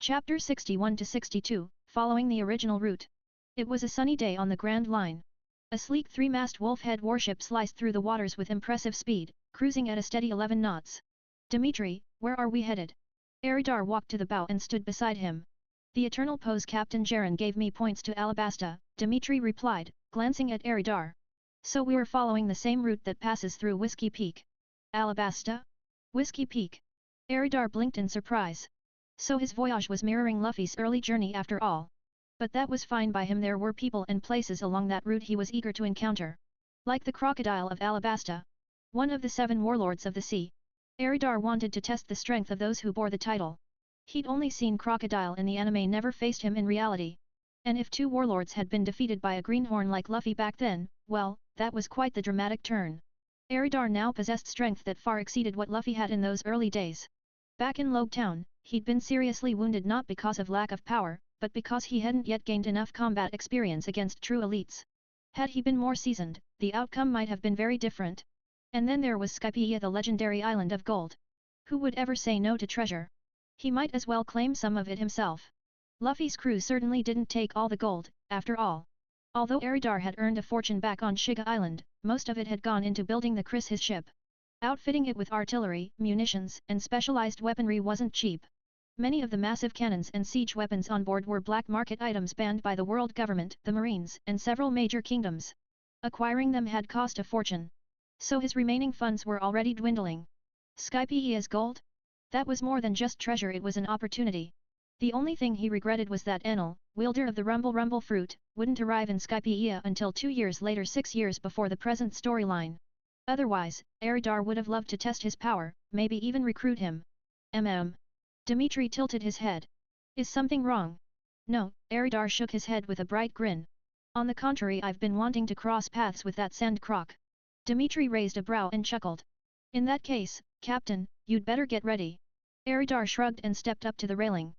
Chapter 61-62, Following the Original Route. It was a sunny day on the Grand Line. A sleek three-mast wolf-head warship sliced through the waters with impressive speed, cruising at a steady 11 knots. "Dimitri, where are we headed?" Eridar walked to the bow and stood beside him. "The Eternal Pose Captain Jaren gave me points to Alabasta," Dimitri replied, glancing at Eridar. "So we're following the same route that passes through Whiskey Peak." "Alabasta? Whiskey Peak?" Eridar blinked in surprise. So his voyage was mirroring Luffy's early journey after all. But that was fine by him. There were people and places along that route he was eager to encounter. Like the crocodile of Alabasta. One of the 7 warlords of the sea. Eridar wanted to test the strength of those who bore the title. He'd only seen crocodile in the anime, never faced him in reality. And if 2 warlords had been defeated by a greenhorn like Luffy back then, well, that was quite the dramatic turn. Eridar now possessed strength that far exceeded what Luffy had in those early days. Back in Logue Town, he'd been seriously wounded not because of lack of power, but because he hadn't yet gained enough combat experience against true elites. Had he been more seasoned, the outcome might have been very different. And then there was Skypiea, the legendary island of gold. Who would ever say no to treasure? He might as well claim some of it himself. Luffy's crew certainly didn't take all the gold, after all. Although Eridar had earned a fortune back on Shiga Island, most of it had gone into building the Chris, his ship. Outfitting it with artillery, munitions, and specialized weaponry wasn't cheap. Many of the massive cannons and siege weapons on board were black market items banned by the world government, the Marines, and several major kingdoms. Acquiring them had cost a fortune. So his remaining funds were already dwindling. Skypiea's gold? That was more than just treasure, it was an opportunity. The only thing he regretted was that Enel, wielder of the Rumble fruit, wouldn't arrive in Skypiea until 2 years later, 6 years before the present storyline. Otherwise, Eridar would have loved to test his power, maybe even recruit him. Dimitri tilted his head. "Is something wrong?" "No," Eridar shook his head with a bright grin. "On the contrary, I've been wanting to cross paths with that sand croc." Dimitri raised a brow and chuckled. "In that case, Captain, you'd better get ready." Eridar shrugged and stepped up to the railing.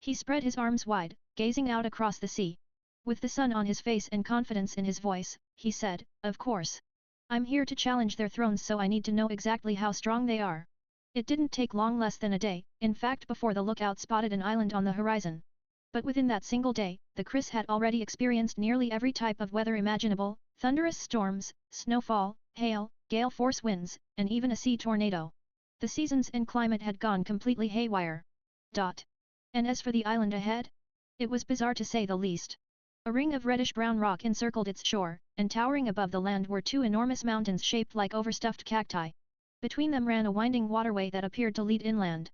He spread his arms wide, gazing out across the sea. With the sun on his face and confidence in his voice, he said, "Of course. I'm here to challenge their thrones, so I need to know exactly how strong they are." It didn't take long, less than a day, in fact, before the lookout spotted an island on the horizon. But within that single day, the Chris had already experienced nearly every type of weather imaginable: thunderous storms, snowfall, hail, gale force winds, and even a sea tornado. The seasons and climate had gone completely haywire. And as for the island ahead? It was bizarre to say the least. A ring of reddish-brown rock encircled its shore, and towering above the land were 2 enormous mountains shaped like overstuffed cacti. Between them ran a winding waterway that appeared to lead inland.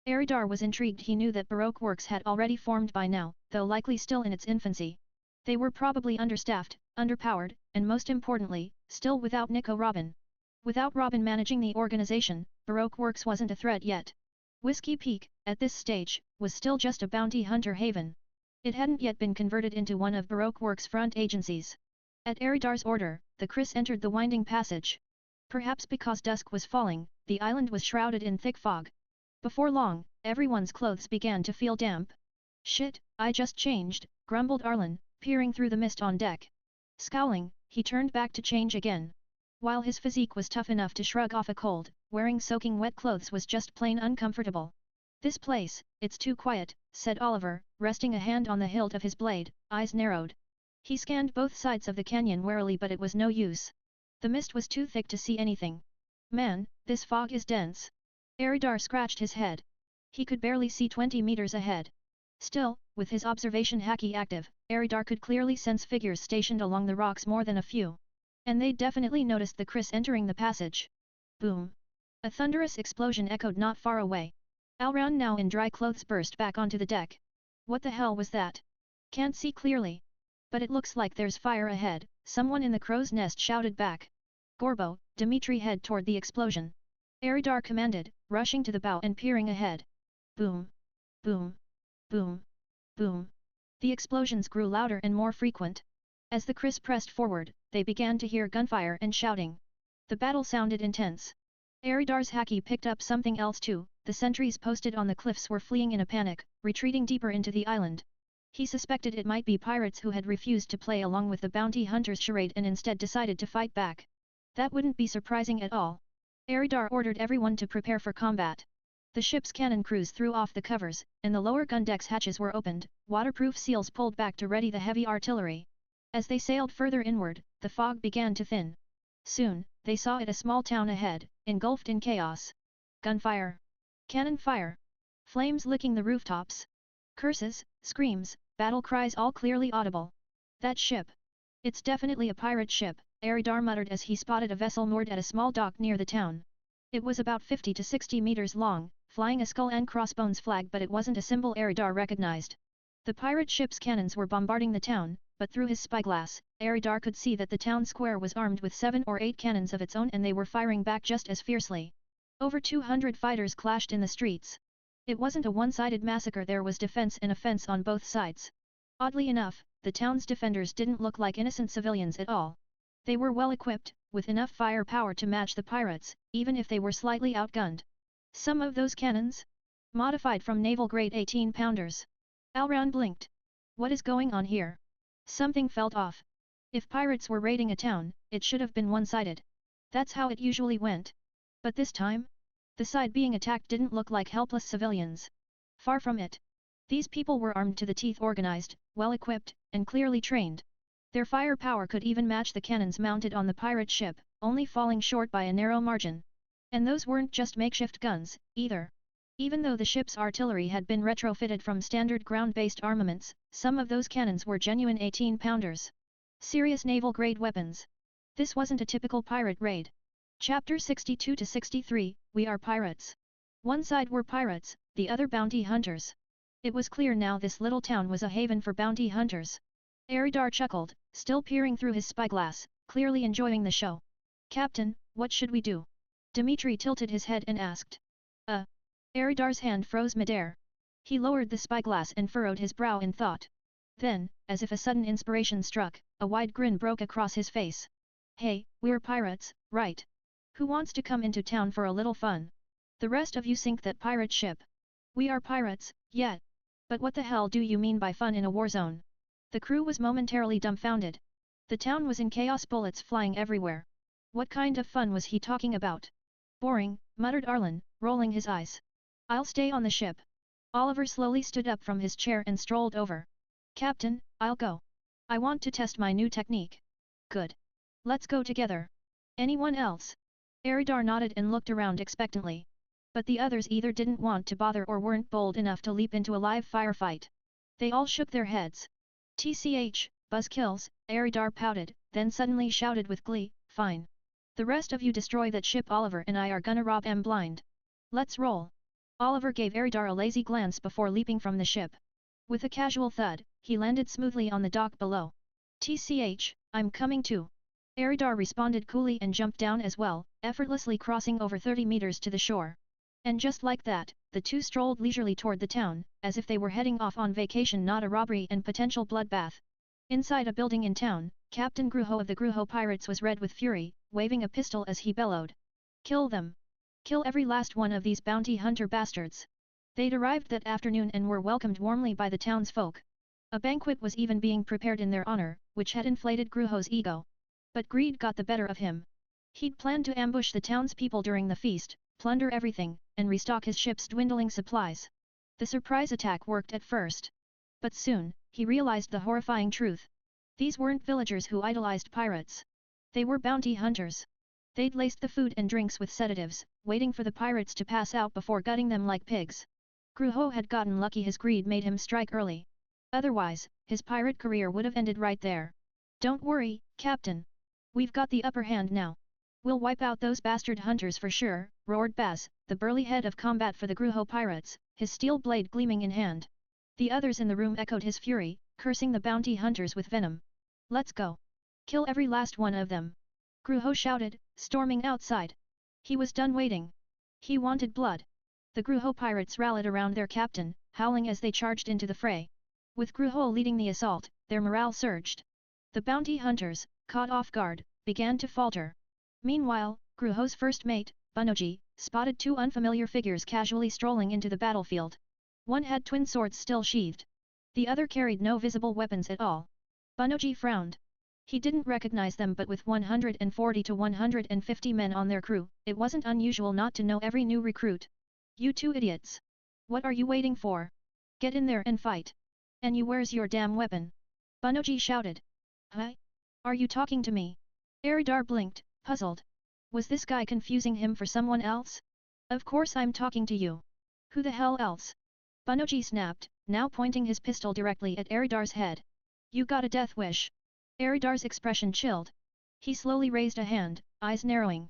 Eridar was intrigued. He knew that Baroque works had already formed by now, though likely still in its infancy. They were probably understaffed, underpowered, and most importantly, still without Nico Robin. Without Robin managing the organization, Baroque works wasn't a threat yet. Whiskey Peak, at this stage, was still just a bounty hunter haven. It hadn't yet been converted into one of Baroque works' front agencies. At Eridar's order, the Chris entered the winding passage. Perhaps because dusk was falling, the island was shrouded in thick fog. Before long, everyone's clothes began to feel damp. "Shit, I just changed," grumbled Arlen, peering through the mist on deck. Scowling, he turned back to change again. While his physique was tough enough to shrug off a cold, wearing soaking wet clothes was just plain uncomfortable. "This place, it's too quiet," said Oliver, resting a hand on the hilt of his blade, eyes narrowed. He scanned both sides of the canyon warily, but it was no use. The mist was too thick to see anything. "Man, this fog is dense." Eridar scratched his head. He could barely see 20 meters ahead. Still, with his observation haki active, Eridar could clearly sense figures stationed along the rocks, more than a few. And they'd definitely noticed the Chris entering the passage. Boom! A thunderous explosion echoed not far away. Alround, now in dry clothes, burst back onto the deck. "What the hell was that? Can't see clearly. But it looks like there's fire ahead," someone in the crow's nest shouted back. "Gorbo, Dimitri, head toward the explosion," Eridar commanded, rushing to the bow and peering ahead. Boom! Boom! Boom! Boom! The explosions grew louder and more frequent. As the Chris pressed forward, they began to hear gunfire and shouting. The battle sounded intense. Eridar's haki picked up something else too. The sentries posted on the cliffs were fleeing in a panic, retreating deeper into the island. He suspected it might be pirates who had refused to play along with the bounty hunters' charade and instead decided to fight back. That wouldn't be surprising at all. Eridar ordered everyone to prepare for combat. The ship's cannon crews threw off the covers, and the lower gun deck's hatches were opened, waterproof seals pulled back to ready the heavy artillery. As they sailed further inward, the fog began to thin. Soon, they saw it a small town ahead, engulfed in chaos. Gunfire. Cannon fire. Flames licking the rooftops. Curses, screams, battle cries all clearly audible. That ship. It's definitely a pirate ship, Aridar muttered as he spotted a vessel moored at a small dock near the town. It was about 50 to 60 meters long, flying a skull and crossbones flag, but it wasn't a symbol Aridar recognized. The pirate ship's cannons were bombarding the town, but through his spyglass, Aridar could see that the town square was armed with 7 or 8 cannons of its own, and they were firing back just as fiercely. Over 200 fighters clashed in the streets. It wasn't a one-sided massacre, there was defense and offense on both sides. Oddly enough, the town's defenders didn't look like innocent civilians at all. They were well equipped, with enough firepower to match the pirates, even if they were slightly outgunned. Some of those cannons? Modified from naval-grade 18-pounders. Alround blinked. What is going on here? Something felt off. If pirates were raiding a town, it should have been one-sided. That's how it usually went. But this time? The side being attacked didn't look like helpless civilians. Far from it. These people were armed to the teeth, organized, well-equipped, and clearly trained. Their firepower could even match the cannons mounted on the pirate ship, only falling short by a narrow margin. And those weren't just makeshift guns, either. Even though the ship's artillery had been retrofitted from standard ground-based armaments, some of those cannons were genuine 18-pounders. Serious naval-grade weapons. This wasn't a typical pirate raid. Chapter 62 to 63, We Are Pirates. One side were pirates, the other bounty hunters. It was clear now this little town was a haven for bounty hunters. Aridar chuckled, still peering through his spyglass, clearly enjoying the show. Captain, what should we do? Dmitri tilted his head and asked. Aridar's hand froze midair. He lowered the spyglass and furrowed his brow in thought. Then, as if a sudden inspiration struck, a wide grin broke across his face. Hey, we're pirates, right? Who wants to come into town for a little fun? The rest of you sink that pirate ship. We are pirates, yeah. But what the hell do you mean by fun in a war zone? The crew was momentarily dumbfounded. The town was in chaos, bullets flying everywhere. What kind of fun was he talking about? Boring, muttered Arlen, rolling his eyes. I'll stay on the ship. Oliver slowly stood up from his chair and strolled over. Captain, I'll go. I want to test my new technique. Good. Let's go together. Anyone else? Aridar nodded and looked around expectantly. But the others either didn't want to bother or weren't bold enough to leap into a live firefight. They all shook their heads. TCH, buzzkills, Aridar pouted, then suddenly shouted with glee, fine. The rest of you destroy that ship, Oliver and I are gonna rob 'em blind. Let's roll. Oliver gave Aridar a lazy glance before leaping from the ship. With a casual thud, he landed smoothly on the dock below. TCH, I'm coming too. Aridar responded coolly and jumped down as well, effortlessly crossing over 30 meters to the shore. And just like that, the two strolled leisurely toward the town, as if they were heading off on vacation, not a robbery and potential bloodbath. Inside a building in town, Captain Gruho of the Gruho Pirates was red with fury, waving a pistol as he bellowed. Kill them! Kill every last one of these bounty hunter bastards! They'd arrived that afternoon and were welcomed warmly by the townsfolk. A banquet was even being prepared in their honor, which had inflated Gruho's ego. But greed got the better of him. He'd planned to ambush the townspeople during the feast, plunder everything, and restock his ship's dwindling supplies. The surprise attack worked at first. But soon, he realized the horrifying truth. These weren't villagers who idolized pirates. They were bounty hunters. They'd laced the food and drinks with sedatives, waiting for the pirates to pass out before gutting them like pigs. Gruho had gotten lucky, his greed made him strike early. Otherwise, his pirate career would have ended right there. Don't worry, Captain. We've got the upper hand now. We'll wipe out those bastard hunters for sure, roared Baz, the burly head of combat for the Gruho pirates, his steel blade gleaming in hand. The others in the room echoed his fury, cursing the bounty hunters with venom. Let's go. Kill every last one of them. Gruho shouted, storming outside. He was done waiting. He wanted blood. The Gruho pirates rallied around their captain, howling as they charged into the fray. With Gruho leading the assault, their morale surged. The bounty hunters, caught off guard, began to falter. Meanwhile, Gruho's first mate, Bunoji, spotted two unfamiliar figures casually strolling into the battlefield. One had twin swords still sheathed. The other carried no visible weapons at all. Bunoji frowned. He didn't recognize them, but with 140 to 150 men on their crew, it wasn't unusual not to know every new recruit. You two idiots! What are you waiting for? Get in there and fight! And you where's your damn weapon? Bunnoji shouted. Huh? Are you talking to me? Eridar blinked, puzzled. Was this guy confusing him for someone else? Of course I'm talking to you. Who the hell else? Bunnoji snapped, now pointing his pistol directly at Eridar's head. You got a death wish. Eridar's expression chilled. He slowly raised a hand, eyes narrowing.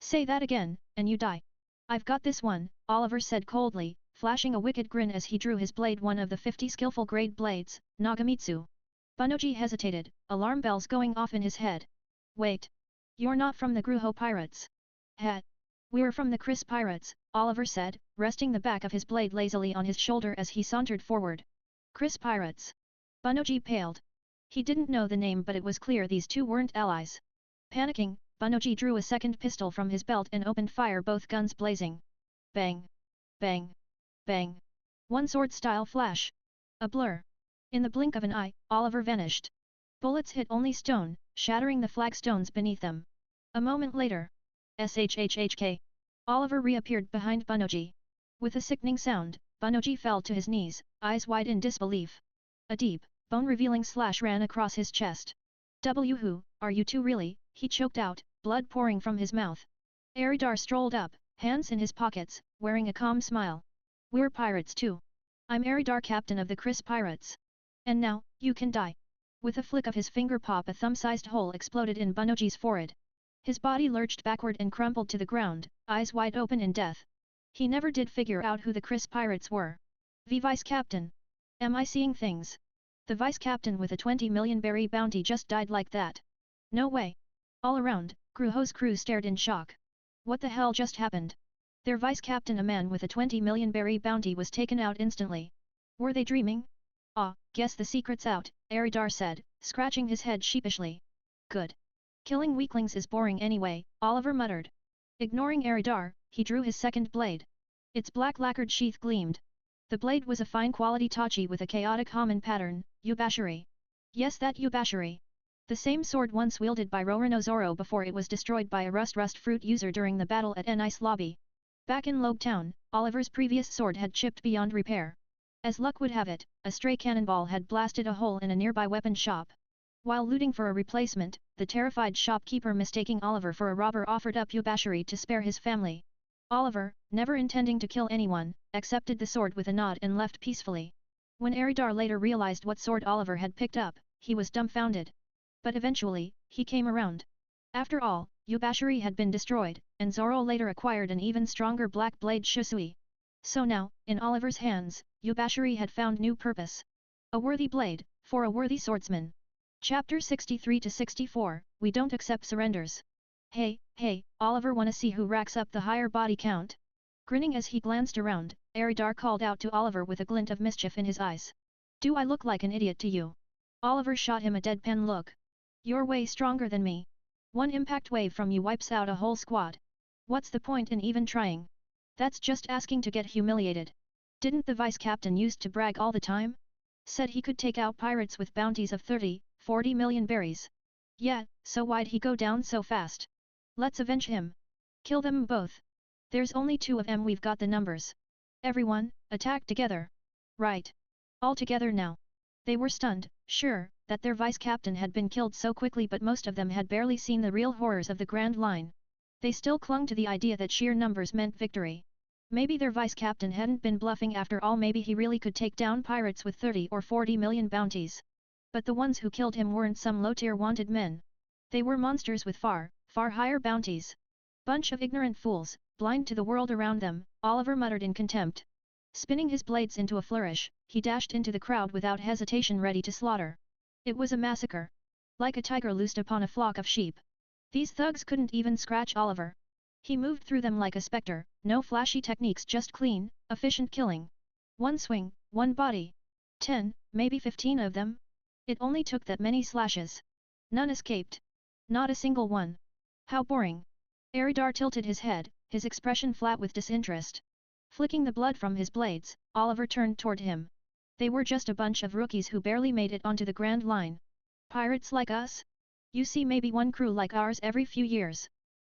Say that again, and you die. I've got this one, Oliver said coldly, flashing a wicked grin as he drew his blade, one of the 50 skillful grade blades, Nagamitsu. Bunnoji hesitated, alarm bells going off in his head. Wait. You're not from the Gruho pirates. Heh. We're from the Chris pirates, Oliver said, resting the back of his blade lazily on his shoulder as he sauntered forward. Chris pirates. Bunnoji paled. He didn't know the name, but it was clear these two weren't allies. Panicking, Bunnoji drew a second pistol from his belt and opened fire, both guns blazing. Bang! Bang! Bang! One sword-style flash. A blur. In the blink of an eye, Oliver vanished. Bullets hit only stone, shattering the flagstones beneath them. A moment later. SHHHK. Oliver reappeared behind Bunnoji. With a sickening sound, Bunnoji fell to his knees, eyes wide in disbelief. A deep, bone-revealing slash ran across his chest. Who, are you two really? He choked out, blood pouring from his mouth. Eridar strolled up, hands in his pockets, wearing a calm smile. We're pirates too. I'm Eridar, captain of the Chris pirates. And now, you can die. With a flick of his finger, a thumb-sized hole exploded in Bunnoji's forehead. His body lurched backward and crumpled to the ground, eyes wide open in death. He never did figure out who the Chris pirates were. The vice captain. Am I seeing things? The vice captain with a 20 million berry bounty just died like that. No way. All around, Gruho's crew stared in shock. What the hell just happened? Their vice captain, a man with a 20 million berry bounty, was taken out instantly. Were they dreaming? Ah, guess the secret's out, Eridar said, scratching his head sheepishly. Good. Killing weaklings is boring anyway, Oliver muttered. Ignoring Eridar, he drew his second blade. Its black lacquered sheath gleamed. The blade was a fine quality tachi with a chaotic Haman pattern, Yubashiri. Yes, that Yubashiri. The same sword once wielded by Roronozoro before it was destroyed by a rust fruit user during the battle at an ice lobby. Back in Logue Town, Oliver's previous sword had chipped beyond repair. As luck would have it, a stray cannonball had blasted a hole in a nearby weapon shop. While looting for a replacement, the terrified shopkeeper, mistaking Oliver for a robber, offered up Yubashiri to spare his family. Oliver, never intending to kill anyone, accepted the sword with a nod and left peacefully. When Eridar later realized what sword Oliver had picked up, he was dumbfounded. But eventually, he came around. After all, Yubashiri had been destroyed, and Zoro later acquired an even stronger black blade Shusui. So now, in Oliver's hands, Yubashiri had found new purpose. A worthy blade, for a worthy swordsman. Chapter 63-64, We Don't Accept Surrenders. Hey, Oliver, wanna see who racks up the higher body count? Grinning as he glanced around, Eridar called out to Oliver with a glint of mischief in his eyes. Do I look like an idiot to you? Oliver shot him a deadpan look. You're way stronger than me. One impact wave from you wipes out a whole squad. What's the point in even trying? That's just asking to get humiliated. Didn't the vice captain used to brag all the time? Said he could take out pirates with bounties of 30-40 million berries. Yeah, so why'd he go down so fast? Let's avenge him. Kill them both. There's only 2 of them, we've got the numbers. Everyone, attack together. Right. All together now. They were stunned, sure, that their vice captain had been killed so quickly, but most of them had barely seen the real horrors of the Grand Line. They still clung to the idea that sheer numbers meant victory. Maybe their vice captain hadn't been bluffing after all, maybe he really could take down pirates with 30 or 40 million bounties. But the ones who killed him weren't some low-tier wanted men. They were monsters with far higher bounties. Bunch of ignorant fools, blind to the world around them, Oliver muttered in contempt. Spinning his blades into a flourish, he dashed into the crowd without hesitation, ready to slaughter. It was a massacre. Like a tiger loosed upon a flock of sheep. These thugs couldn't even scratch Oliver. He moved through them like a spectre, no flashy techniques, just clean, efficient killing. One swing, one body. 10, maybe 15 of them? It only took that many slashes. None escaped. Not a single one. How boring. Eridar tilted his head, his expression flat with disinterest. Flicking the blood from his blades, Oliver turned toward him. They were just a bunch of rookies who barely made it onto the Grand Line. Pirates like us? You see maybe one crew like ours every few years.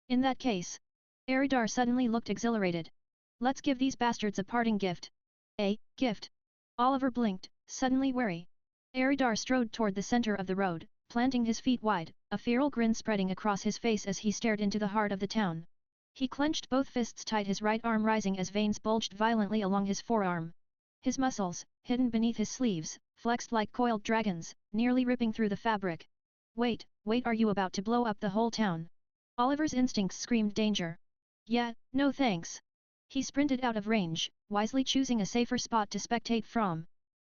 In that case. Eridar suddenly looked exhilarated. Let's give these bastards a parting gift. A gift? Oliver blinked, suddenly wary. Eridar strode toward the center of the road, planting his feet wide, a feral grin spreading across his face as he stared into the heart of the town. He clenched both fists tight, his right arm rising as veins bulged violently along his forearm. His muscles, hidden beneath his sleeves, flexed like coiled dragons, nearly ripping through the fabric. Wait, are you about to blow up the whole town? Oliver's instincts screamed danger. Yeah, no thanks. He sprinted out of range, wisely choosing a safer spot to spectate from.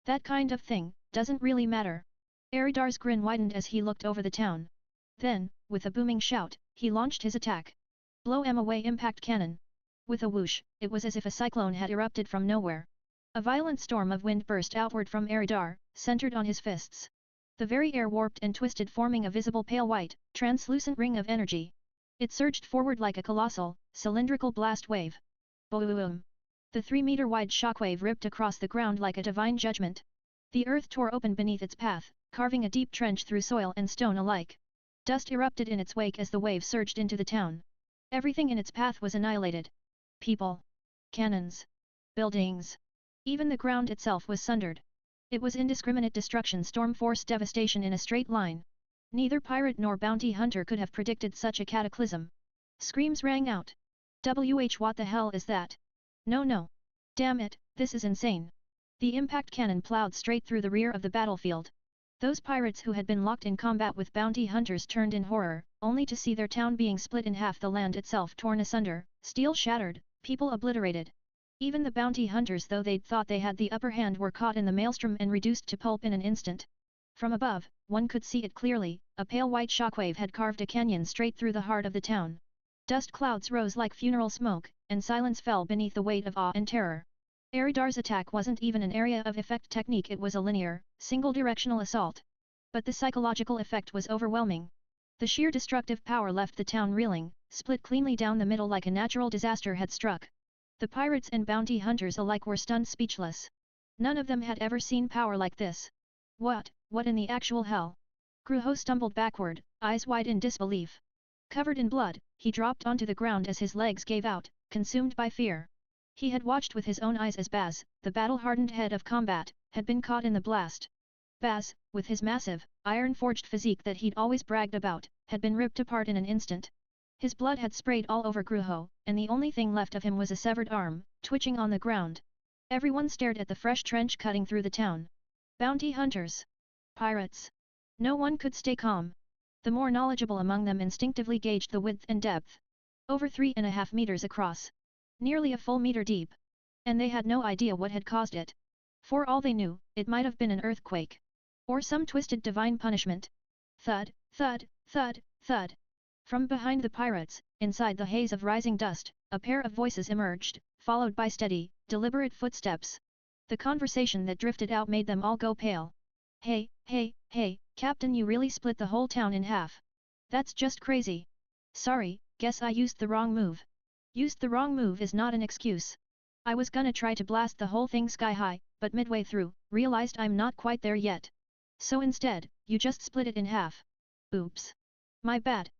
That kind of thing doesn't really matter. Eridar's grin widened as he looked over the town. Then, with a booming shout, he launched his attack. Blow 'em away impact cannon. With a whoosh, it was as if a cyclone had erupted from nowhere. A violent storm of wind burst outward from Eridar, centered on his fists. The very air warped and twisted, forming a visible pale white, translucent ring of energy. It surged forward like a colossal, cylindrical blast wave. Boom! The 3-meter-wide shockwave ripped across the ground like a divine judgment. The earth tore open beneath its path, carving a deep trench through soil and stone alike. Dust erupted in its wake as the wave surged into the town. Everything in its path was annihilated. People. Cannons. Buildings. Even the ground itself was sundered. It was indiscriminate destruction, storm force devastation in a straight line. Neither pirate nor bounty hunter could have predicted such a cataclysm. Screams rang out. What the hell is that? No. Damn it, this is insane. The impact cannon plowed straight through the rear of the battlefield. Those pirates who had been locked in combat with bounty hunters turned in horror, only to see their town being split in half, the land itself torn asunder, steel shattered, people obliterated. Even the bounty hunters, though they'd thought they had the upper hand, were caught in the maelstrom and reduced to pulp in an instant. From above, one could see it clearly, a pale white shockwave had carved a canyon straight through the heart of the town. Dust clouds rose like funeral smoke, and silence fell beneath the weight of awe and terror. Eridar's attack wasn't even an area of effect technique, it was a linear, single-directional assault. But the psychological effect was overwhelming. The sheer destructive power left the town reeling, split cleanly down the middle like a natural disaster had struck. The pirates and bounty hunters alike were stunned speechless. None of them had ever seen power like this. What in the actual hell? Gruho stumbled backward, eyes wide in disbelief. Covered in blood, he dropped onto the ground as his legs gave out, consumed by fear. He had watched with his own eyes as Baz, the battle-hardened head of combat, had been caught in the blast. Baz, with his massive, iron-forged physique that he'd always bragged about, had been ripped apart in an instant. His blood had sprayed all over Gruho, and the only thing left of him was a severed arm, twitching on the ground. Everyone stared at the fresh trench cutting through the town. Bounty hunters. Pirates. No one could stay calm. The more knowledgeable among them instinctively gauged the width and depth. Over 3.5 meters across. Nearly a full meter deep. And they had no idea what had caused it. For all they knew, it might have been an earthquake. Or some twisted divine punishment. Thud, thud, thud, thud. From behind the pirates, inside the haze of rising dust, a pair of voices emerged, followed by steady, deliberate footsteps. The conversation that drifted out made them all go pale. Hey, Captain, you really split the whole town in half. That's just crazy. Sorry, guess I used the wrong move. Used the wrong move is not an excuse. I was gonna try to blast the whole thing sky high, but midway through, realized I'm not quite there yet. So instead, you just split it in half. Oops. My bad.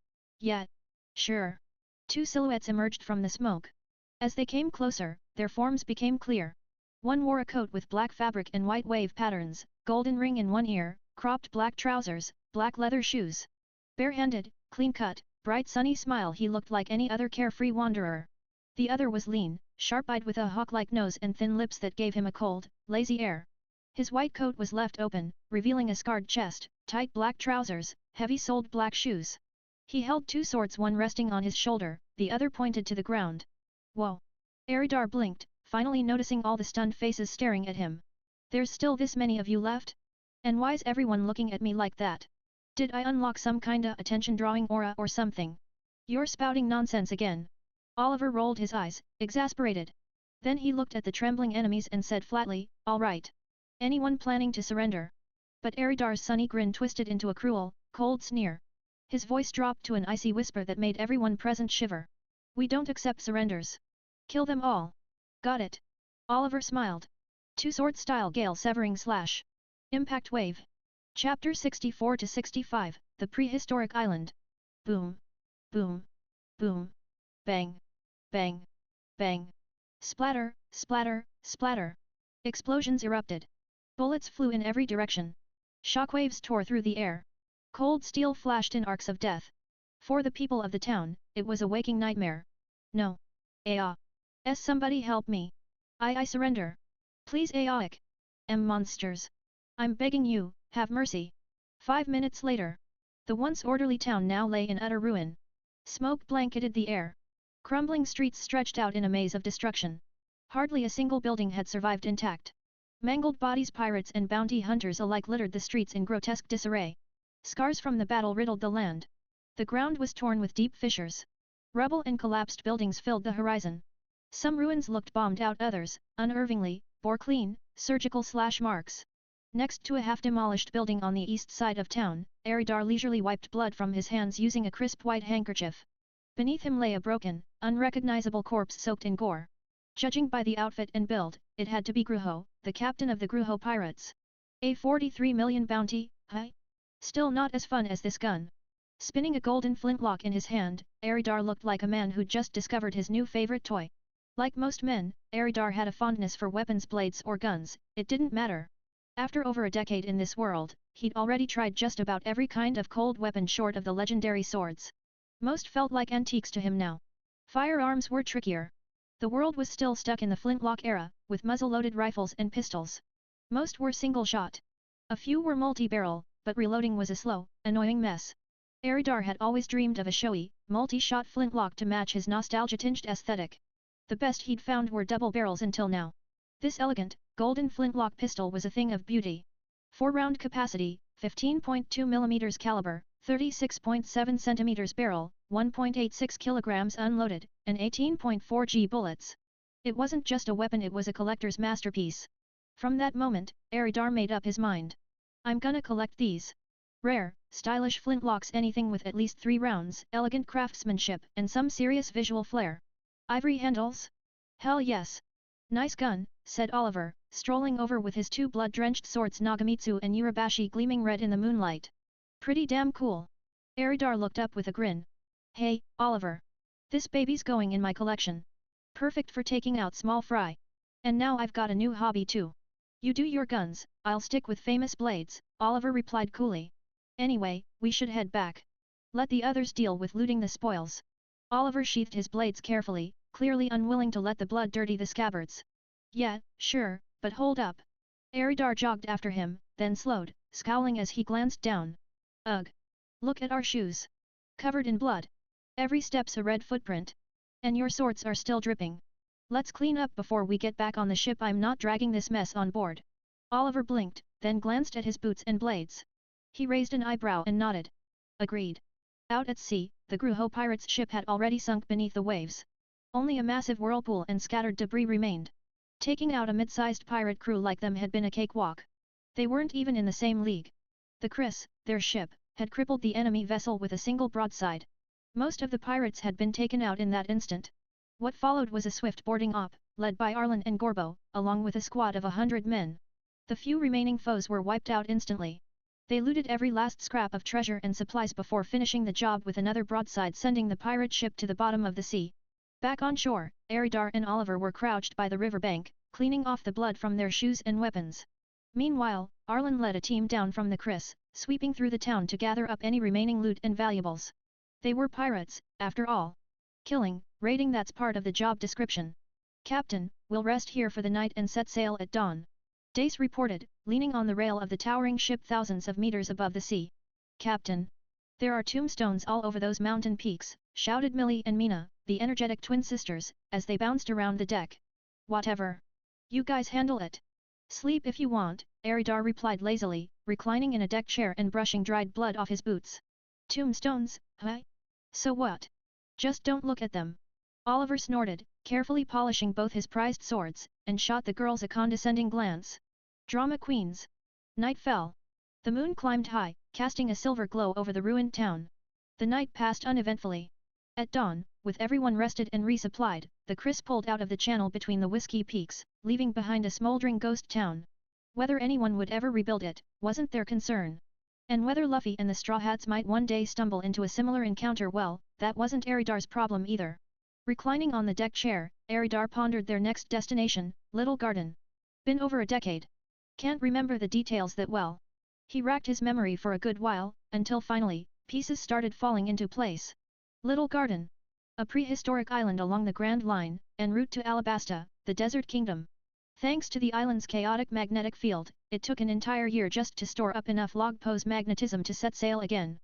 Yeah. Sure. Two silhouettes emerged from the smoke. As they came closer, their forms became clear. One wore a coat with black fabric and white wave patterns, golden ring in one ear, cropped black trousers, black leather shoes. Bare-handed, clean-cut, bright sunny smile, he looked like any other carefree wanderer. The other was lean, sharp-eyed with a hawk-like nose and thin lips that gave him a cold, lazy air. His white coat was left open, revealing a scarred chest, tight black trousers, heavy-soled black shoes. He held two swords, one resting on his shoulder, the other pointed to the ground. Whoa! Eridar blinked, finally noticing all the stunned faces staring at him. There's still this many of you left? And why's everyone looking at me like that? Did I unlock some kinda attention-drawing aura or something? You're spouting nonsense again. Oliver rolled his eyes, exasperated. Then he looked at the trembling enemies and said flatly, all right. Anyone planning to surrender? But Eridar's sunny grin twisted into a cruel, cold sneer. His voice dropped to an icy whisper that made everyone present shiver. We don't accept surrenders. Kill them all. Got it. Oliver smiled. Two-sword-style gale-severing slash. Impact wave. Chapter 64-65, The Prehistoric Island. Boom. Boom. Boom. Bang. Bang. Bang. Splatter, splatter, splatter. Explosions erupted. Bullets flew in every direction. Shockwaves tore through the air. Cold steel flashed in arcs of death. For the people of the town, it was a waking nightmare. No. Somebody help me. I surrender. Please Aik. Monsters. I'm begging you, have mercy. 5 minutes later. The once orderly town now lay in utter ruin. Smoke blanketed the air. Crumbling streets stretched out in a maze of destruction. Hardly a single building had survived intact. Mangled bodies, pirates and bounty hunters alike littered the streets in grotesque disarray. Scars from the battle riddled the land. The ground was torn with deep fissures. Rubble and collapsed buildings filled the horizon. Some ruins looked bombed out, others, unervingly, bore clean, surgical slash marks. Next to a half-demolished building on the east side of town, Eridar leisurely wiped blood from his hands using a crisp white handkerchief. Beneath him lay a broken, unrecognizable corpse soaked in gore. Judging by the outfit and build, it had to be Gruho, the captain of the Gruho pirates. A 43 million bounty, huh? Still not as fun as this gun. Spinning a golden flintlock in his hand, Eridar looked like a man who'd just discovered his new favorite toy. Like most men, Eridar had a fondness for weapons, blades or guns, it didn't matter. After over a decade in this world, he'd already tried just about every kind of cold weapon short of the legendary swords. Most felt like antiques to him now. Firearms were trickier. The world was still stuck in the flintlock era, with muzzle-loaded rifles and pistols. Most were single-shot. A few were multi-barrel, but reloading was a slow, annoying mess. Eridar had always dreamed of a showy, multi-shot flintlock to match his nostalgia-tinged aesthetic. The best he'd found were double barrels until now. This elegant, golden flintlock pistol was a thing of beauty. 4-round capacity, 15.2 mm caliber, 36.7 cm barrel, 1.86 kg unloaded, and 18.4 G bullets. It wasn't just a weapon, it was a collector's masterpiece. From that moment, Eridar made up his mind. I'm gonna collect these. Rare, stylish flintlocks, anything with at least 3 rounds, elegant craftsmanship, and some serious visual flair. Ivory handles? Hell yes. Nice gun, said Oliver, strolling over with his 2 blood-drenched swords Nagamitsu and Urabashi gleaming red in the moonlight. Pretty damn cool. Eridar looked up with a grin. Hey, Oliver. This baby's going in my collection. Perfect for taking out small fry. And now I've got a new hobby too. You do your guns, I'll stick with famous blades, Oliver replied coolly. Anyway, we should head back. Let the others deal with looting the spoils. Oliver sheathed his blades carefully, clearly unwilling to let the blood dirty the scabbards. Yeah, sure, but hold up. Eridar jogged after him, then slowed, scowling as he glanced down. Ugh! Look at our shoes. Covered in blood. Every step's a red footprint. And your swords are still dripping. Let's clean up before we get back on the ship. I'm not dragging this mess on board. Oliver blinked, then glanced at his boots and blades. He raised an eyebrow and nodded. Agreed. Out at sea, the Gruho pirates' ship had already sunk beneath the waves. Only a massive whirlpool and scattered debris remained. Taking out a mid-sized pirate crew like them had been a cakewalk. They weren't even in the same league. The Chris, their ship, had crippled the enemy vessel with a single broadside. Most of the pirates had been taken out in that instant. What followed was a swift boarding op, led by Arlen and Gorbo, along with a squad of 100 men. The few remaining foes were wiped out instantly. They looted every last scrap of treasure and supplies before finishing the job with another broadside, sending the pirate ship to the bottom of the sea. Back on shore, Eridar and Oliver were crouched by the riverbank, cleaning off the blood from their shoes and weapons. Meanwhile, Arlen led a team down from the Chris, sweeping through the town to gather up any remaining loot and valuables. They were pirates, after all. Killing, raiding, that's part of the job description. Captain, we'll rest here for the night and set sail at dawn. Dace reported, leaning on the rail of the towering ship thousands of meters above the sea. Captain. There are tombstones all over those mountain peaks, shouted Millie and Mina, the energetic twin sisters, as they bounced around the deck. Whatever. You guys handle it. Sleep if you want, Eridar replied lazily, reclining in a deck chair and brushing dried blood off his boots. Tombstones, huh? So what? Just don't look at them. Oliver snorted, carefully polishing both his prized swords, and shot the girls a condescending glance. Drama queens. Night fell. The moon climbed high, casting a silver glow over the ruined town. The night passed uneventfully. At dawn, with everyone rested and resupplied, the Chris pulled out of the channel between the Whiskey Peaks, leaving behind a smoldering ghost town. Whether anyone would ever rebuild it, wasn't their concern. And whether Luffy and the Straw Hats might one day stumble into a similar encounter, well, that wasn't Eridar's problem either. Reclining on the deck chair, Aridar pondered their next destination, Little Garden. Been over a decade. Can't remember the details that well. He racked his memory for a good while, until finally, pieces started falling into place. Little Garden. A prehistoric island along the Grand Line, en route to Alabasta, the Desert Kingdom. Thanks to the island's chaotic magnetic field, it took an entire year just to store up enough log pose magnetism to set sail again.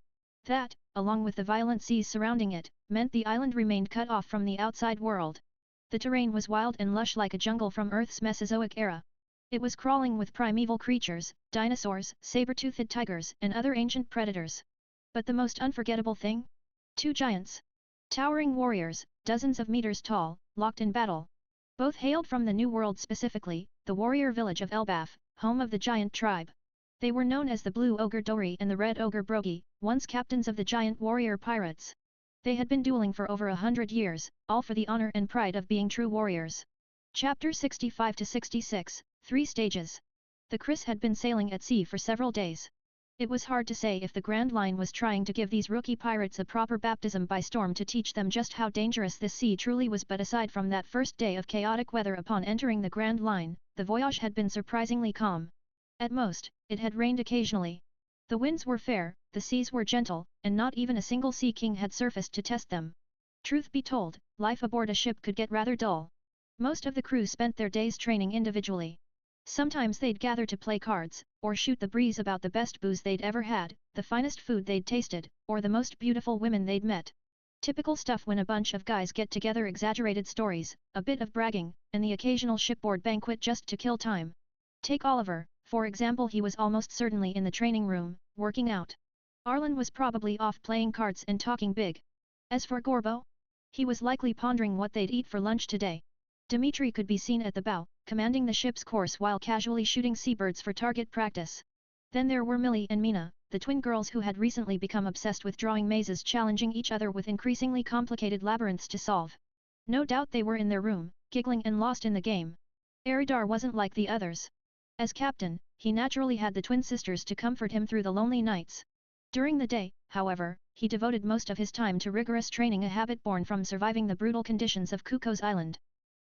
That, along with the violent seas surrounding it, meant the island remained cut off from the outside world. The terrain was wild and lush like a jungle from Earth's Mesozoic era. It was crawling with primeval creatures, dinosaurs, saber-toothed tigers, and other ancient predators. But the most unforgettable thing? 2 giants. Towering warriors, dozens of meters tall, locked in battle. Both hailed from the New World, specifically, the warrior village of Elbaf, home of the giant tribe. They were known as the Blue Ogre Dori and the Red Ogre Brogi, once captains of the giant warrior pirates. They had been dueling for over 100 years, all for the honor and pride of being true warriors. Chapter 65-66, 3 Stages. The Chris had been sailing at sea for several days. It was hard to say if the Grand Line was trying to give these rookie pirates a proper baptism by storm to teach them just how dangerous this sea truly was, but aside from that first day of chaotic weather upon entering the Grand Line, the voyage had been surprisingly calm. At most, it had rained occasionally. The winds were fair, the seas were gentle, and not even a single sea king had surfaced to test them. Truth be told, life aboard a ship could get rather dull. Most of the crew spent their days training individually. Sometimes they'd gather to play cards, or shoot the breeze about the best booze they'd ever had, the finest food they'd tasted, or the most beautiful women they'd met. Typical stuff when a bunch of guys get together: exaggerated stories, a bit of bragging, and the occasional shipboard banquet just to kill time. Take Oliver, for example. He was almost certainly in the training room, working out. Arlen was probably off playing cards and talking big. As for Gorbo, he was likely pondering what they'd eat for lunch today. Dimitri could be seen at the bow, commanding the ship's course while casually shooting seabirds for target practice. Then there were Millie and Mina, the twin girls who had recently become obsessed with drawing mazes, challenging each other with increasingly complicated labyrinths to solve. No doubt they were in their room, giggling and lost in the game. Aridar wasn't like the others. As captain, he naturally had the twin sisters to comfort him through the lonely nights. During the day, however, he devoted most of his time to rigorous training, a habit born from surviving the brutal conditions of Kuko's island.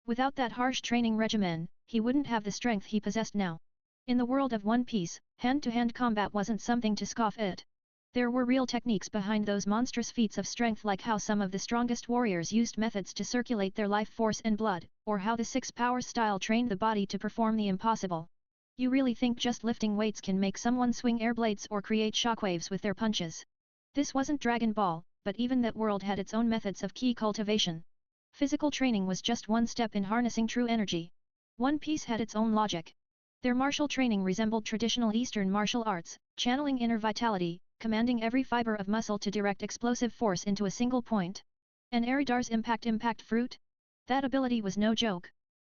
Without that harsh training regimen, he wouldn't have the strength he possessed now. In the world of One Piece, hand-to-hand combat wasn't something to scoff at. There were real techniques behind those monstrous feats of strength, like how some of the strongest warriors used methods to circulate their life force and blood, or how the Six Power style trained the body to perform the impossible. You really think just lifting weights can make someone swing air blades or create shockwaves with their punches? This wasn't Dragon Ball, but even that world had its own methods of ki cultivation. Physical training was just one step in harnessing true energy. One Piece had its own logic. Their martial training resembled traditional Eastern martial arts, channeling inner vitality, commanding every fiber of muscle to direct explosive force into a single point. And Aridar's impact fruit? That ability was no joke.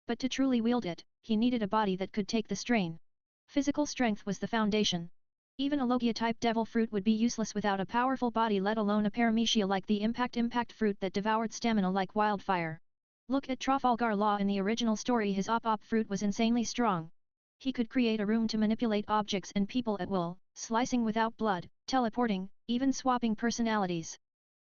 But to truly wield it, he needed a body that could take the strain. Physical strength was the foundation. Even a Logia-type devil fruit would be useless without a powerful body, let alone a paramecia like the impact fruit that devoured stamina like wildfire. Look at Trafalgar Law. In the original story, his op fruit was insanely strong. He could create a room to manipulate objects and people at will, slicing without blood, teleporting, even swapping personalities.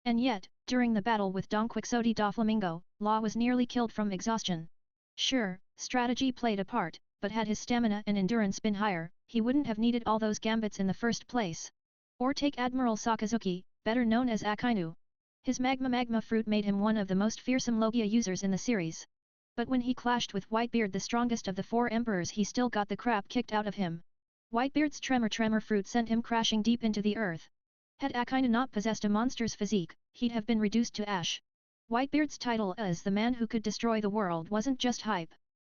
And yet, during the battle with Don Quixote da Flamingo, Law was nearly killed from exhaustion. Sure, strategy played a part, but had his stamina and endurance been higher, he wouldn't have needed all those gambits in the first place. Or take Admiral Sakazuki, better known as Akainu. His magma fruit made him one of the most fearsome Logia users in the series. But when he clashed with Whitebeard, the strongest of the 4 emperors, he still got the crap kicked out of him. Whitebeard's tremor fruit sent him crashing deep into the earth. Had Akainu not possessed a monster's physique, he'd have been reduced to ash. Whitebeard's title as the man who could destroy the world wasn't just hype.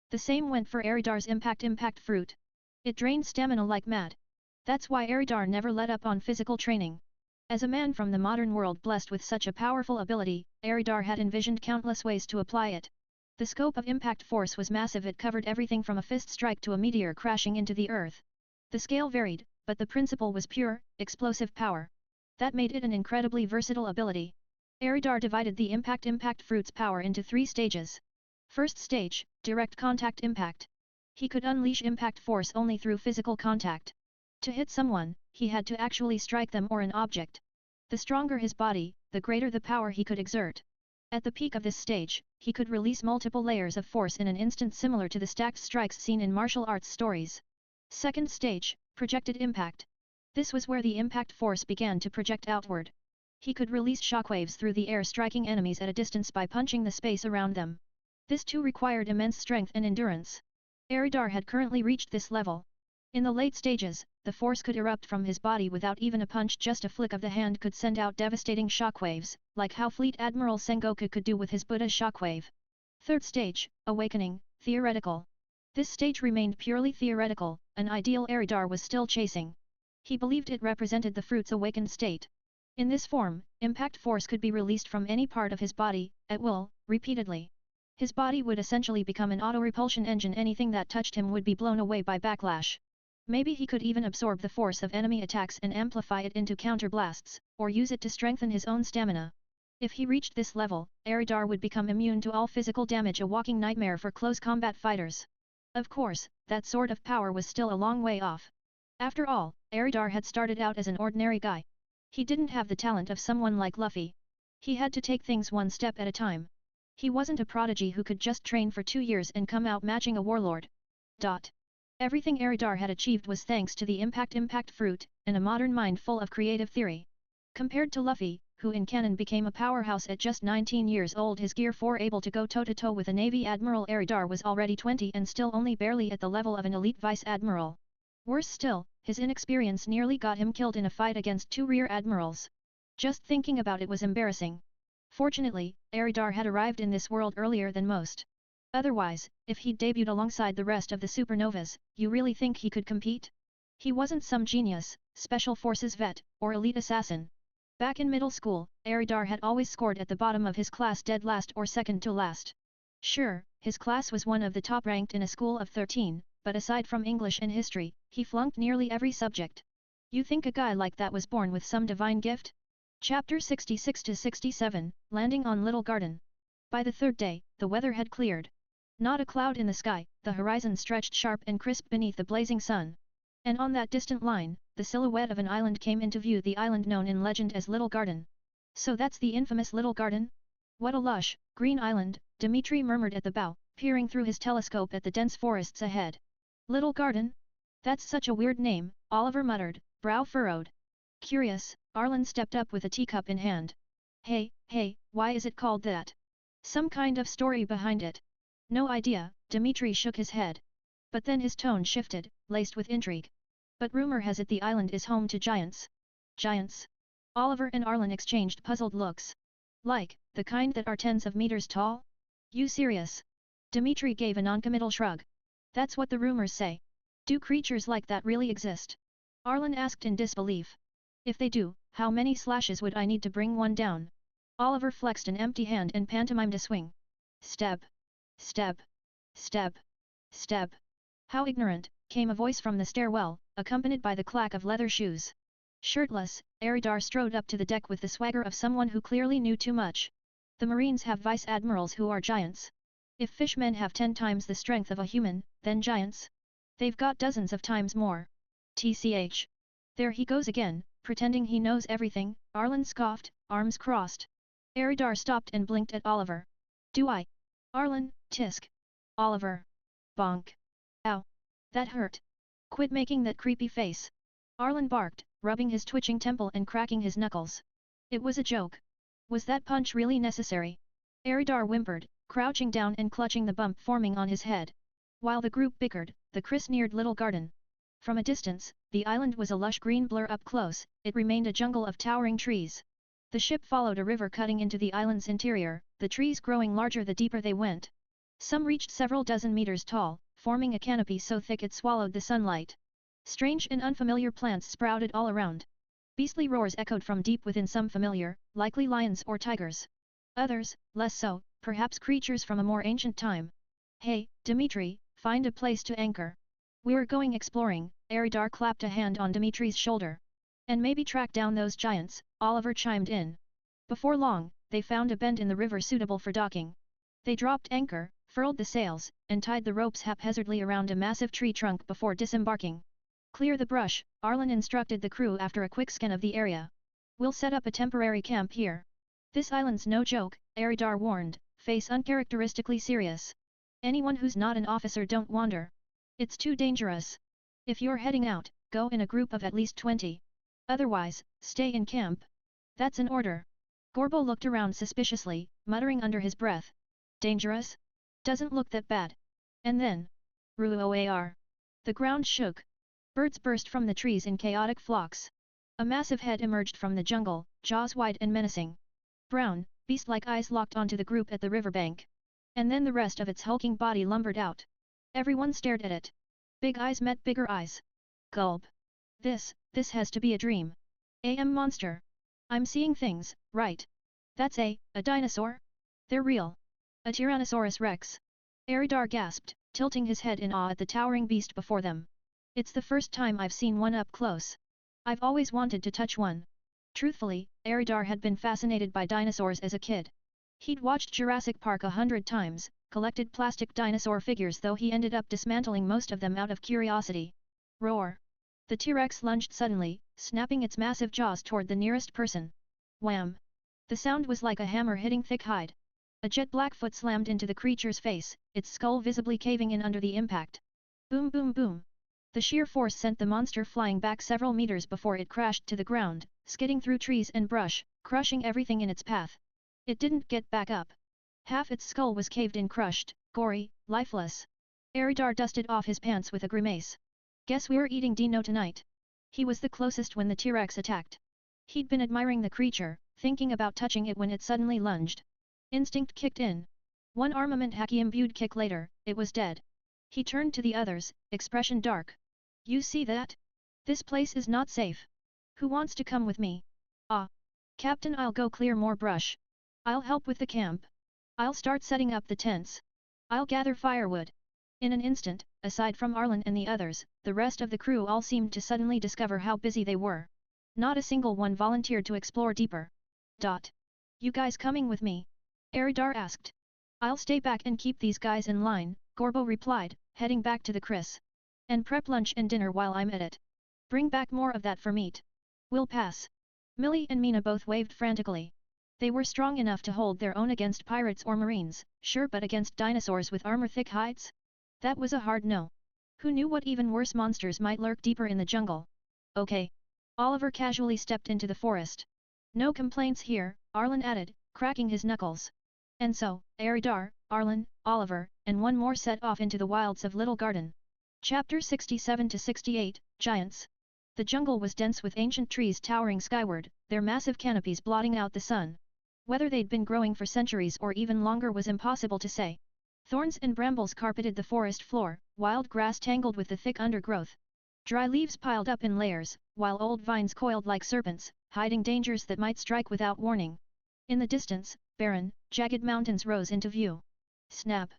The same went for Aridar's impact fruit. It drained stamina like mad. That's why Aridar never let up on physical training. As a man from the modern world blessed with such a powerful ability, Aridar had envisioned countless ways to apply it. The scope of impact force was massive. It covered everything from a fist strike to a meteor crashing into the earth. The scale varied, but the principle was pure, explosive power. That made it an incredibly versatile ability. Aridar divided the impact fruit's power into 3 stages. First stage, direct contact impact. He could unleash impact force only through physical contact. To hit someone, he had to actually strike them or an object. The stronger his body, the greater the power he could exert. At the peak of this stage, he could release multiple layers of force in an instant, similar to the stacked strikes seen in martial arts stories. Second stage, projected impact. This was where the impact force began to project outward. He could release shockwaves through the air, striking enemies at a distance by punching the space around them. This too required immense strength and endurance. Aridar had currently reached this level. In the late stages, the force could erupt from his body without even a punch. Just a flick of the hand could send out devastating shockwaves, like how Fleet Admiral Sengoku could do with his Buddha shockwave. Third stage, awakening, theoretical. This stage remained purely theoretical, an ideal Aridar was still chasing. He believed it represented the fruit's awakened state. In this form, impact force could be released from any part of his body, at will, repeatedly. His body would essentially become an auto-repulsion engine. Anything that touched him would be blown away by backlash. Maybe he could even absorb the force of enemy attacks and amplify it into counterblasts, or use it to strengthen his own stamina. If he reached this level, Aridar would become immune to all physical damage, a walking nightmare for close combat fighters. Of course, that sort of power was still a long way off. After all, Aridar had started out as an ordinary guy. He didn't have the talent of someone like Luffy. He had to take things one step at a time. He wasn't a prodigy who could just train for 2 years and come out matching a warlord. Everything Aridar had achieved was thanks to the impact fruit, and a modern mind full of creative theory. Compared to Luffy, who in canon became a powerhouse at just 19 years old, his Gear 4 able to go toe-to-toe with a Navy Admiral, Aridar was already 20 and still only barely at the level of an elite Vice Admiral. Worse still, his inexperience nearly got him killed in a fight against 2 Rear Admirals. Just thinking about it was embarrassing. Fortunately, Aridar had arrived in this world earlier than most. Otherwise, if he'd debuted alongside the rest of the supernovas, you really think he could compete? He wasn't some genius, special forces vet, or elite assassin. Back in middle school, Aridar had always scored at the bottom of his class, dead last or second to last. Sure, his class was one of the top ranked in a school of 13, but aside from English and history, he flunked nearly every subject. You think a guy like that was born with some divine gift? Chapter 66-67, Landing on Little Garden. By the third day, the weather had cleared. Not a cloud in the sky, the horizon stretched sharp and crisp beneath the blazing sun. And on that distant line, the silhouette of an island came into view, the island known in legend as Little Garden. So that's the infamous Little Garden? What a lush, green island, Dimitri murmured at the bow, peering through his telescope at the dense forests ahead. Little Garden? That's such a weird name, Oliver muttered, brow furrowed. Curious, Arlen stepped up with a teacup in hand. Hey, why is it called that? Some kind of story behind it? No idea, Dimitri shook his head. But then his tone shifted, laced with intrigue. But rumor has it the island is home to giants. Giants? Oliver and Arlen exchanged puzzled looks. Like, the kind that are tens of meters tall? You serious? Dimitri gave a noncommittal shrug. That's what the rumors say. Do creatures like that really exist? Arlen asked in disbelief. If they do, how many slashes would I need to bring one down? Oliver flexed an empty hand and pantomimed a swing. Step. Step. Step. Step. How ignorant, came a voice from the stairwell, accompanied by the clack of leather shoes. Shirtless, Aridar strode up to the deck with the swagger of someone who clearly knew too much. The Marines have vice admirals who are giants. If fishmen have 10 times the strength of a human, then giants? They've got dozens of times more. TCH. There he goes again, pretending he knows everything, Arlen scoffed, arms crossed. Aridar stopped and blinked at Oliver. Do I? Arlen, tisk. Oliver. Bonk. Ow. That hurt. Quit making that creepy face. Arlen barked, rubbing his twitching temple and cracking his knuckles. It was a joke. Was that punch really necessary? Aridar whimpered, crouching down and clutching the bump forming on his head. While the group bickered, the Chris neared Little Garden. From a distance, the island was a lush green blur. Up close, it remained a jungle of towering trees. The ship followed a river cutting into the island's interior, the trees growing larger the deeper they went. Some reached several dozen meters tall, forming a canopy so thick it swallowed the sunlight. Strange and unfamiliar plants sprouted all around. Beastly roars echoed from deep within, some familiar, likely lions or tigers. Others, less so, perhaps creatures from a more ancient time. Hey, Dimitri, find a place to anchor. We're going exploring, Aridar clapped a hand on Dimitri's shoulder. And maybe track down those giants, Oliver chimed in. Before long, they found a bend in the river suitable for docking. They dropped anchor, furled the sails, and tied the ropes haphazardly around a massive tree trunk before disembarking. Clear the brush, Arlen instructed the crew after a quick scan of the area. We'll set up a temporary camp here. This island's no joke, Aridar warned, face uncharacteristically serious. Anyone who's not an officer don't wander. It's too dangerous. If you're heading out, go in a group of at least 20. Otherwise, stay in camp. That's an order. Gorbo looked around suspiciously, muttering under his breath. Dangerous? Doesn't look that bad. And then, Ruoar. The ground shook. Birds burst from the trees in chaotic flocks. A massive head emerged from the jungle, jaws wide and menacing. Brown, beast-like eyes locked onto the group at the riverbank. And then the rest of its hulking body lumbered out. Everyone stared at it. Big eyes met bigger eyes. Gulp. This has to be a dream. Monster. I'm seeing things, right? That's a dinosaur? They're real. A Tyrannosaurus Rex. Aridar gasped, tilting his head in awe at the towering beast before them. It's the first time I've seen one up close. I've always wanted to touch one. Truthfully, Aridar had been fascinated by dinosaurs as a kid. He'd watched Jurassic Park 100 times, collected plastic dinosaur figures, though he ended up dismantling most of them out of curiosity. Roar! The T-Rex lunged suddenly, snapping its massive jaws toward the nearest person. Wham! The sound was like a hammer hitting thick hide. A jet-black foot slammed into the creature's face, its skull visibly caving in under the impact. Boom boom boom! The sheer force sent the monster flying back several meters before it crashed to the ground, skidding through trees and brush, crushing everything in its path. It didn't get back up. Half its skull was caved in, crushed, gory, lifeless. Aridar dusted off his pants with a grimace. Guess we're eating Dino tonight. He was the closest when the T-Rex attacked. He'd been admiring the creature, thinking about touching it when it suddenly lunged. Instinct kicked in. One armament haki-imbued kick later, it was dead. He turned to the others, expression dark. You see that? This place is not safe. Who wants to come with me? Ah. Captain, I'll go clear more brush. I'll help with the camp. I'll start setting up the tents. I'll gather firewood. In an instant, aside from Arlen and the others, the rest of the crew all seemed to suddenly discover how busy they were. Not a single one volunteered to explore deeper. You guys coming with me? Aridar asked. I'll stay back and keep these guys in line, Gorbo replied, heading back to the Chris. And prep lunch and dinner while I'm at it. Bring back more of that for meat. We'll pass. Millie and Mina both waved frantically. They were strong enough to hold their own against pirates or marines, sure, but against dinosaurs with armor-thick hides? That was a hard no. Who knew what even worse monsters might lurk deeper in the jungle? Okay. Oliver casually stepped into the forest. No complaints here, Arlen added, cracking his knuckles. And so, Aridar, Arlen, Oliver, and one more set off into the wilds of Little Garden. Chapter 67-68, Giants. The jungle was dense with ancient trees towering skyward, their massive canopies blotting out the sun. Whether they'd been growing for centuries or even longer was impossible to say. Thorns and brambles carpeted the forest floor, wild grass tangled with the thick undergrowth. Dry leaves piled up in layers, while old vines coiled like serpents, hiding dangers that might strike without warning. In the distance, barren, jagged mountains rose into view. Snap!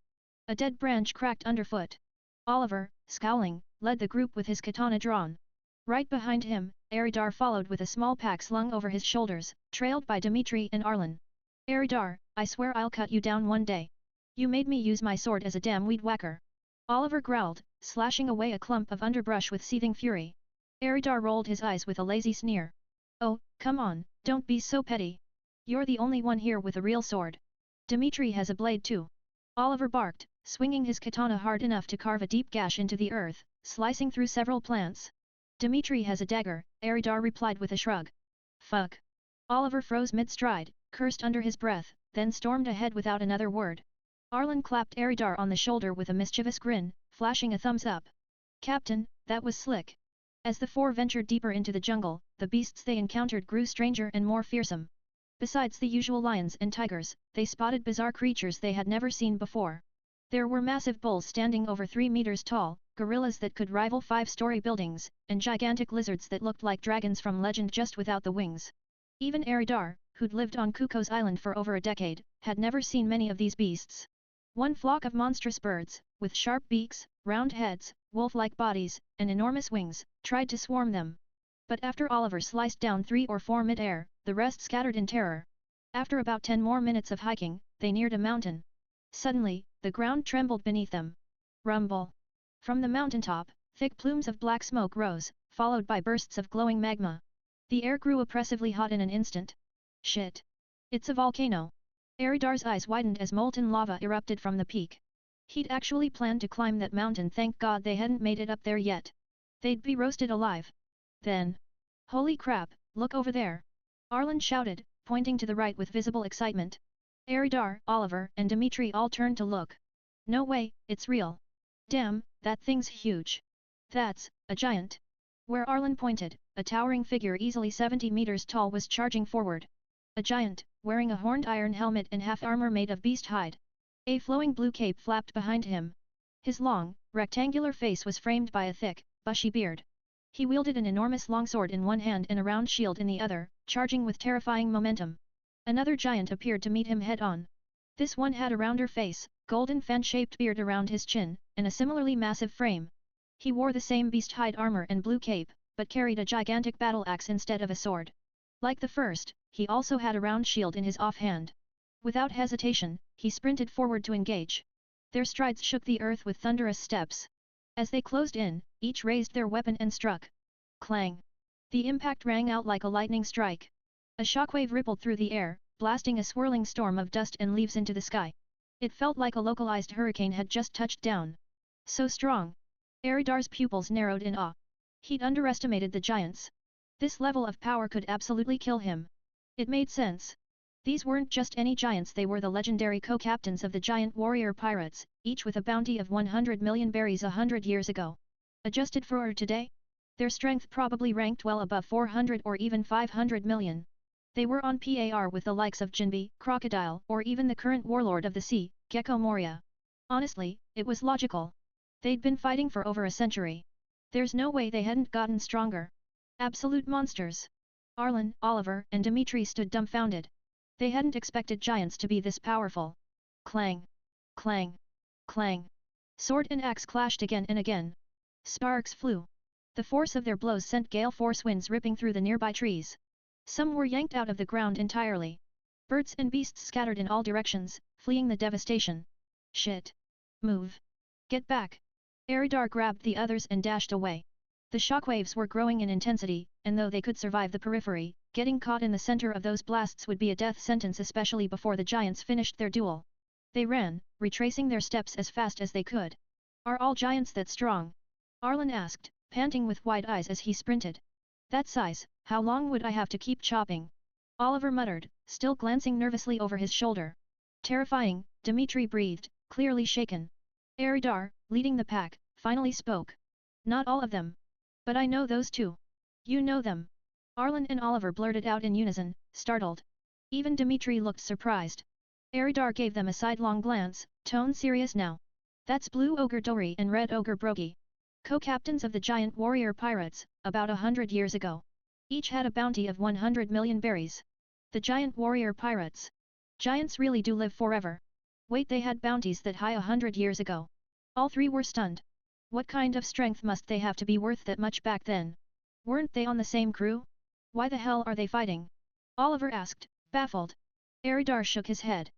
A dead branch cracked underfoot. Oliver, scowling, led the group with his katana drawn. Right behind him, Aridar followed with a small pack slung over his shoulders, trailed by Dimitri and Arlen. Aridar, I swear I'll cut you down one day. You made me use my sword as a damn weed whacker. Oliver growled, slashing away a clump of underbrush with seething fury. Aridar rolled his eyes with a lazy sneer. Oh, come on, don't be so petty. You're the only one here with a real sword. Dimitri has a blade too. Oliver barked, swinging his katana hard enough to carve a deep gash into the earth, slicing through several plants. Dimitri has a dagger, Aridar replied with a shrug. Fuck. Oliver froze mid-stride, cursed under his breath, then stormed ahead without another word. Arlen clapped Aridar on the shoulder with a mischievous grin, flashing a thumbs up. Captain, that was slick. As the four ventured deeper into the jungle, the beasts they encountered grew stranger and more fearsome. Besides the usual lions and tigers, they spotted bizarre creatures they had never seen before. There were massive bulls standing over 3 meters tall, gorillas that could rival 5-story buildings, and gigantic lizards that looked like dragons from legend just without the wings. Even Aridar, who'd lived on Kuko's island for over a decade, had never seen many of these beasts. One flock of monstrous birds, with sharp beaks, round heads, wolf-like bodies, and enormous wings, tried to swarm them. But after Oliver sliced down 3 or 4 mid-air, the rest scattered in terror. After about 10 more minutes of hiking, they neared a mountain. Suddenly, the ground trembled beneath them. Rumble! From the mountaintop, thick plumes of black smoke rose, followed by bursts of glowing magma. The air grew oppressively hot in an instant. Shit! It's a volcano! Eridar's eyes widened as molten lava erupted from the peak. He'd actually planned to climb that mountain, thank God they hadn't made it up there yet. They'd be roasted alive. Then. Holy crap, look over there! Arlen shouted, pointing to the right with visible excitement. Eridar, Oliver and Dimitri all turned to look. No way, it's real. Damn, that thing's huge. That's a giant. Where Arlen pointed, a towering figure easily 70 meters tall was charging forward. A giant, wearing a horned iron helmet and half armor made of beast hide. A flowing blue cape flapped behind him. His long, rectangular face was framed by a thick, bushy beard. He wielded an enormous longsword in one hand and a round shield in the other, charging with terrifying momentum. Another giant appeared to meet him head-on. This one had a rounder face, golden fan-shaped beard around his chin, and a similarly massive frame. He wore the same beast hide armor and blue cape, but carried a gigantic battle axe instead of a sword. Like the first, he also had a round shield in his offhand. Without hesitation, he sprinted forward to engage. Their strides shook the earth with thunderous steps. As they closed in, each raised their weapon and struck. Clang! The impact rang out like a lightning strike. A shockwave rippled through the air, blasting a swirling storm of dust and leaves into the sky. It felt like a localized hurricane had just touched down. So strong! Eridar's pupils narrowed in awe. He'd underestimated the giants. This level of power could absolutely kill him. It made sense. These weren't just any giants, they were the legendary co-captains of the giant warrior pirates, each with a bounty of 100 million berries 100 years ago. Adjusted for today? Their strength probably ranked well above 400 or even 500 million. They were on par with the likes of Jinbe, Crocodile, or even the current warlord of the sea, Gecko Moria. Honestly, it was logical. They'd been fighting for over a century. There's no way they hadn't gotten stronger. Absolute monsters. Arlen, Oliver, and Dimitri stood dumbfounded. They hadn't expected giants to be this powerful. Clang! Clang! Clang! Sword and axe clashed again and again. Sparks flew. The force of their blows sent gale force winds ripping through the nearby trees. Some were yanked out of the ground entirely. Birds and beasts scattered in all directions, fleeing the devastation. Shit! Move! Get back! Eridar grabbed the others and dashed away. The shockwaves were growing in intensity, and though they could survive the periphery, getting caught in the center of those blasts would be a death sentence, especially before the giants finished their duel. They ran, retracing their steps as fast as they could. Are all giants that strong? Arlen asked, panting with wide eyes as he sprinted. That size, how long would I have to keep chopping? Oliver muttered, still glancing nervously over his shoulder. Terrifying, Dimitri breathed, clearly shaken. Eridar, leading the pack, finally spoke. Not all of them. But I know those two. You know them. Arlen and Oliver blurted out in unison, startled. Even Dimitri looked surprised. Eridar gave them a sidelong glance, tone serious now. That's Blue Ogre Dori and Red Ogre Brogi. Co-captains of the giant warrior pirates, about 100 years ago. Each had a bounty of 100 million berries. The giant warrior pirates. Giants really do live forever. Wait, they had bounties that high 100 years ago. All three were stunned. What kind of strength must they have to be worth that much back then? Weren't they on the same crew? Why the hell are they fighting? Oliver asked, baffled. Eridar shook his head.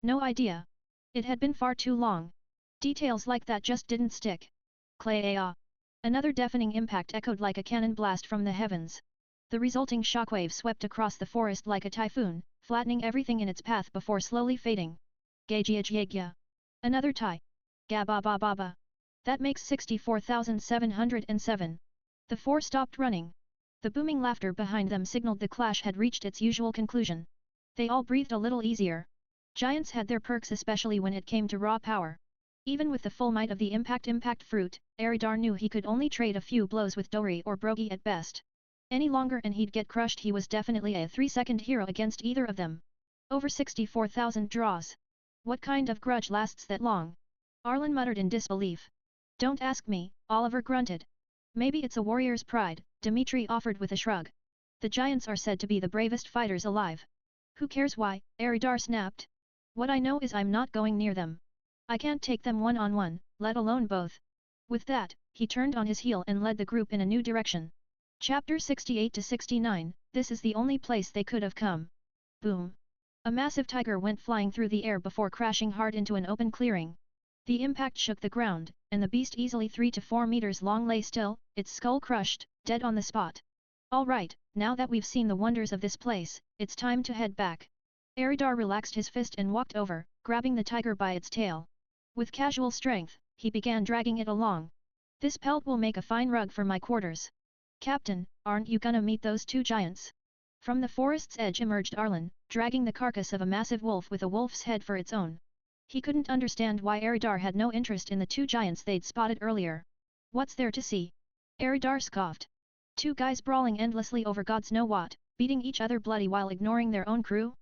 No idea. It had been far too long. Details like that just didn't stick. Clay-ah! Another deafening impact echoed like a cannon blast from the heavens. The resulting shockwave swept across the forest like a typhoon, flattening everything in its path before slowly fading. Gajia. Another tie. Gaba. That makes 64,707. The four stopped running. The booming laughter behind them signaled the clash had reached its usual conclusion. They all breathed a little easier. Giants had their perks, especially when it came to raw power. Even with the full might of the impact fruit, Eridar knew he could only trade a few blows with Dori or Brogi at best. Any longer and he'd get crushed. He was definitely a 3-second hero against either of them. Over 64,000 draws. What kind of grudge lasts that long? Arlen muttered in disbelief. Don't ask me, Oliver grunted. Maybe it's a warrior's pride, Dimitri offered with a shrug. The giants are said to be the bravest fighters alive. Who cares why? Eridar snapped. What I know is I'm not going near them. I can't take them one-on-one, let alone both. With that, he turned on his heel and led the group in a new direction. Chapter 68-69, this is the only place they could have come. Boom. A massive tiger went flying through the air before crashing hard into an open clearing. The impact shook the ground, and the beast, easily 3 to 4 meters long, lay still, its skull crushed, dead on the spot. All right, now that we've seen the wonders of this place, it's time to head back. Eridar relaxed his fist and walked over, grabbing the tiger by its tail. With casual strength, he began dragging it along. This pelt will make a fine rug for my quarters. Captain, aren't you gonna meet those two giants? From the forest's edge emerged Arlen, dragging the carcass of a massive wolf with a wolf's head for its own. He couldn't understand why Eridar had no interest in the two giants they'd spotted earlier. What's there to see? Eridar scoffed. Two guys brawling endlessly over gods know what, beating each other bloody while ignoring their own crew?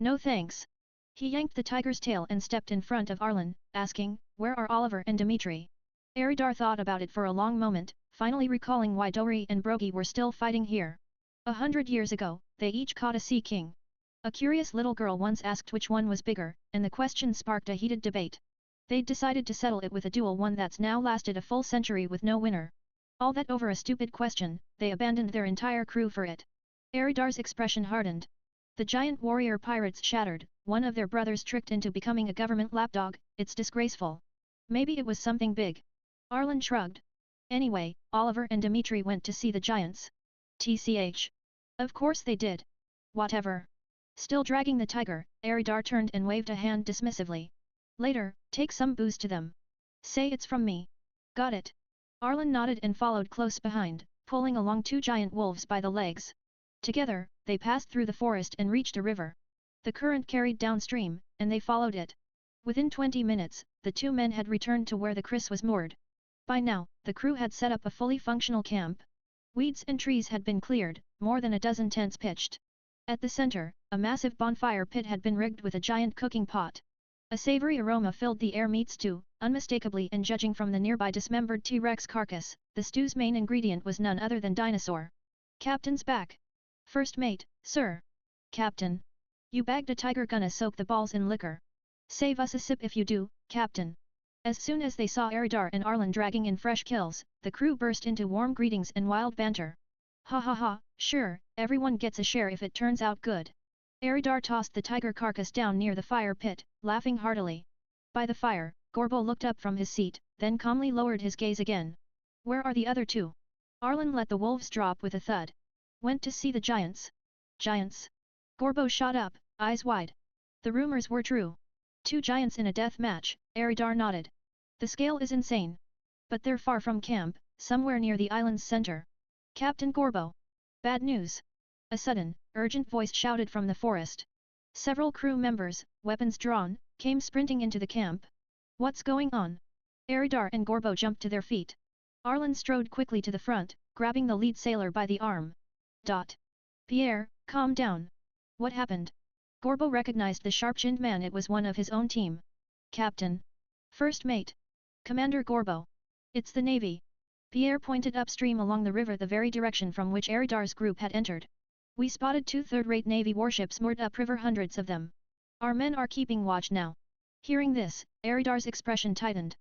No thanks. He yanked the tiger's tail and stepped in front of Arlen, asking, where are Oliver and Dimitri? Eridar thought about it for a long moment, finally recalling why Dori and Brogi were still fighting here. 100 years ago, they each caught a sea king. A curious little girl once asked which one was bigger, and the question sparked a heated debate. They'd decided to settle it with a duel, one that's now lasted a full century with no winner. All that over a stupid question, they abandoned their entire crew for it. Eridar's expression hardened. The giant warrior pirates shattered, one of their brothers tricked into becoming a government lapdog, it's disgraceful. Maybe it was something big. Arlen shrugged. Anyway, Oliver and Dimitri went to see the giants. TCH. Of course they did. Whatever. Still dragging the tiger, Eridar turned and waved a hand dismissively. Later, take some booze to them. Say it's from me. Got it. Arlen nodded and followed close behind, pulling along two giant wolves by the legs. Together, they passed through the forest and reached a river. The current carried downstream, and they followed it. Within 20 minutes, the two men had returned to where the Chris was moored. By now, the crew had set up a fully functional camp. Weeds and trees had been cleared, more than a dozen tents pitched. At the center, a massive bonfire pit had been rigged with a giant cooking pot. A savory aroma filled the air. Meat stew, unmistakably, and judging from the nearby dismembered T-Rex carcass, the stew's main ingredient was none other than dinosaur. Captain's back. First mate, sir. Captain. You bagged a tiger, gonna soak the balls in liquor. Save us a sip if you do, Captain. As soon as they saw Eridar and Arlen dragging in fresh kills, the crew burst into warm greetings and wild banter. Ha ha ha, sure, everyone gets a share if it turns out good. Eridar tossed the tiger carcass down near the fire pit, laughing heartily. By the fire, Gorbo looked up from his seat, then calmly lowered his gaze again. Where are the other two? Arlen let the wolves drop with a thud. Went to see the giants. Giants? Gorbo shot up, eyes wide. The rumors were true. Two giants in a death match, Eridar nodded. The scale is insane. But they're far from camp, somewhere near the island's center. Captain Gorbo. Bad news. A sudden, urgent voice shouted from the forest. Several crew members, weapons drawn, came sprinting into the camp. What's going on? Eridar and Gorbo jumped to their feet. Arlen strode quickly to the front, grabbing the lead sailor by the arm. Pierre, calm down. What happened? Gorbo recognized the sharp-chinned man. It was one of his own team. Captain. First mate. Commander Gorbo. It's the Navy. Pierre pointed upstream along the river, the very direction from which Eridar's group had entered. We spotted two third-rate Navy warships moored upriver, hundreds of them. Our men are keeping watch now. Hearing this, Eridar's expression tightened.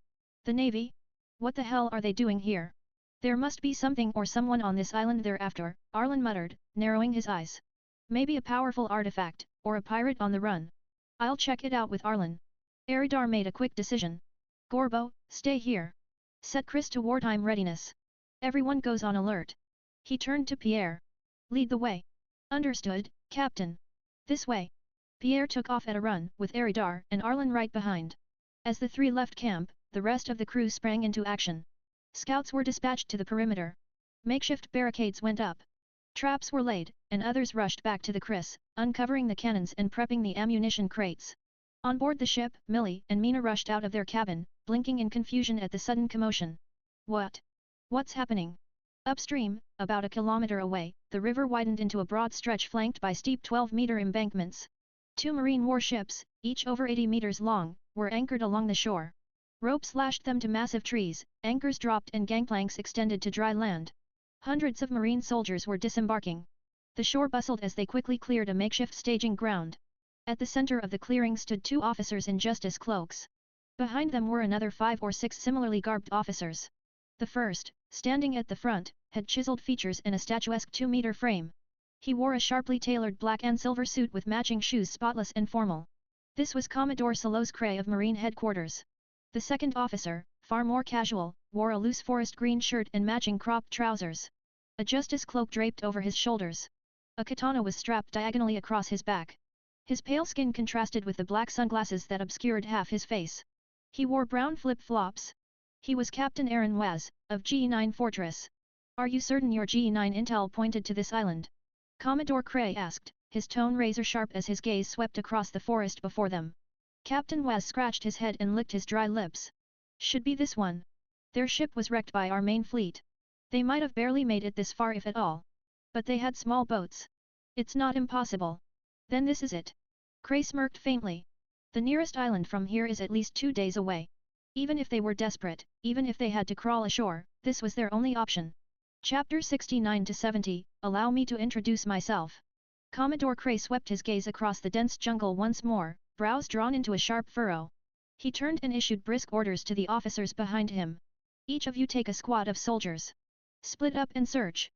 The Navy? What the hell are they doing here? There must be something or someone on this island thereafter, Arlen muttered, narrowing his eyes. Maybe a powerful artifact, or a pirate on the run. I'll check it out with Arlen. Eridar made a quick decision. Gorbo, stay here. Set Chris to wartime readiness. Everyone goes on alert. He turned to Pierre. Lead the way. Understood, Captain. This way. Pierre took off at a run, with Eridar and Arlen right behind. As the three left camp, the rest of the crew sprang into action. Scouts were dispatched to the perimeter. Makeshift barricades went up. Traps were laid, and others rushed back to the Chris, uncovering the cannons and prepping the ammunition crates. On board the ship, Millie and Mina rushed out of their cabin, blinking in confusion at the sudden commotion. What's happening? Upstream, about a kilometer away, the river widened into a broad stretch flanked by steep 12-meter embankments. Two marine warships, each over 80 meters long, were anchored along the shore. Ropes lashed them to massive trees, anchors dropped and gangplanks extended to dry land. Hundreds of marine soldiers were disembarking. The shore bustled as they quickly cleared a makeshift staging ground. At the center of the clearing stood two officers in justice cloaks. Behind them were another 5 or 6 similarly garbed officers. The first, standing at the front, had chiseled features and a statuesque 2-meter frame. He wore a sharply tailored black and silver suit with matching shoes, spotless and formal. This was Commodore Solos Cray of Marine Headquarters. The second officer, far more casual, wore a loose forest green shirt and matching cropped trousers. A justice cloak draped over his shoulders. A katana was strapped diagonally across his back. His pale skin contrasted with the black sunglasses that obscured half his face. He wore brown flip-flops. He was Captain Aaron Waz, of G9 Fortress. Are you certain your G9 intel pointed to this island? Commodore Cray asked, his tone razor-sharp as his gaze swept across the forest before them. Captain Waz scratched his head and licked his dry lips. Should be this one. Their ship was wrecked by our main fleet. They might have barely made it this far if at all. But they had small boats. It's not impossible. Then this is it. Cray smirked faintly. The nearest island from here is at least 2 days away. Even if they were desperate, even if they had to crawl ashore, this was their only option. Chapter 69-70, Allow me to introduce myself. Commodore Cray swept his gaze across the dense jungle once more, brows drawn into a sharp furrow. He turned and issued brisk orders to the officers behind him. Each of you take a squad of soldiers. Split up and search.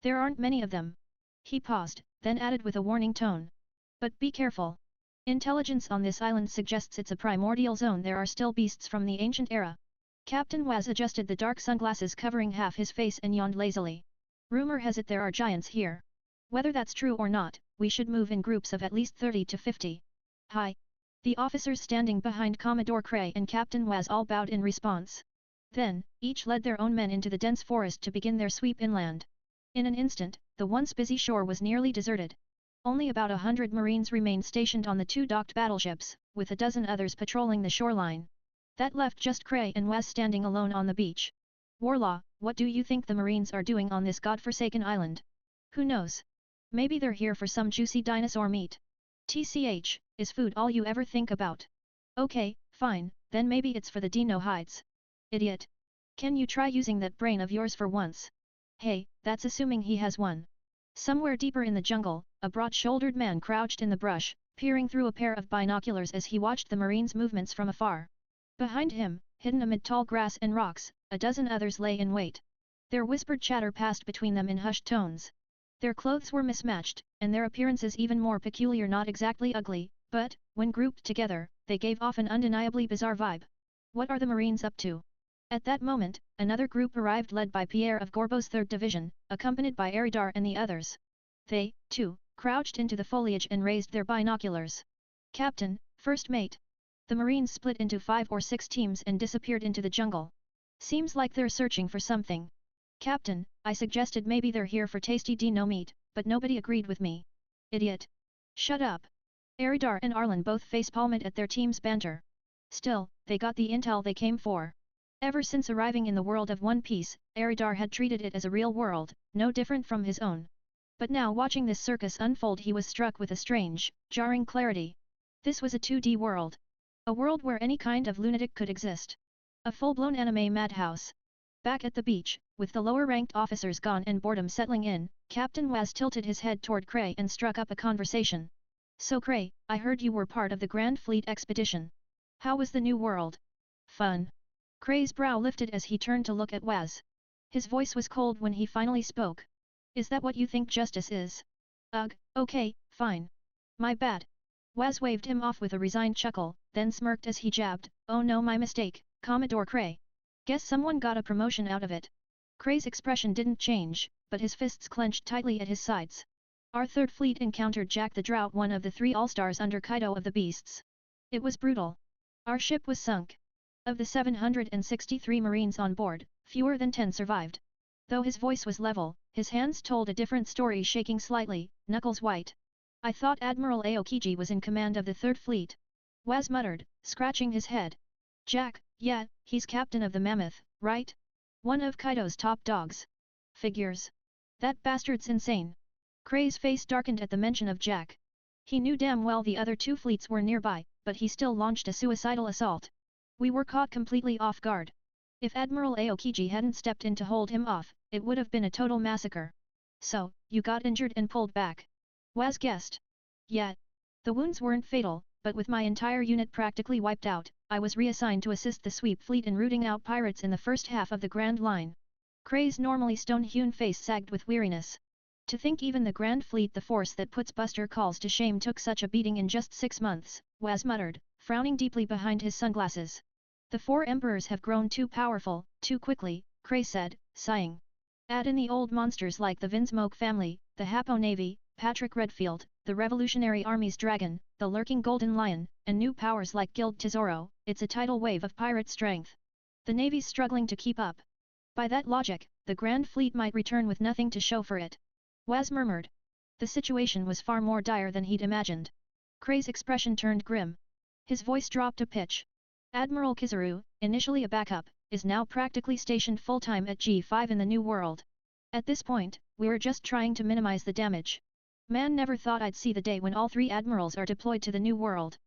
There aren't many of them. He paused, then added with a warning tone. But be careful. Intelligence on this island suggests it's a primordial zone. There are still beasts from the ancient era. Captain Waz adjusted the dark sunglasses covering half his face and yawned lazily. Rumor has it there are giants here. Whether that's true or not, we should move in groups of at least 30 to 50. Hi. The officers standing behind Commodore Cray and Captain Waz all bowed in response. Then, each led their own men into the dense forest to begin their sweep inland. In an instant, the once busy shore was nearly deserted. Only about 100 Marines remained stationed on the 2 docked battleships, with a dozen others patrolling the shoreline. That left just Cray and Waz standing alone on the beach. Warlaw, what do you think the Marines are doing on this godforsaken island? Who knows? Maybe they're here for some juicy dinosaur meat. TCH, is food all you ever think about? Okay, fine, then maybe it's for the dino hides. Idiot. Can you try using that brain of yours for once? Hey, that's assuming he has one. Somewhere deeper in the jungle, a broad-shouldered man crouched in the brush, peering through a pair of binoculars as he watched the Marine's movements from afar. Behind him, hidden amid tall grass and rocks, a dozen others lay in wait. Their whispered chatter passed between them in hushed tones. Their clothes were mismatched, and their appearances even more peculiar. Not exactly ugly, but, when grouped together, they gave off an undeniably bizarre vibe. What are the Marines up to? At that moment, another group arrived led by Pierre of Gorbeau's 3rd Division, accompanied by Eridar and the others. They, too, crouched into the foliage and raised their binoculars. Captain, first mate. The Marines split into 5 or 6 teams and disappeared into the jungle. Seems like they're searching for something. Captain, I suggested maybe they're here for tasty dino meat, but nobody agreed with me. Idiot. Shut up. Eridar and Arlen both facepalmed at their team's banter. Still, they got the intel they came for. Ever since arriving in the world of One Piece, Eridar had treated it as a real world, no different from his own. But now watching this circus unfold he was struck with a strange, jarring clarity. This was a 2D world. A world where any kind of lunatic could exist. A full-blown anime madhouse. Back at the beach, with the lower-ranked officers gone and boredom settling in, Captain Waz tilted his head toward Cray and struck up a conversation. So Cray, I heard you were part of the Grand Fleet expedition. How was the new world? Fun. Cray's brow lifted as he turned to look at Waz. His voice was cold when he finally spoke. Is that what you think justice is? Ugh, okay, fine. My bad. Waz waved him off with a resigned chuckle, then smirked as he jabbed, oh no, my mistake, Commodore Cray. Guess someone got a promotion out of it. Cray's expression didn't change, but his fists clenched tightly at his sides. Our 3rd Fleet encountered Jack the Drought, one of the 3 All-Stars under Kaido of the Beasts. It was brutal. Our ship was sunk. Of the 763 Marines on board, fewer than 10 survived. Though his voice was level, his hands told a different story, shaking slightly, knuckles white. I thought Admiral Aokiji was in command of the 3rd Fleet. Waz muttered, scratching his head. Jack, yeah, he's captain of the Mammoth, right? One of Kaido's top dogs. Figures. That bastard's insane. Cray's face darkened at the mention of Jack. He knew damn well the other 2 fleets were nearby, but he still launched a suicidal assault. We were caught completely off guard. If Admiral Aokiji hadn't stepped in to hold him off, it would have been a total massacre. So, you got injured and pulled back. Waz guessed. Yeah. The wounds weren't fatal, but with my entire unit practically wiped out, I was reassigned to assist the sweep fleet in rooting out pirates in the first half of the Grand Line. Cray's normally stone-hewn face sagged with weariness. To think even the Grand Fleet, the force that puts Buster Calls to shame, took such a beating in just 6 months, Waz muttered, frowning deeply behind his sunglasses. The 4 emperors have grown too powerful, too quickly, Cray said, sighing. Add in the old monsters like the Vinsmoke family, the Hapo Navy, Patrick Redfield, the Revolutionary Army's dragon, the lurking Golden Lion, and new powers like Guild Tesoro, it's a tidal wave of pirate strength. The Navy's struggling to keep up. By that logic, the Grand Fleet might return with nothing to show for it. Waz murmured. The situation was far more dire than he'd imagined. Kray's expression turned grim. His voice dropped a pitch. Admiral Kizaru, initially a backup, is now practically stationed full-time at G5 in the New World. At this point, we're just trying to minimize the damage. Man, never thought I'd see the day when all 3 admirals are deployed to the New World.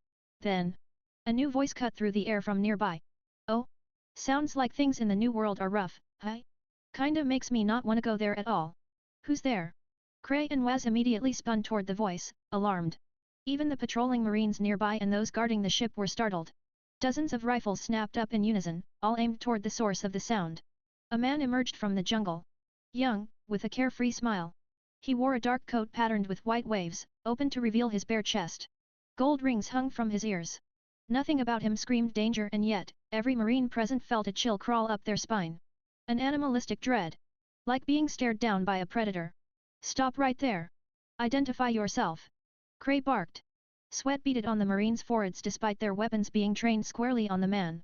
Then, a new voice cut through the air from nearby. Oh? Sounds like things in the New World are rough, huh? Kinda makes me not wanna go there at all. Who's there? Kray and Waz immediately spun toward the voice, alarmed. Even the patrolling marines nearby and those guarding the ship were startled. Dozens of rifles snapped up in unison, all aimed toward the source of the sound. A man emerged from the jungle. Young, with a carefree smile. He wore a dark coat patterned with white waves, open to reveal his bare chest. Gold rings hung from his ears. Nothing about him screamed danger, and yet, every marine present felt a chill crawl up their spine. An animalistic dread. Like being stared down by a predator. Stop right there. Identify yourself. Kray barked. Sweat beaded on the marines' foreheads despite their weapons being trained squarely on the man.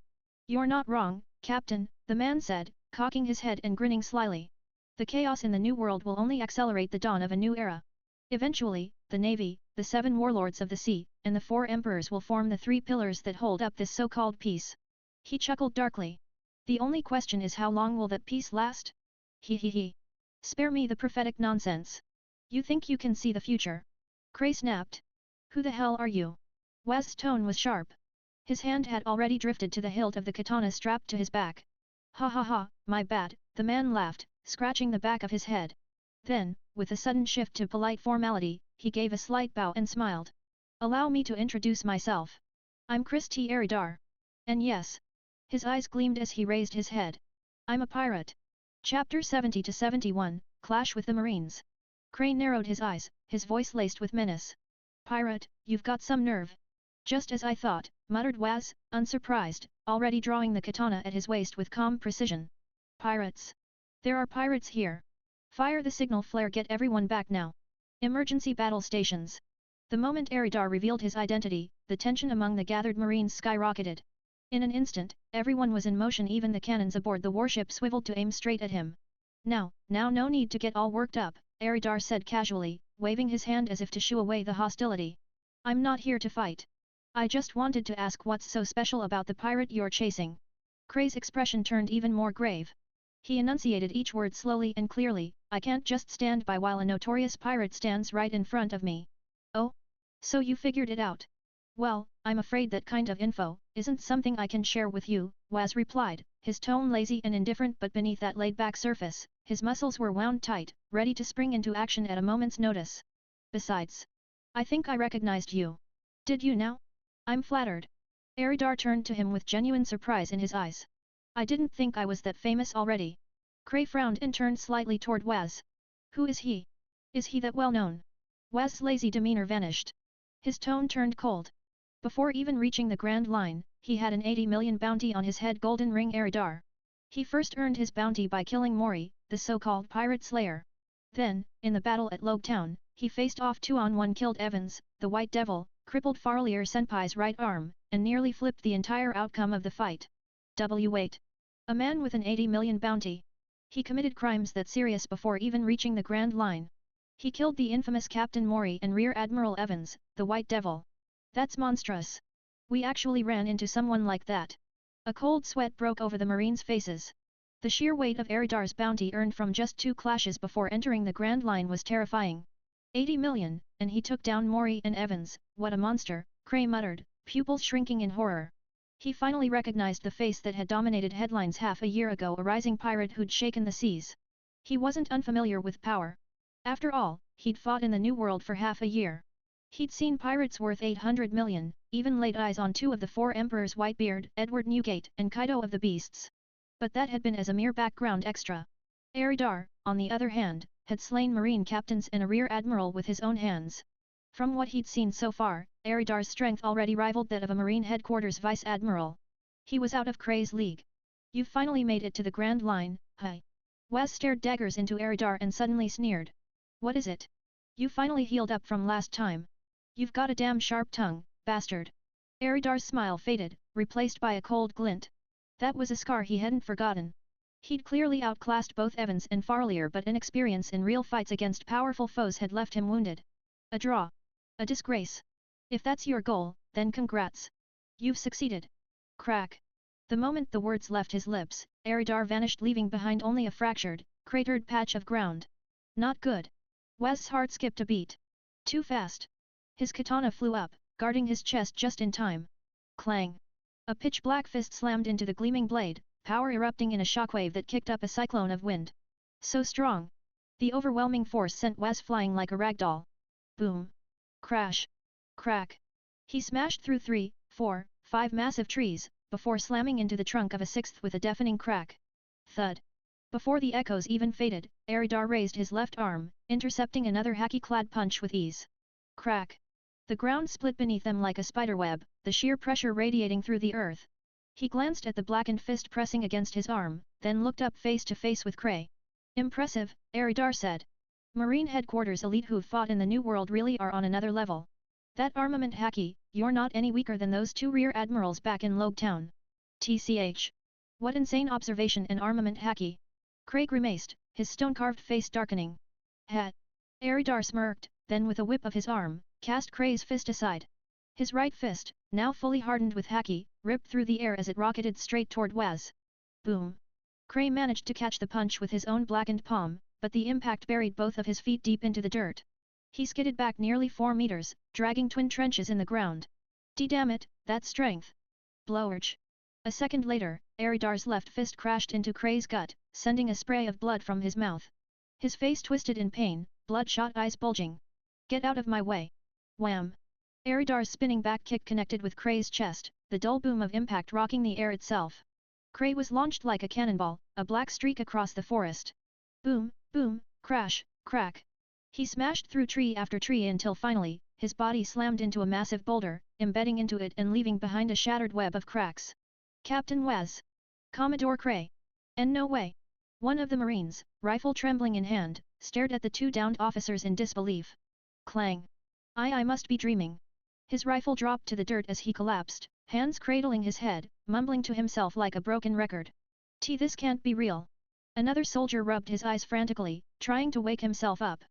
You're not wrong, Captain, the man said, cocking his head and grinning slyly. The chaos in the New World will only accelerate the dawn of a new era. Eventually, the Navy, the 7 Warlords of the Sea, and the 4 Emperors will form the 3 pillars that hold up this so-called peace. He chuckled darkly. The only question is, how long will that peace last? He. Spare me the prophetic nonsense. You think you can see the future? Kray snapped. Who the hell are you? Waz's tone was sharp. His hand had already drifted to the hilt of the katana strapped to his back. Ha ha ha, my bad, the man laughed, scratching the back of his head. Then, with a sudden shift to polite formality, he gave a slight bow and smiled. Allow me to introduce myself. I'm Chris T. Aridar. And yes. His eyes gleamed as he raised his head. I'm a pirate. Chapter 70-71, Clash with the Marines. Kray narrowed his eyes, his voice laced with menace. Pirate, you've got some nerve. Just as I thought, muttered Waz, unsurprised, already drawing the katana at his waist with calm precision. Pirates. There are pirates here. Fire the signal flare, get everyone back now. Emergency battle stations. The moment Aridar revealed his identity, the tension among the gathered marines skyrocketed. In an instant, everyone was in motion, even the cannons aboard the warship swiveled to aim straight at him. Now no need to get all worked up, Aridar said casually, waving his hand as if to shoo away the hostility. I'm not here to fight. I just wanted to ask what's so special about the pirate you're chasing. Kray's expression turned even more grave. He enunciated each word slowly and clearly, I can't just stand by while a notorious pirate stands right in front of me. Oh? So you figured it out? Well, I'm afraid that kind of info isn't something I can share with you, Waz replied, his tone lazy and indifferent, but beneath that laid-back surface, his muscles were wound tight, ready to spring into action at a moment's notice. Besides, I think I recognized you. Did you now? I'm flattered. Aridar turned to him with genuine surprise in his eyes. I didn't think I was that famous already. Kray frowned and turned slightly toward Waz. Who is he? Is he that well known? Waz's lazy demeanor vanished. His tone turned cold. Before even reaching the Grand Line, he had an 80 million bounty on his head. Golden ring Aridar. He first earned his bounty by killing Mori, the so-called pirate slayer. Then, in the battle at Logue Town, he faced off 2-on-1, killed Evans, the White Devil, crippled Farlier Senpai's right arm, and nearly flipped the entire outcome of the fight. W8. A man with an 80 million bounty. He committed crimes that serious before even reaching the Grand Line. He killed the infamous Captain Mori and Rear Admiral Evans, the White Devil. That's monstrous. We actually ran into someone like that. A cold sweat broke over the Marines' faces. The sheer weight of Aridar's bounty earned from just 2 clashes before entering the Grand Line was terrifying. 80 million, and he took down Mori and Evans, what a monster, Kray muttered, pupils shrinking in horror. He finally recognized the face that had dominated headlines half a year ago, a rising pirate who'd shaken the seas. He wasn't unfamiliar with power. After all, he'd fought in the New World for half a year. He'd seen pirates worth 800 million, even laid eyes on 2 of the 4 emperors, Whitebeard, Edward Newgate, and Kaido of the Beasts. But that had been as a mere background extra. Aridar, on the other hand, had slain marine captains and a rear admiral with his own hands. From what he'd seen so far, Aridar's strength already rivaled that of a marine headquarters vice admiral. He was out of Kray's league. You've finally made it to the Grand Line, huh? Waz stared daggers into Aridar and suddenly sneered. What is it? You finally healed up from last time. You've got a damn sharp tongue, bastard. Eridar's smile faded, replaced by a cold glint. That was a scar he hadn't forgotten. He'd clearly outclassed both Evans and Farlier, but inexperience in real fights against powerful foes had left him wounded. A draw. A disgrace. If that's your goal, then congrats. You've succeeded. Crack. The moment the words left his lips, Eridar vanished, leaving behind only a fractured, cratered patch of ground. Not good. Wes's heart skipped a beat. Too fast. His katana flew up, guarding his chest just in time. Clang. A pitch-black fist slammed into the gleaming blade, power erupting in a shockwave that kicked up a cyclone of wind. So strong. The overwhelming force sent Wes flying like a ragdoll. Boom. Crash. Crack. He smashed through 3, 4, 5 massive trees, before slamming into the trunk of a sixth with a deafening crack. Thud. Before the echoes even faded, Eridar raised his left arm, intercepting another haki-clad punch with ease. Crack. The ground split beneath them like a spiderweb, the sheer pressure radiating through the earth. He glanced at the blackened fist pressing against his arm, then looked up face to face with Cray. Impressive, Eridar said. Marine headquarters elite who've fought in the New World really are on another level. That armament haki, you're not any weaker than those 2 rear admirals back in Logue Town. TCH. What insane observation and armament haki. Cray grimaced, his stone-carved face darkening. Hat. Eridar smirked, then with a whip of his arm, cast Cray's fist aside. His right fist, now fully hardened with haki, ripped through the air as it rocketed straight toward Wes. Boom. Cray managed to catch the punch with his own blackened palm, but the impact buried both of his feet deep into the dirt. He skidded back nearly 4 meters, dragging twin trenches in the ground. Damn it, that's strength. Blowurge. A second later, Eridar's left fist crashed into Cray's gut, sending a spray of blood from his mouth. His face twisted in pain, bloodshot eyes bulging. Get out of my way. Wham! Eridar's spinning back kick connected with Cray's chest, the dull boom of impact rocking the air itself. Cray was launched like a cannonball, a black streak across the forest. Boom, boom, crash, crack. He smashed through tree after tree until finally, his body slammed into a massive boulder, embedding into it and leaving behind a shattered web of cracks. Captain Wes. Commodore Cray. And no way. One of the Marines, rifle trembling in hand, stared at the 2 downed officers in disbelief. Clang. I must be dreaming. His rifle dropped to the dirt as he collapsed, hands cradling his head, mumbling to himself like a broken record. This can't be real. Another soldier rubbed his eyes frantically, trying to wake himself up.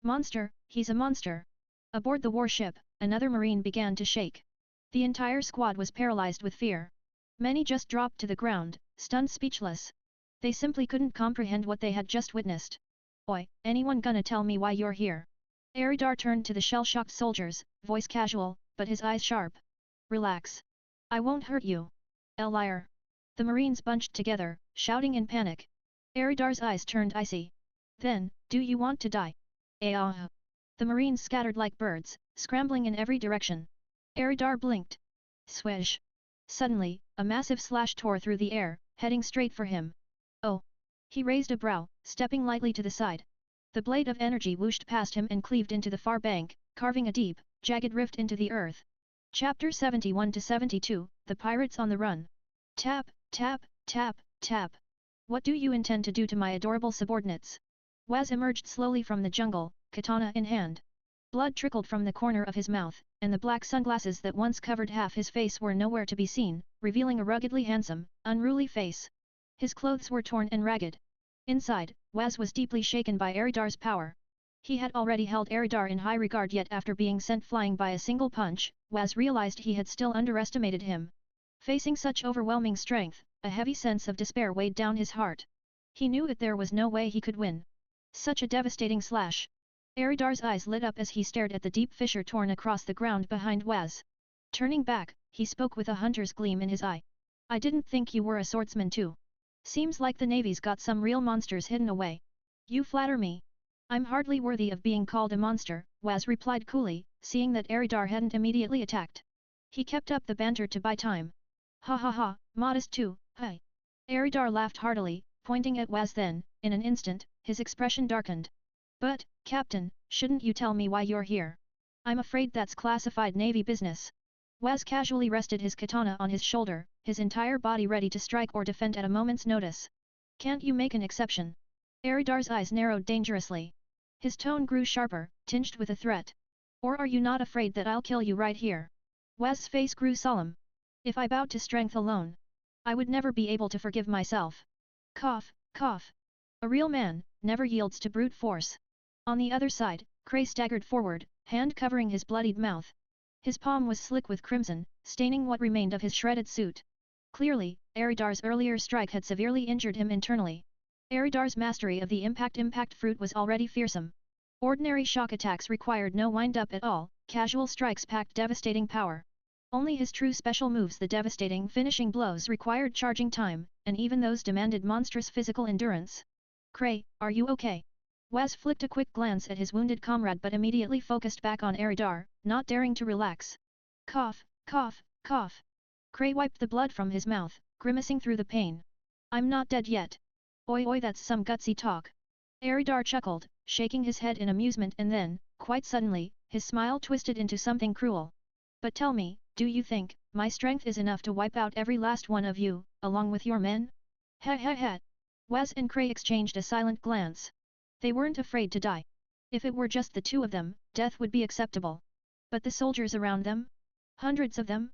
Monster, he's a monster. Aboard the warship, another Marine began to shake. The entire squad was paralyzed with fear. Many just dropped to the ground, stunned speechless. They simply couldn't comprehend what they had just witnessed. Oi, anyone gonna tell me why you're here? Eridar turned to the shell-shocked soldiers, voice casual, but his eyes sharp. Relax. I won't hurt you. Liar. The Marines bunched together, shouting in panic. Eridar's eyes turned icy. Then, do you want to die? Ah! The Marines scattered like birds, scrambling in every direction. Eridar blinked. Swish. Suddenly, a massive slash tore through the air, heading straight for him. Oh! He raised a brow, stepping lightly to the side. The blade of energy whooshed past him and cleaved into the far bank, carving a deep, jagged rift into the earth. Chapter 71-72, The Pirates on the Run. Tap, tap, tap, tap. What do you intend to do to my adorable subordinates? Wes emerged slowly from the jungle, katana in hand. Blood trickled from the corner of his mouth, and the black sunglasses that once covered half his face were nowhere to be seen, revealing a ruggedly handsome, unruly face. His clothes were torn and ragged. Inside, Wes was deeply shaken by Eridar's power. He had already held Eridar in high regard, yet after being sent flying by a single punch, Wes realized he had still underestimated him. Facing such overwhelming strength, a heavy sense of despair weighed down his heart. He knew that there was no way he could win. Such a devastating slash. Eridar's eyes lit up as he stared at the deep fissure torn across the ground behind Wes. Turning back, he spoke with a hunter's gleam in his eye. I didn't think you were a swordsman too. Seems like the Navy's got some real monsters hidden away. You flatter me. I'm hardly worthy of being called a monster, Wes replied coolly, seeing that Eridar hadn't immediately attacked. He kept up the banter to buy time. Ha ha ha, modest too, hey. Eridar laughed heartily, pointing at Wes. Then, in an instant, his expression darkened. But, Captain, shouldn't you tell me why you're here? I'm afraid that's classified Navy business. Wes casually rested his katana on his shoulder, his entire body ready to strike or defend at a moment's notice. Can't you make an exception? Eridar's eyes narrowed dangerously. His tone grew sharper, tinged with a threat. Or are you not afraid that I'll kill you right here? Waz's face grew solemn. If I bowed to strength alone, I would never be able to forgive myself. Cough, cough. A real man never yields to brute force. On the other side, Cray staggered forward, hand covering his bloodied mouth. His palm was slick with crimson, staining what remained of his shredded suit. Clearly, Eridar's earlier strike had severely injured him internally. Eridar's mastery of the impact fruit was already fearsome. Ordinary shock attacks required no wind-up at all, casual strikes packed devastating power. Only his true special moves, the devastating finishing blows, required charging time, and even those demanded monstrous physical endurance. Cray, are you okay? Waz flicked a quick glance at his wounded comrade but immediately focused back on Eridar, not daring to relax. Cough, cough, cough. Cray wiped the blood from his mouth, grimacing through the pain. I'm not dead yet. Oi, that's some gutsy talk. Eridar chuckled, shaking his head in amusement, and then, quite suddenly, his smile twisted into something cruel. But tell me, do you think my strength is enough to wipe out every last one of you, along with your men? Ha ha ha. Waz and Cray exchanged a silent glance. They weren't afraid to die. If it were just the two of them, death would be acceptable. But the soldiers around them? Hundreds of them?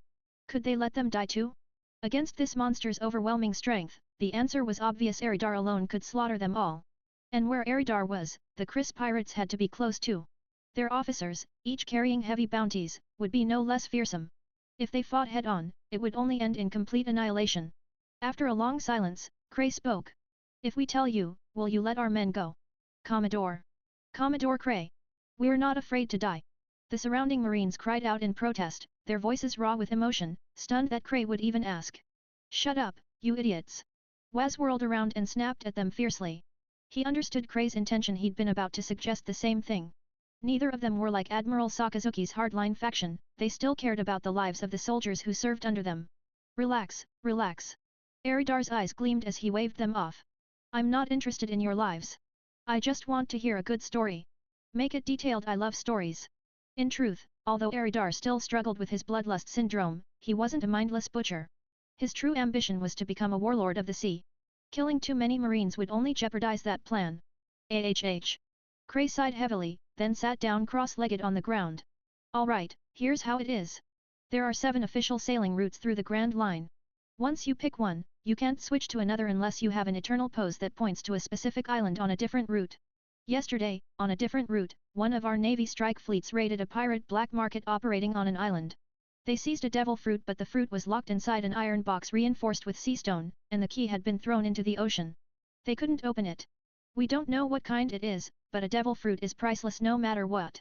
Could they let them die too? Against this monster's overwhelming strength, the answer was obvious: Eridar alone could slaughter them all. And where Eridar was, the Chris pirates had to be close too. Their officers, each carrying heavy bounties, would be no less fearsome. If they fought head-on, it would only end in complete annihilation. After a long silence, Cray spoke. If we tell you, will you let our men go? Commodore. Commodore Cray. We're not afraid to die. The surrounding Marines cried out in protest, their voices raw with emotion, stunned that Cray would even ask. Shut up, you idiots. Waz whirled around and snapped at them fiercely. He understood Cray's intention. He'd been about to suggest the same thing. Neither of them were like Admiral Sakazuki's hardline faction, they still cared about the lives of the soldiers who served under them. Relax, relax. Eridar's eyes gleamed as he waved them off. I'm not interested in your lives. I just want to hear a good story. Make it detailed. I love stories. In truth, although Eridar still struggled with his bloodlust syndrome, he wasn't a mindless butcher. His true ambition was to become a warlord of the sea. Killing too many Marines would only jeopardize that plan. Cray sighed heavily, then sat down cross-legged on the ground. All right, here's how it is. There are 7 official sailing routes through the Grand Line. Once you pick one, you can't switch to another unless you have an eternal pose that points to a specific island on a different route. Yesterday, on a different route, one of our Navy strike fleets raided a pirate black market operating on an island. They seized a devil fruit, but the fruit was locked inside an iron box reinforced with sea stone, and the key had been thrown into the ocean. They couldn't open it. We don't know what kind it is, but a devil fruit is priceless no matter what.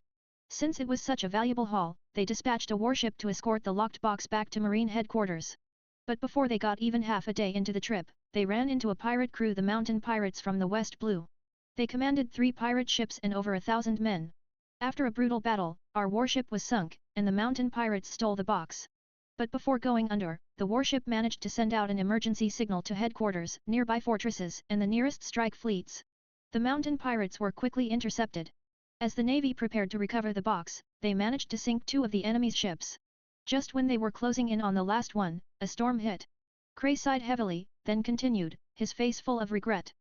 Since it was such a valuable haul, they dispatched a warship to escort the locked box back to Marine headquarters. But before they got even half a day into the trip, they ran into a pirate crew, the mountain pirates from the West Blue. They commanded 3 pirate ships and over 1,000 men. After a brutal battle, our warship was sunk, and the mountain pirates stole the box. But before going under, the warship managed to send out an emergency signal to headquarters, nearby fortresses, and the nearest strike fleets. The mountain pirates were quickly intercepted. As the Navy prepared to recover the box, they managed to sink 2 of the enemy's ships. Just when they were closing in on the last one, a storm hit. Cray sighed heavily, then continued, his face full of regret.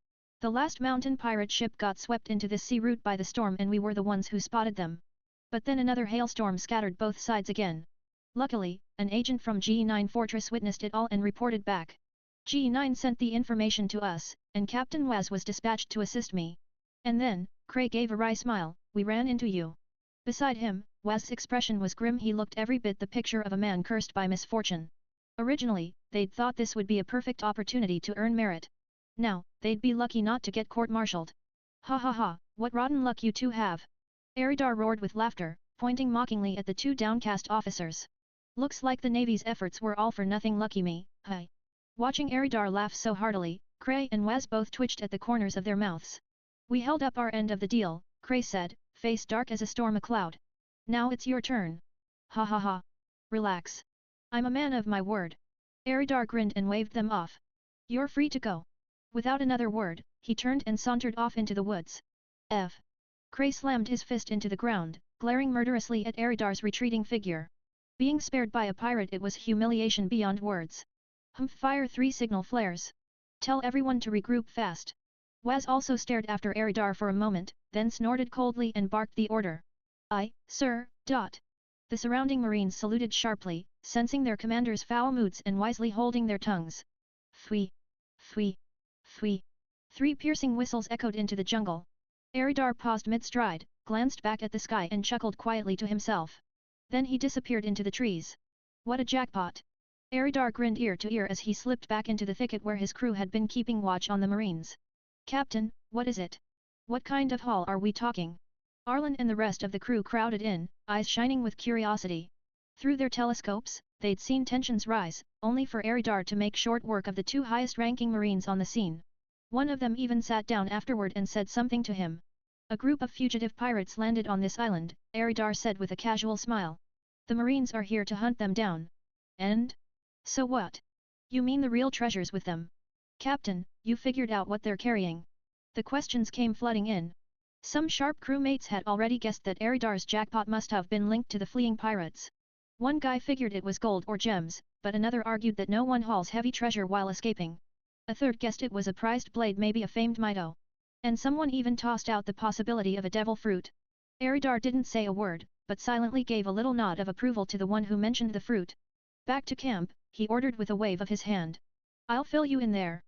The last mountain pirate ship got swept into this sea route by the storm, and we were the ones who spotted them. But then another hailstorm scattered both sides again. Luckily, an agent from G9 Fortress witnessed it all and reported back. G9 sent the information to us, and Captain Waz was dispatched to assist me. And then, Cray gave a wry smile, we ran into you. Beside him, Waz's expression was grim. He looked every bit the picture of a man cursed by misfortune. Originally, they'd thought this would be a perfect opportunity to earn merit. Now, they'd be lucky not to get court-martialed. Ha ha ha, what rotten luck you two have! Eridar roared with laughter, pointing mockingly at the 2 downcast officers. Looks like the Navy's efforts were all for nothing. Lucky me, hi. Watching Eridar laugh so heartily, Cray and Waz both twitched at the corners of their mouths. We held up our end of the deal, Cray said, face dark as a storm cloud. Now it's your turn. Ha ha ha. Relax. I'm a man of my word. Eridar grinned and waved them off. You're free to go. Without another word, he turned and sauntered off into the woods. Cray slammed his fist into the ground, glaring murderously at Eridar's retreating figure. Being spared by a pirate, it was humiliation beyond words. Fire 3 signal flares. Tell everyone to regroup fast. Waz also stared after Eridar for a moment, then snorted coldly and barked the order. "Aye, sir." The surrounding marines saluted sharply, sensing their commander's foul moods and wisely holding their tongues. Fui! Fui! Fui! 3 piercing whistles echoed into the jungle. Eridar paused mid-stride, glanced back at the sky and chuckled quietly to himself. Then he disappeared into the trees. What a jackpot! Eridar grinned ear to ear as he slipped back into the thicket where his crew had been keeping watch on the marines. "Captain, what is it? What kind of haul are we talking?" Arlen and the rest of the crew crowded in, eyes shining with curiosity. Through their telescopes, they'd seen tensions rise, only for Eridar to make short work of the 2 highest-ranking marines on the scene. One of them even sat down afterward and said something to him. "A group of fugitive pirates landed on this island," Eridar said with a casual smile. "The marines are here to hunt them down." "And? So what? You mean the real treasures with them?" "Captain, you figured out what they're carrying?" The questions came flooding in. Some sharp crewmates had already guessed that Eridar's jackpot must have been linked to the fleeing pirates. One guy figured it was gold or gems, but another argued that no one hauls heavy treasure while escaping. A third guessed it was a prized blade, maybe a famed Mito. And someone even tossed out the possibility of a devil fruit. Eridar didn't say a word, but silently gave a little nod of approval to the one who mentioned the fruit. "Back to camp," he ordered with a wave of his hand. "I'll fill you in there."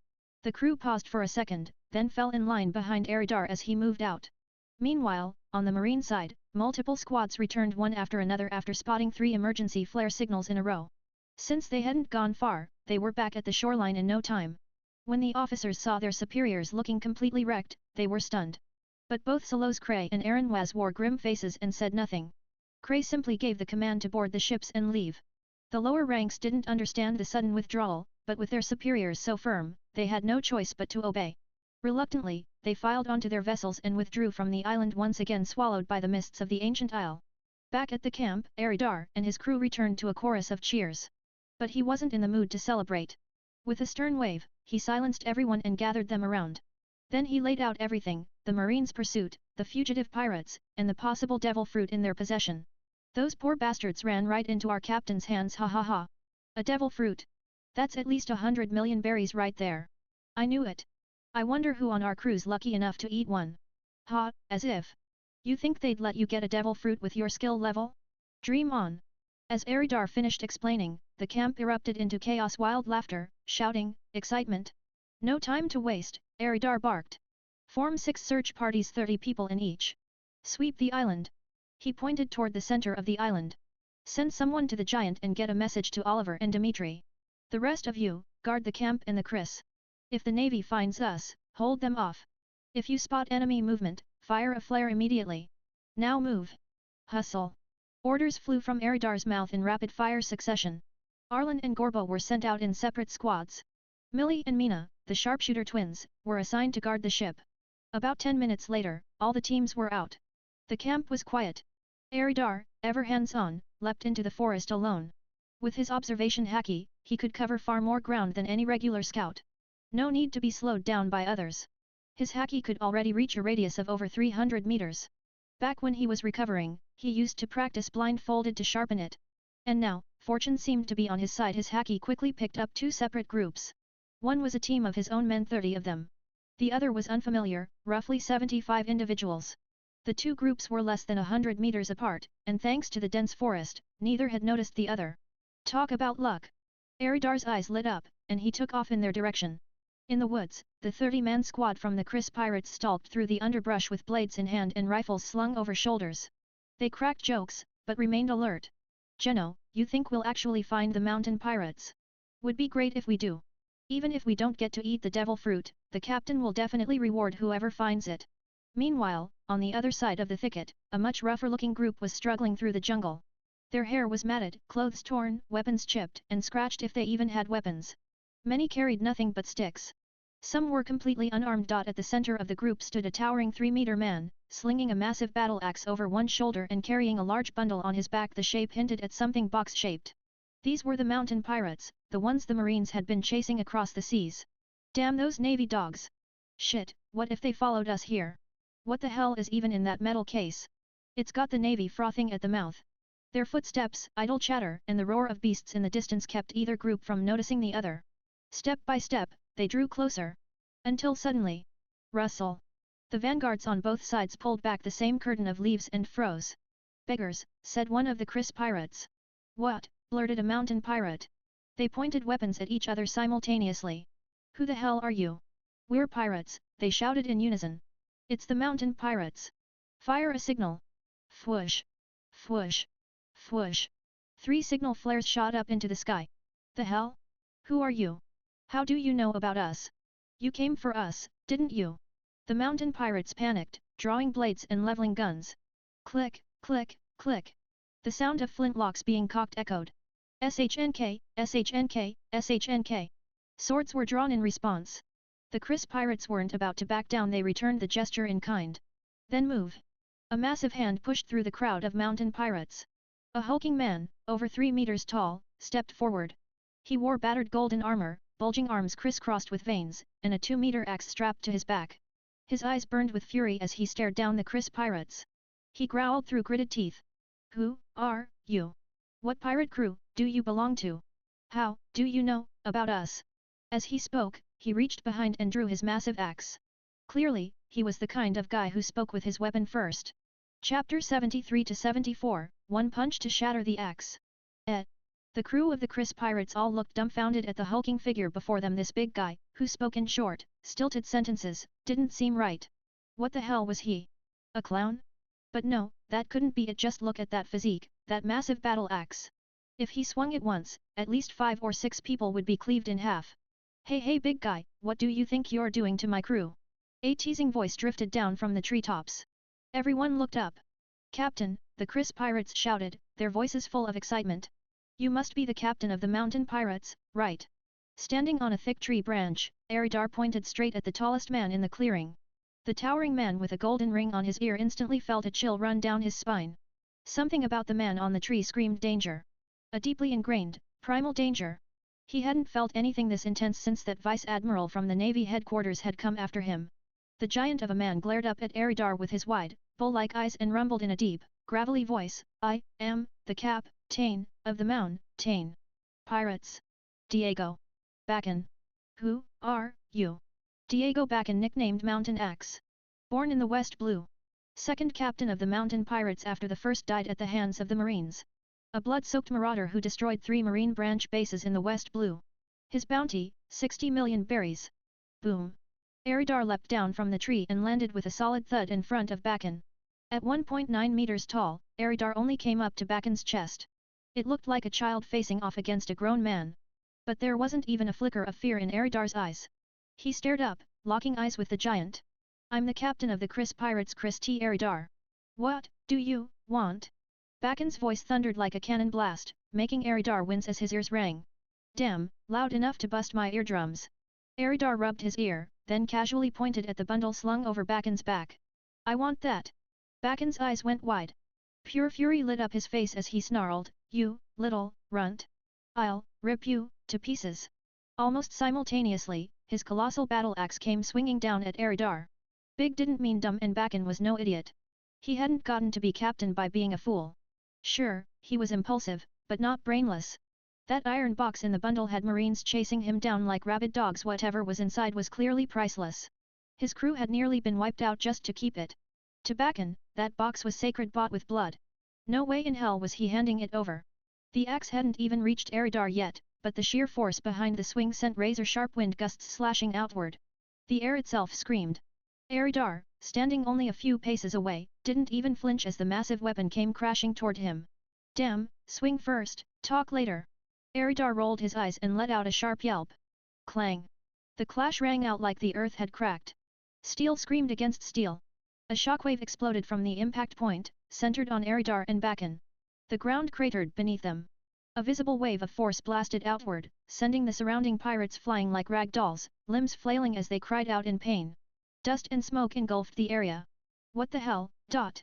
The crew paused for a second, then fell in line behind Eridar as he moved out. Meanwhile, on the marine side, multiple squads returned one after another after spotting 3 emergency flare signals in a row. Since they hadn't gone far, they were back at the shoreline in no time. When the officers saw their superiors looking completely wrecked, they were stunned. But both Solos Cray and Aaron Waz wore grim faces and said nothing. Cray simply gave the command to board the ships and leave. The lower ranks didn't understand the sudden withdrawal, but with their superiors so firm, they had no choice but to obey. Reluctantly, they filed onto their vessels and withdrew from the island, once again swallowed by the mists of the ancient isle. Back at the camp, Eridar and his crew returned to a chorus of cheers. But he wasn't in the mood to celebrate. With a stern wave, he silenced everyone and gathered them around. Then he laid out everything: the marines' pursuit, the fugitive pirates, and the possible devil fruit in their possession. "Those poor bastards ran right into our captain's hands, ha ha ha. A devil fruit. That's at least 100 million berries right there. I knew it. I wonder who on our crew's lucky enough to eat one. Ha, as if. You think they'd let you get a devil fruit with your skill level? Dream on." As Eridar finished explaining, the camp erupted into chaos, wild laughter, shouting, excitement. "No time to waste," Eridar barked. "Form 6 search parties, 30 people in each. Sweep the island." He pointed toward the center of the island. "Send someone to the giant and get a message to Oliver and Dimitri. The rest of you, guard the camp and the Chris. If the Navy finds us, hold them off. If you spot enemy movement, fire a flare immediately. Now move. Hustle." Orders flew from Eridar's mouth in rapid-fire succession. Arlen and Gorbo were sent out in separate squads. Millie and Mina, the sharpshooter twins, were assigned to guard the ship. About 10 minutes later, all the teams were out. The camp was quiet. Eridar, ever hands-on, leapt into the forest alone. With his observation haki, he could cover far more ground than any regular scout. No need to be slowed down by others. His haki could already reach a radius of over 300 meters. Back when he was recovering, he used to practice blindfolded to sharpen it. And now, fortune seemed to be on his side. His haki quickly picked up 2 separate groups. One was a team of his own men, 30 of them. The other was unfamiliar, roughly 75 individuals. The 2 groups were less than 100 meters apart, and thanks to the dense forest, neither had noticed the other. Talk about luck! Eridar's eyes lit up, and he took off in their direction. In the woods, the 30-man squad from the Chris pirates stalked through the underbrush with blades in hand and rifles slung over shoulders. They cracked jokes, but remained alert. "Geno, you think we'll actually find the mountain pirates? Would be great if we do. Even if we don't get to eat the devil fruit, the captain will definitely reward whoever finds it." Meanwhile, on the other side of the thicket, a much rougher-looking group was struggling through the jungle. Their hair was matted, clothes torn, weapons chipped and scratched if they even had weapons. Many carried nothing but sticks. Some were completely unarmed. At the center of the group stood a towering 3-meter man, slinging a massive battle axe over one shoulder and carrying a large bundle on his back. The shape hinted at something box-shaped. These were the mountain pirates, the ones the Marines had been chasing across the seas. Damn those Navy dogs! Shit, what if they followed us here? What the hell is even in that metal case? It's got the Navy frothing at the mouth. Their footsteps, idle chatter, and the roar of beasts in the distance kept either group from noticing the other. Step by step, they drew closer. Until suddenly, Rustle. The vanguards on both sides pulled back the same curtain of leaves and froze. Beggars, said one of the Chris pirates. What? Blurted a mountain pirate. They pointed weapons at each other simultaneously. Who the hell are you? We're pirates, they shouted in unison. It's the mountain pirates. Fire a signal. Fwoosh. Fwoosh. Fwoosh. 3 signal flares shot up into the sky. The hell? Who are you? How do you know about us? You came for us, didn't you? The mountain pirates panicked, drawing blades and leveling guns. Click, click, click. The sound of flintlocks being cocked echoed. SHNK, SHNK, SHNK. Swords were drawn in response. The Chris pirates weren't about to back down, they returned the gesture in kind. Then move. A massive hand pushed through the crowd of mountain pirates. A hulking man, over 3 meters tall, stepped forward. He wore battered golden armor, bulging arms crisscrossed with veins, and a 2-meter axe strapped to his back. His eyes burned with fury as he stared down the Chris pirates. He growled through gritted teeth. Who are you? What pirate crew do you belong to? How do you know about us? As he spoke, he reached behind and drew his massive axe. Clearly, he was the kind of guy who spoke with his weapon first. Chapter 73-74, One Punch to Shatter the Axe. The crew of the Chris pirates all looked dumbfounded at the hulking figure before them. This big guy, who spoke in short, stilted sentences, didn't seem right. What the hell was he? A clown? But no, that couldn't be it. Just look at that physique, that massive battle axe. If he swung it once, at least 5 or 6 people would be cleaved in half. Hey big guy, what do you think you're doing to my crew? A teasing voice drifted down from the treetops. Everyone looked up. Captain, the Chris pirates shouted, their voices full of excitement. You must be the captain of the mountain pirates, right? Standing on a thick tree branch, Eridar pointed straight at the tallest man in the clearing. The towering man with a golden ring on his ear instantly felt a chill run down his spine. Something about the man on the tree screamed danger. A deeply ingrained, primal danger. He hadn't felt anything this intense since that Vice Admiral from the Navy headquarters had come after him. The giant of a man glared up at Eridar with his wide, bull-like eyes and rumbled in a deep, gravelly voice, I am the captain of the mountain pirates. Diego Bacan. Who are you? Diego Bacan, nicknamed Mountain Axe. Born in the West Blue. Second captain of the mountain pirates after the first died at the hands of the Marines. A blood-soaked marauder who destroyed 3 Marine branch bases in the West Blue. His bounty, 60 million berries. Boom. Eridar leapt down from the tree and landed with a solid thud in front of Bacan. At 1.9 meters tall, Eridar only came up to Bacan's chest. It looked like a child facing off against a grown man. But there wasn't even a flicker of fear in Eridar's eyes. He stared up, locking eyes with the giant. I'm the captain of the Chris pirates, Chris T. Eridar. What do you want? Bacan's voice thundered like a cannon blast, making Eridar wince as his ears rang. Damn, loud enough to bust my eardrums. Eridar rubbed his ear, then casually pointed at the bundle slung over Bacan's back. I want that. Bacan's eyes went wide. Pure fury lit up his face as he snarled, you, little runt. I'll rip you to pieces. Almost simultaneously, his colossal battle axe came swinging down at Eridar. Big didn't mean dumb, and Bacan was no idiot. He hadn't gotten to be captain by being a fool. Sure, he was impulsive, but not brainless. That iron box in the bundle had Marines chasing him down like rabid dogs. Whatever was inside was clearly priceless. His crew had nearly been wiped out just to keep it. To Bacan, that box was sacred, bought with blood. No way in hell was he handing it over. The axe hadn't even reached Eridar yet, but the sheer force behind the swing sent razor-sharp wind gusts slashing outward. The air itself screamed. Eridar, standing only a few paces away, didn't even flinch as the massive weapon came crashing toward him. Damn, swing first, talk later. Eridar rolled his eyes and let out a sharp yelp. Clang. The clash rang out like the earth had cracked. Steel screamed against steel. A shockwave exploded from the impact point, centered on Eridar and Bacan. The ground cratered beneath them. A visible wave of force blasted outward, sending the surrounding pirates flying like rag dolls, limbs flailing as they cried out in pain. Dust and smoke engulfed the area. What the hell, dot?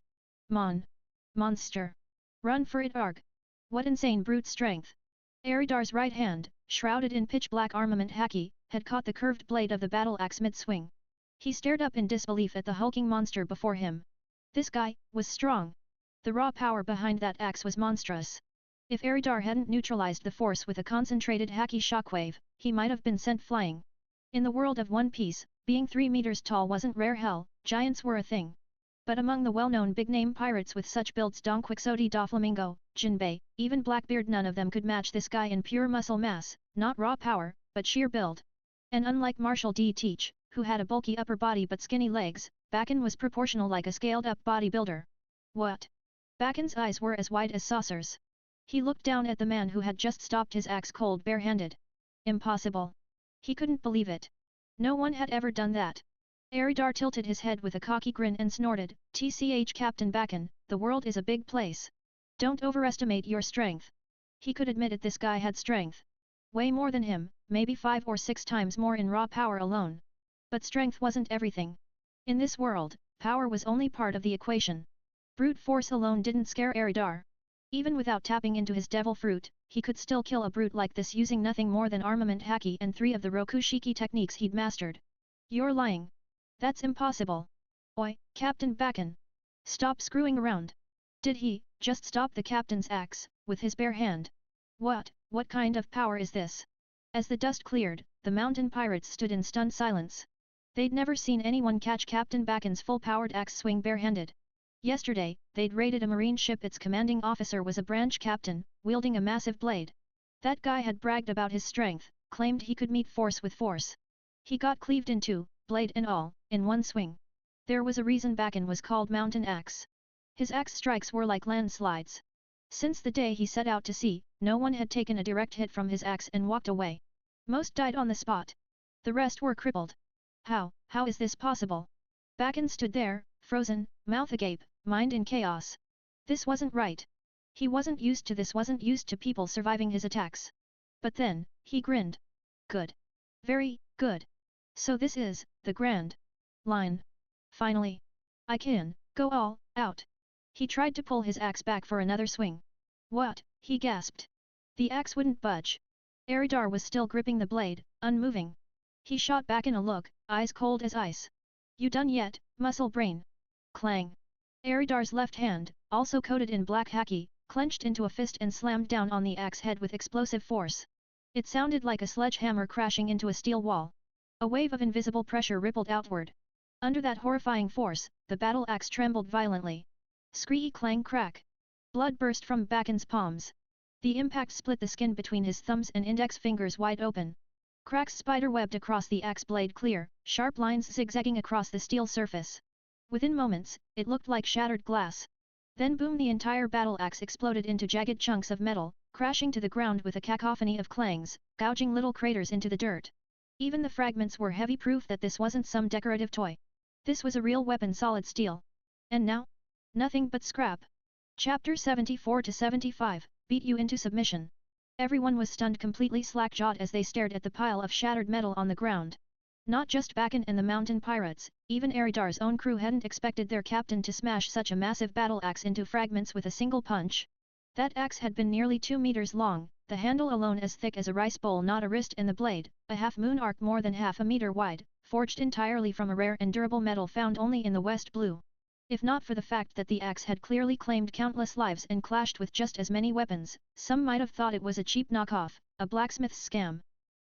Monster. Run for it, arg. What insane brute strength. Eridar's right hand, shrouded in pitch-black armament haki, had caught the curved blade of the battle axe mid-swing. He stared up in disbelief at the hulking monster before him. This guy was strong. The raw power behind that axe was monstrous. If Eridar hadn't neutralized the force with a concentrated haki shockwave, he might have been sent flying. In the world of One Piece, Being 3 meters tall wasn't rare. Hell, giants were a thing. But among the well-known big-name pirates with such builds, Don Quixote, Doflamingo, Jinbei, even Blackbeard, none of them could match this guy in pure muscle mass, not raw power, but sheer build. And unlike Marshall D. Teach, who had a bulky upper body but skinny legs, Bakken was proportional like a scaled-up bodybuilder. What? Bakken's eyes were as wide as saucers. He looked down at the man who had just stopped his axe cold bare-handed. Impossible. He couldn't believe it. No one had ever done that. Aridar tilted his head with a cocky grin and snorted, "Tch, Captain Bakken, the world is a big place. Don't overestimate your strength." He could admit it, this guy had strength. Way more than him, maybe 5 or 6 times more in raw power alone. But strength wasn't everything. In this world, power was only part of the equation. Brute force alone didn't scare Aridar. Even without tapping into his devil fruit, he could still kill a brute like this using nothing more than armament haki and 3 of the Rokushiki techniques he'd mastered. "You're lying. That's impossible." "Oi, Captain Bakken. Stop screwing around." Did he just stop the captain's axe with his bare hand? What kind of power is this? As the dust cleared, the mountain pirates stood in stunned silence. They'd never seen anyone catch Captain Bakken's full-powered axe swing barehanded. Yesterday, they'd raided a marine ship. Its commanding officer was a branch captain, wielding a massive blade. That guy had bragged about his strength, claimed he could meet force with force. He got cleaved in two, blade and all, in one swing. There was a reason Bakken was called Mountain Axe. His axe strikes were like landslides. Since the day he set out to sea, no one had taken a direct hit from his axe and walked away. Most died on the spot. The rest were crippled. How is this possible? Bakken stood there, frozen, mouth agape, mind in chaos. This wasn't right. He wasn't used to this, wasn't used to people surviving his attacks. But then, he grinned. Good. Very good. So this is the grand line. Finally. I can go all out. He tried to pull his axe back for another swing. What? He gasped. The axe wouldn't budge. Aridar was still gripping the blade, unmoving. He shot back in a look, eyes cold as ice. You done yet, muscle brain? Clang. Aridar's left hand, also coated in black haki, clenched into a fist and slammed down on the axe head with explosive force. It sounded like a sledgehammer crashing into a steel wall. A wave of invisible pressure rippled outward. Under that horrifying force, the battle axe trembled violently. Scree clang crack. Blood burst from Bakken's palms. The impact split the skin between his thumbs and index fingers wide open. Cracks spiderwebbed across the axe blade, clear, sharp lines zigzagging across the steel surface. Within moments, it looked like shattered glass. Then boom, the entire battle axe exploded into jagged chunks of metal, crashing to the ground with a cacophony of clangs, gouging little craters into the dirt. Even the fragments were heavy, proof that this wasn't some decorative toy. This was a real weapon, solid steel. And now? Nothing but scrap. Chapter 74-75, beat you into submission. Everyone was stunned, completely slack-jawed as they stared at the pile of shattered metal on the ground. Not just Bakken and the mountain pirates, even Aridar's own crew hadn't expected their captain to smash such a massive battle axe into fragments with a single punch. That axe had been nearly 2 meters long, the handle alone as thick as a rice bowl, not a wrist, and the blade, a half-moon arc more than half a meter wide, forged entirely from a rare and durable metal found only in the West Blue. If not for the fact that the axe had clearly claimed countless lives and clashed with just as many weapons, some might have thought it was a cheap knockoff, a blacksmith's scam.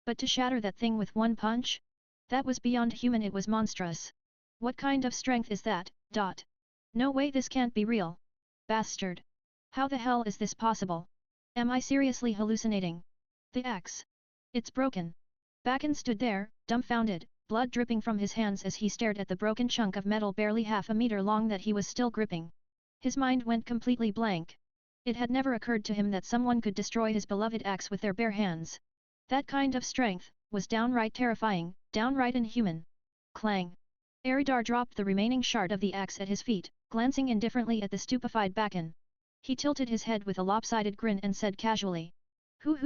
But to shatter that thing with one punch? That was beyond human, it was monstrous. What kind of strength is that? No way, this can't be real. Bastard. How the hell is this possible? Am I seriously hallucinating? The axe. It's broken. Bakken stood there, dumbfounded, blood dripping from his hands as he stared at the broken chunk of metal barely half a meter long that he was still gripping. His mind went completely blank. It had never occurred to him that someone could destroy his beloved axe with their bare hands. That kind of strength was downright terrifying, downright inhuman. Clang. Aridar dropped the remaining shard of the axe at his feet, glancing indifferently at the stupefied Bakken. He tilted his head with a lopsided grin and said casually,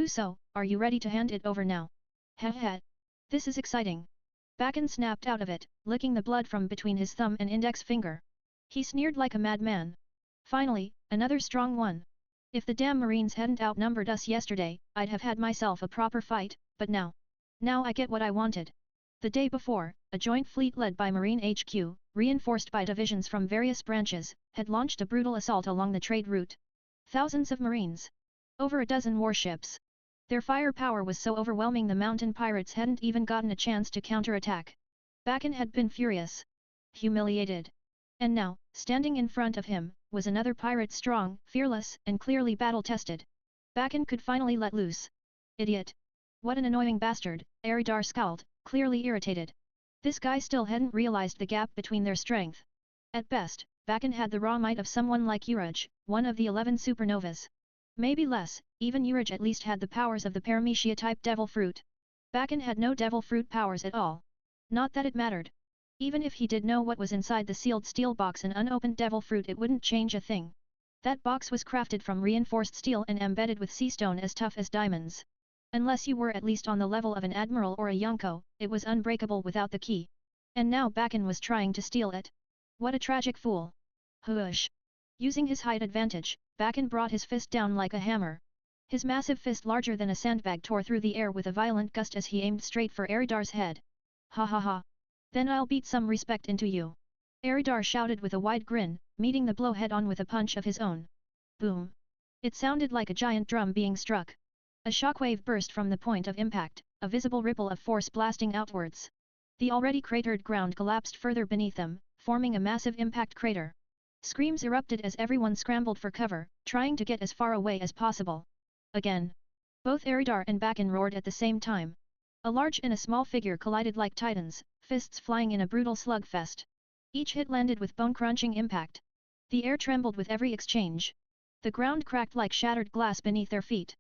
So, are you ready to hand it over now? Heh. This is exciting. Bakken snapped out of it, licking the blood from between his thumb and index finger. He sneered like a madman. Finally, another strong one. If the damn Marines hadn't outnumbered us yesterday, I'd have had myself a proper fight, but now I get what I wanted. The day before, a joint fleet led by Marine HQ, reinforced by divisions from various branches, had launched a brutal assault along the trade route. Thousands of Marines. Over a dozen warships. Their firepower was so overwhelming the mountain pirates hadn't even gotten a chance to counterattack. Bakken had been furious, humiliated. And now, standing in front of him, was another pirate strong, fearless, and clearly battle-tested. Bakken could finally let loose. Idiot! What an annoying bastard, Eridar scowled, clearly irritated. This guy still hadn't realized the gap between their strength. At best, Bakken had the raw might of someone like Uraj, one of the 11 supernovas. Maybe less, even Uraj at least had the powers of the Paramecia-type devil fruit. Bakken had no devil fruit powers at all. Not that it mattered. Even if he did know what was inside the sealed steel box and unopened devil fruit, it wouldn't change a thing. That box was crafted from reinforced steel and embedded with sea stone as tough as diamonds. Unless you were at least on the level of an admiral or a yonko, it was unbreakable without the key. And now Bakken was trying to steal it. What a tragic fool. Hush! Using his height advantage, Bakken brought his fist down like a hammer. His massive fist larger than a sandbag tore through the air with a violent gust as he aimed straight for Eridar's head. Ha ha ha! Then I'll beat some respect into you. Eridar shouted with a wide grin, meeting the blow head-on with a punch of his own. Boom! It sounded like a giant drum being struck. A shockwave burst from the point of impact, a visible ripple of force blasting outwards. The already cratered ground collapsed further beneath them, forming a massive impact crater. Screams erupted as everyone scrambled for cover, trying to get as far away as possible. Again. Both Eridar and Bakken roared at the same time. A large and a small figure collided like titans, fists flying in a brutal slugfest. Each hit landed with bone-crunching impact. The air trembled with every exchange. The ground cracked like shattered glass beneath their feet.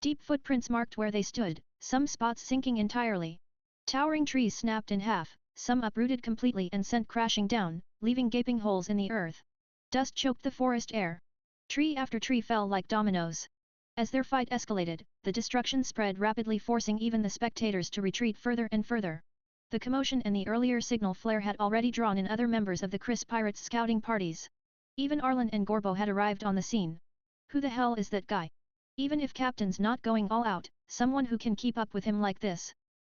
Deep footprints marked where they stood, some spots sinking entirely. Towering trees snapped in half, some uprooted completely and sent crashing down, leaving gaping holes in the earth. Dust choked the forest air. Tree after tree fell like dominoes. As their fight escalated, the destruction spread rapidly, forcing even the spectators to retreat further and further. The commotion and the earlier signal flare had already drawn in other members of the Chris Pirates scouting parties. Even Arlen and Gorbo had arrived on the scene. Who the hell is that guy? Even if Captain's not going all out, someone who can keep up with him like this.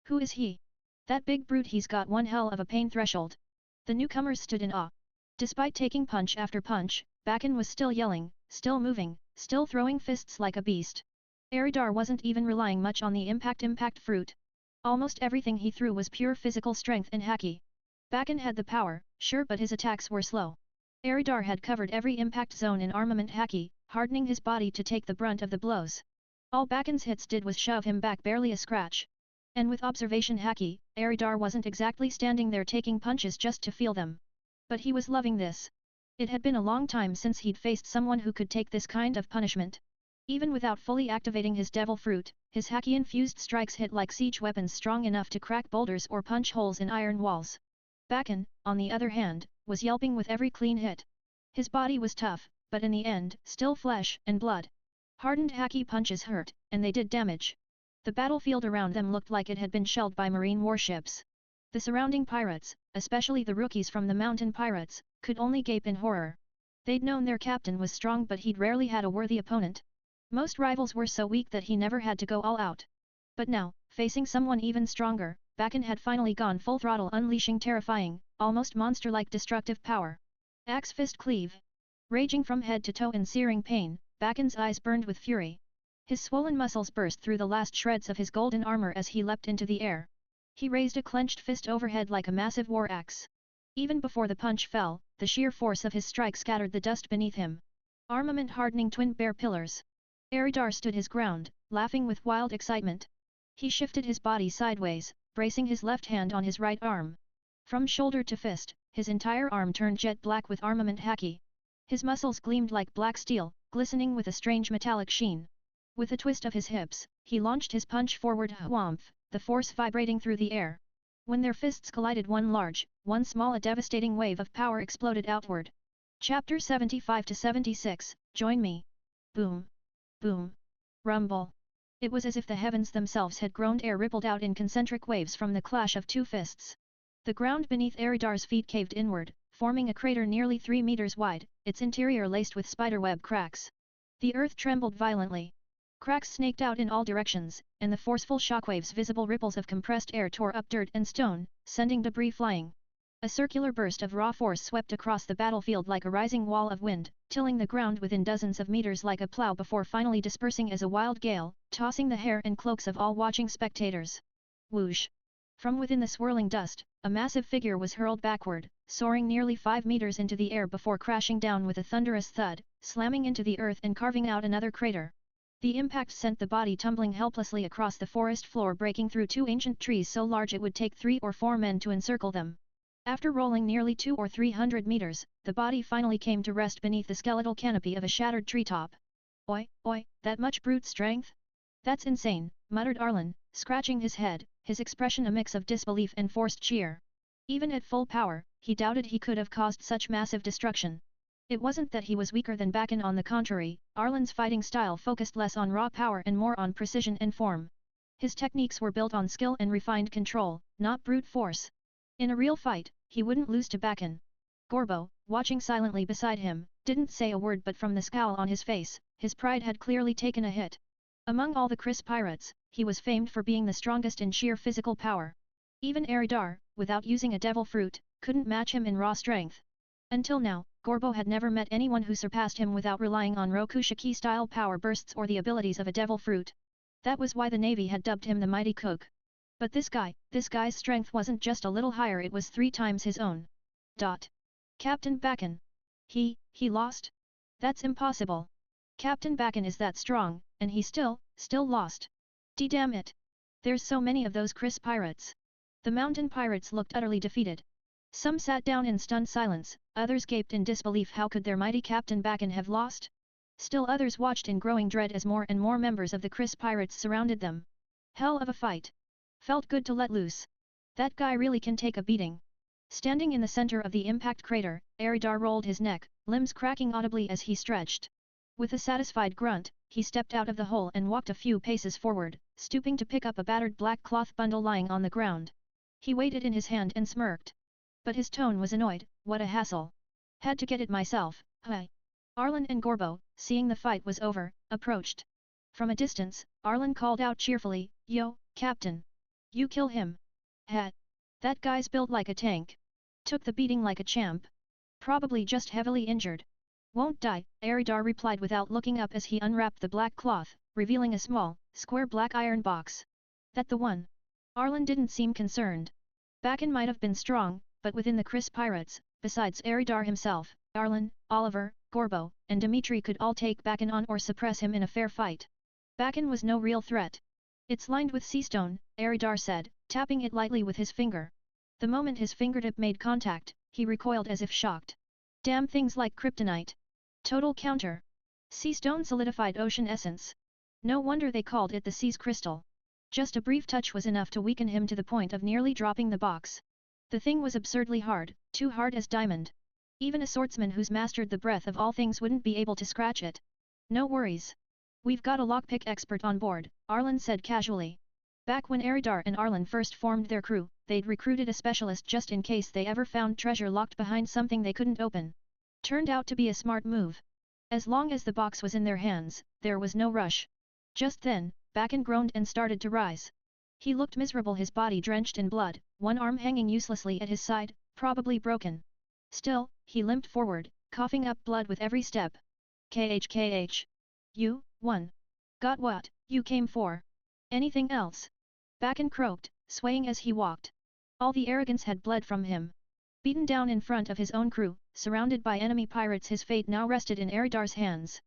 Who is he? That big brute, he's got one hell of a pain threshold. The newcomers stood in awe. Despite taking punch after punch, Bakken was still yelling, still moving, still throwing fists like a beast. Eridar wasn't even relying much on the impact fruit. Almost everything he threw was pure physical strength and haki. Bakken had the power, sure, but his attacks were slow. Eridar had covered every impact zone in armament haki, hardening his body to take the brunt of the blows. All Bakken's hits did was shove him back barely a scratch. And with observation haki, Eridar wasn't exactly standing there taking punches just to feel them. But he was loving this. It had been a long time since he'd faced someone who could take this kind of punishment. Even without fully activating his devil fruit, his haki-infused strikes hit like siege weapons strong enough to crack boulders or punch holes in iron walls. Bakken, on the other hand, was yelping with every clean hit. His body was tough, but in the end, still flesh and blood. Hardened haki punches hurt, and they did damage. The battlefield around them looked like it had been shelled by marine warships. The surrounding pirates, especially the rookies from the mountain pirates, could only gape in horror. They'd known their captain was strong, but he'd rarely had a worthy opponent. Most rivals were so weak that he never had to go all out. But now, facing someone even stronger, Bakken had finally gone full throttle, unleashing terrifying, almost monster-like destructive power. Axe fist cleave. Raging from head to toe in searing pain, Bakken's eyes burned with fury. His swollen muscles burst through the last shreds of his golden armor as he leapt into the air. He raised a clenched fist overhead like a massive war axe. Even before the punch fell, the sheer force of his strike scattered the dust beneath him. Armament hardening twin bear pillars. Eridar stood his ground, laughing with wild excitement. He shifted his body sideways, bracing his left hand on his right arm. From shoulder to fist, his entire arm turned jet black with armament haki. His muscles gleamed like black steel, glistening with a strange metallic sheen. With a twist of his hips, he launched his punch forward, whomph, the force vibrating through the air. When their fists collided, one large, one small, a devastating wave of power exploded outward. Chapter 75-76, Join Me. Boom. Boom. Rumble. It was as if the heavens themselves had groaned. Air rippled out in concentric waves from the clash of two fists. The ground beneath Eridar's feet caved inward, forming a crater nearly 3 meters wide, its interior laced with spiderweb cracks. The earth trembled violently. Cracks snaked out in all directions, and the forceful shockwaves, visible ripples of compressed air, tore up dirt and stone, sending debris flying. A circular burst of raw force swept across the battlefield like a rising wall of wind, tilling the ground within dozens of meters like a plow before finally dispersing as a wild gale, tossing the hair and cloaks of all watching spectators. Whoosh! From within the swirling dust, a massive figure was hurled backward, soaring nearly 5 meters into the air before crashing down with a thunderous thud, slamming into the earth and carving out another crater. The impact sent the body tumbling helplessly across the forest floor, breaking through 2 ancient trees so large it would take 3 or 4 men to encircle them. After rolling nearly 200 or 300 meters, the body finally came to rest beneath the skeletal canopy of a shattered treetop. Oi, that much brute strength? That's insane, muttered Arlen, scratching his head, his expression a mix of disbelief and forced cheer. Even at full power, he doubted he could have caused such massive destruction. It wasn't that he was weaker than Bakken, on the contrary, Arlen's fighting style focused less on raw power and more on precision and form. His techniques were built on skill and refined control, not brute force. In a real fight, he wouldn't lose to Bakken. Gorbo, watching silently beside him, didn't say a word, but from the scowl on his face, his pride had clearly taken a hit. Among all the Chris pirates, he was famed for being the strongest in sheer physical power. Even Eridar, without using a devil fruit, couldn't match him in raw strength. Until now, Gorbo had never met anyone who surpassed him without relying on Rokushiki-style power bursts or the abilities of a devil fruit. That was why the Navy had dubbed him the Mighty Cook. But this guy's strength wasn't just a little higher, it was 3 times his own. Captain Bakken. He lost? That's impossible. Captain Bakken is that strong, and he still lost. Damn it. There's so many of those Chris pirates. The mountain pirates looked utterly defeated. Some sat down in stunned silence, others gaped in disbelief. How could their mighty Captain Bakken have lost? Still others watched in growing dread as more and more members of the Chris pirates surrounded them. Hell of a fight. Felt good to let loose. That guy really can take a beating. Standing in the center of the impact crater, Eridar rolled his neck, limbs cracking audibly as he stretched. With a satisfied grunt, he stepped out of the hole and walked a few paces forward, stooping to pick up a battered black cloth bundle lying on the ground. He weighed it in his hand and smirked. But his tone was annoyed. What a hassle. Had to get it myself, huh? Arlen and Gorbo, seeing the fight was over, approached. From a distance, Arlen called out cheerfully, "Yo, Captain! You kill him! Ha! That guy's built like a tank. Took the beating like a champ. Probably just heavily injured. Won't die," Eridar replied without looking up as he unwrapped the black cloth, revealing a small, square black iron box. That the one? Arlen didn't seem concerned. Bakken might have been strong, but within the Chris pirates, besides Eridar himself, Arlen, Oliver, Gorbo, and Dimitri could all take Bakken on or suppress him in a fair fight. Bakken was no real threat. "It's lined with sea stone," Eridar said, tapping it lightly with his finger. The moment his fingertip made contact, he recoiled as if shocked. Damn things like kryptonite. Total counter. Sea stone solidified ocean essence. No wonder they called it the sea's crystal. Just a brief touch was enough to weaken him to the point of nearly dropping the box. The thing was absurdly hard, too hard as diamond. Even a swordsman who's mastered the breath of all things wouldn't be able to scratch it. "No worries. We've got a lockpick expert on board," Arlen said casually. Back when Eridar and Arlen first formed their crew, they'd recruited a specialist just in case they ever found treasure locked behind something they couldn't open. Turned out to be a smart move. As long as the box was in their hands, there was no rush. Just then, Bakken groaned and started to rise. He looked miserable, his body drenched in blood, one arm hanging uselessly at his side, probably broken. Still, he limped forward, coughing up blood with every step. "KH. You, won. Got what you came for. Anything else?" Bakken croaked, swaying as he walked. All the arrogance had bled from him. Beaten down in front of his own crew, surrounded by enemy pirates, his fate now rested in Eridar's hands.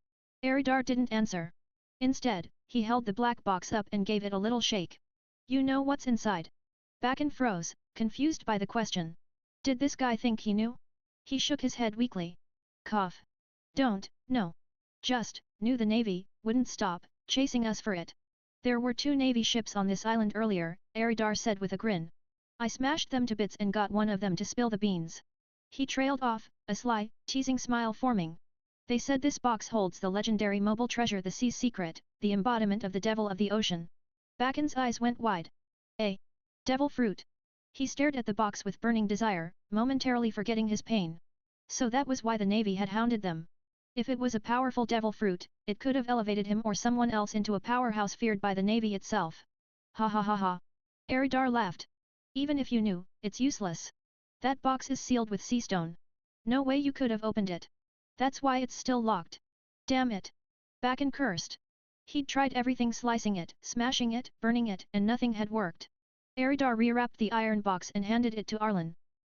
Eridar didn't answer. Instead, he held the black box up and gave it a little shake. "You know what's inside?" Bakken froze, confused by the question. Did this guy think he knew? He shook his head weakly. Cough. "Don't, no. Just, knew the Navy wouldn't stop chasing us for it. There were 2 Navy ships on this island earlier," Eridar said with a grin. "I smashed them to bits and got one of them to spill the beans." He trailed off, a sly, teasing smile forming. "They said this box holds the legendary mobile treasure, the sea's secret, the embodiment of the devil of the ocean." Bakken's eyes went wide. "A devil fruit." He stared at the box with burning desire, momentarily forgetting his pain. So that was why the Navy had hounded them. If it was a powerful devil fruit, it could have elevated him or someone else into a powerhouse feared by the Navy itself. "Ha ha ha ha." Eridar laughed. "Even if you knew, it's useless. That box is sealed with sea stone. No way you could have opened it. That's why it's still locked. Damn it." Bakken cursed. He'd tried everything, slicing it, smashing it, burning it, and nothing had worked. Eridar rewrapped the iron box and handed it to Arlen.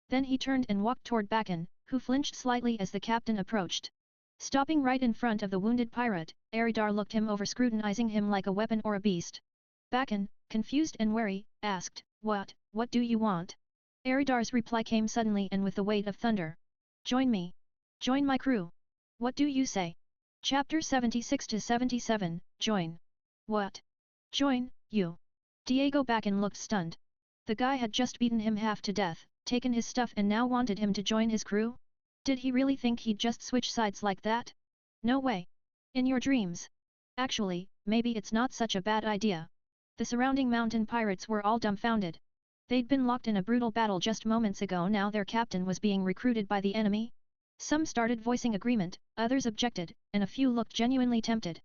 Then he turned and walked toward Bakken, who flinched slightly as the captain approached. Stopping right in front of the wounded pirate, Eridar looked him over, scrutinizing him like a weapon or a beast. Bakken, confused and wary, asked, What do you want? Eridar's reply came suddenly and with the weight of thunder. Join me. Join my crew. What do you say? Chapter 76-77, Join. What? Join, you. Diego Bakken looked stunned. The guy had just beaten him half to death, taken his stuff and now wanted him to join his crew? Did he really think he'd just switch sides like that? No way. In your dreams. Actually, maybe it's not such a bad idea. The surrounding mountain pirates were all dumbfounded. They'd been locked in a brutal battle just moments ago, now their captain was being recruited by the enemy? Some started voicing agreement, others objected, and a few looked genuinely tempted.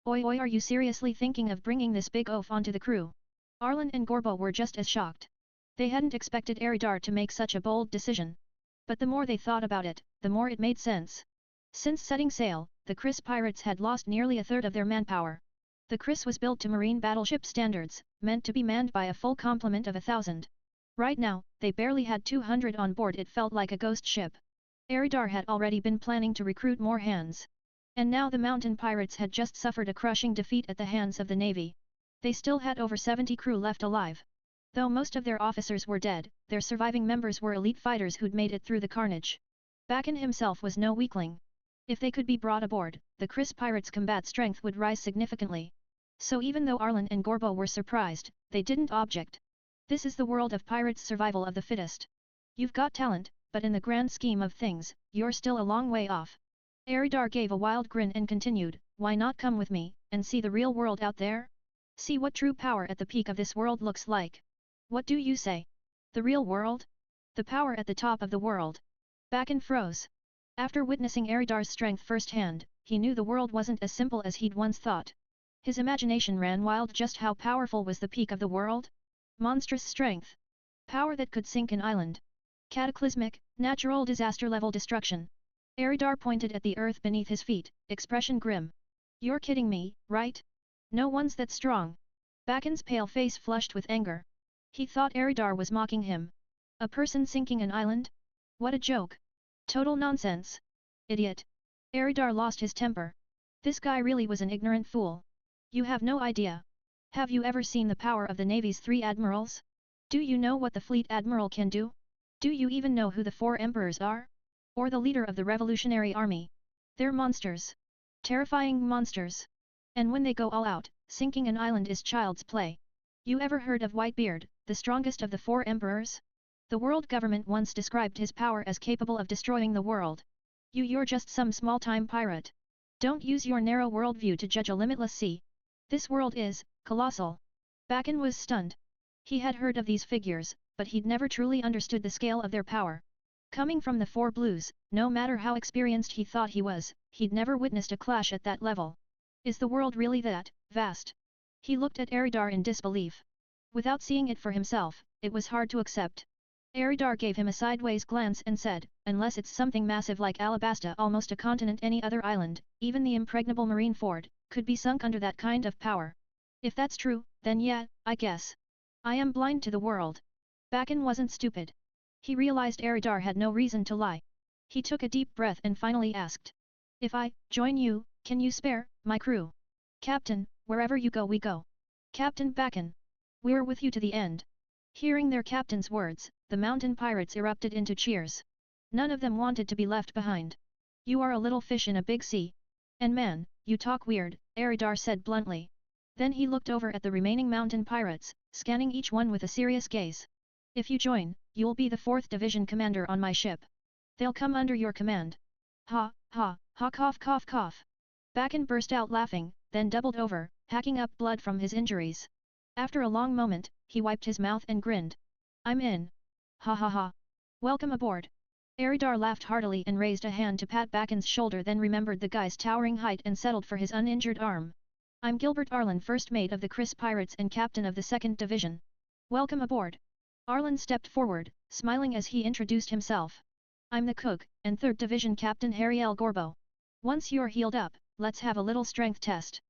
Oi, are you seriously thinking of bringing this big oaf onto the crew? Arlen and Gorbo were just as shocked. They hadn't expected Eridar to make such a bold decision. But the more they thought about it, the more it made sense. Since setting sail, the Chris pirates had lost nearly a third of their manpower. The Chris was built to marine battleship standards, meant to be manned by a full complement of 1,000. Right now, they barely had 200 on board. It felt like a ghost ship. Eridar had already been planning to recruit more hands. And now the mountain pirates had just suffered a crushing defeat at the hands of the navy. They still had over 70 crew left alive. Though most of their officers were dead, their surviving members were elite fighters who'd made it through the carnage. Bakken himself was no weakling. If they could be brought aboard, the Chris pirates' combat strength would rise significantly. So even though Arlen and Gorbo were surprised, they didn't object. This is the world of pirates' survival of the fittest. You've got talent, but in the grand scheme of things, you're still a long way off. Eridar gave a wild grin and continued, Why not come with me, and see the real world out there? See what true power at the peak of this world looks like. What do you say? The real world? The power at the top of the world. Bakken froze. After witnessing Eridar's strength firsthand, he knew the world wasn't as simple as he'd once thought. His imagination ran wild. Just how powerful was the peak of the world? Monstrous strength. Power that could sink an island. Cataclysmic, natural disaster-level destruction. Eridar pointed at the earth beneath his feet, expression grim. You're kidding me, right? No one's that strong. Bakken's pale face flushed with anger. He thought Eridar was mocking him. A person sinking an island? What a joke. Total nonsense. Idiot. Eridar lost his temper. This guy really was an ignorant fool. You have no idea. Have you ever seen the power of the Navy's 3 admirals? Do you know what the fleet admiral can do? Do you even know who the 4 emperors are? Or the leader of the Revolutionary Army? They're monsters. Terrifying monsters. And when they go all out, sinking an island is child's play. You ever heard of Whitebeard, the strongest of the 4 emperors? The world government once described his power as capable of destroying the world. You're just some small-time pirate. Don't use your narrow worldview to judge a limitless sea. This world is colossal. Bakken was stunned. He had heard of these figures, but he'd never truly understood the scale of their power. Coming from the 4 Blues, no matter how experienced he thought he was, he'd never witnessed a clash at that level. Is the world really that vast? He looked at Eridar in disbelief. Without seeing it for himself, it was hard to accept. Eridar gave him a sideways glance and said, Unless it's something massive like Alabasta, almost a continent, any other island, even the impregnable marine fort, could be sunk under that kind of power. If that's true, then yeah, I guess. I am blind to the world. Bakken wasn't stupid. He realized Eridar had no reason to lie. He took a deep breath and finally asked. If I join you, can you spare my crew? Captain, wherever you go we go. Captain Bakken. We're with you to the end. Hearing their captain's words, the mountain pirates erupted into cheers. None of them wanted to be left behind. You are a little fish in a big sea. And man, you talk weird, Eridar said bluntly. Then he looked over at the remaining mountain pirates, scanning each one with a serious gaze. If you join, you'll be the 4th Division commander on my ship. They'll come under your command. Ha, ha, ha, cough, cough, cough. Bakken burst out laughing, then doubled over, hacking up blood from his injuries. After a long moment, he wiped his mouth and grinned. I'm in. Ha ha ha. Welcome aboard. Eridar laughed heartily and raised a hand to pat Bakken's shoulder, then remembered the guy's towering height and settled for his uninjured arm. I'm Gilbert Arlen, first mate of the Chris Pirates and captain of the 2nd Division. Welcome aboard. Arlen stepped forward, smiling as he introduced himself. I'm the cook, and 3rd Division Captain Hariel Gorbo. Once you're healed up, let's have a little strength test.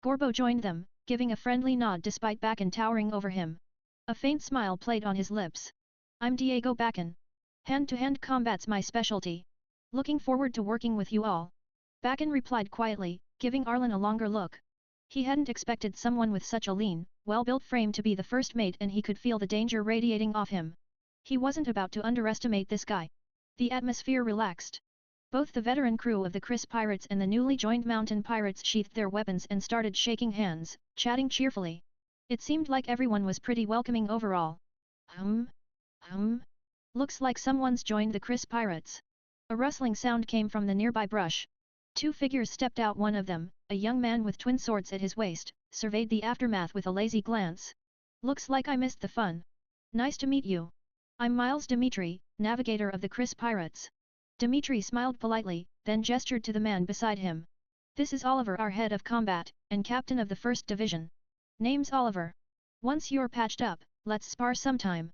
Gorbo joined them, giving a friendly nod despite Bakken towering over him. A faint smile played on his lips. I'm Diego Bakken. Hand-to-hand combat's my specialty. Looking forward to working with you all. Bakken replied quietly, giving Arlen a longer look. He hadn't expected someone with such a lean, well-built frame to be the first mate, and he could feel the danger radiating off him. He wasn't about to underestimate this guy. The atmosphere relaxed. Both the veteran crew of the Chris Pirates and the newly joined Mountain Pirates sheathed their weapons and started shaking hands, chatting cheerfully. It seemed like everyone was pretty welcoming overall. Looks like someone's joined the Chris Pirates. A rustling sound came from the nearby brush. Two figures stepped out. One of them, a young man with twin swords at his waist, surveyed the aftermath with a lazy glance. Looks like I missed the fun. Nice to meet you. I'm Miles Dimitri, navigator of the Chris Pirates. Dimitri smiled politely, then gestured to the man beside him. This is Oliver, our head of combat, and captain of the 1st Division. Name's Oliver. Once you're patched up, let's spar sometime.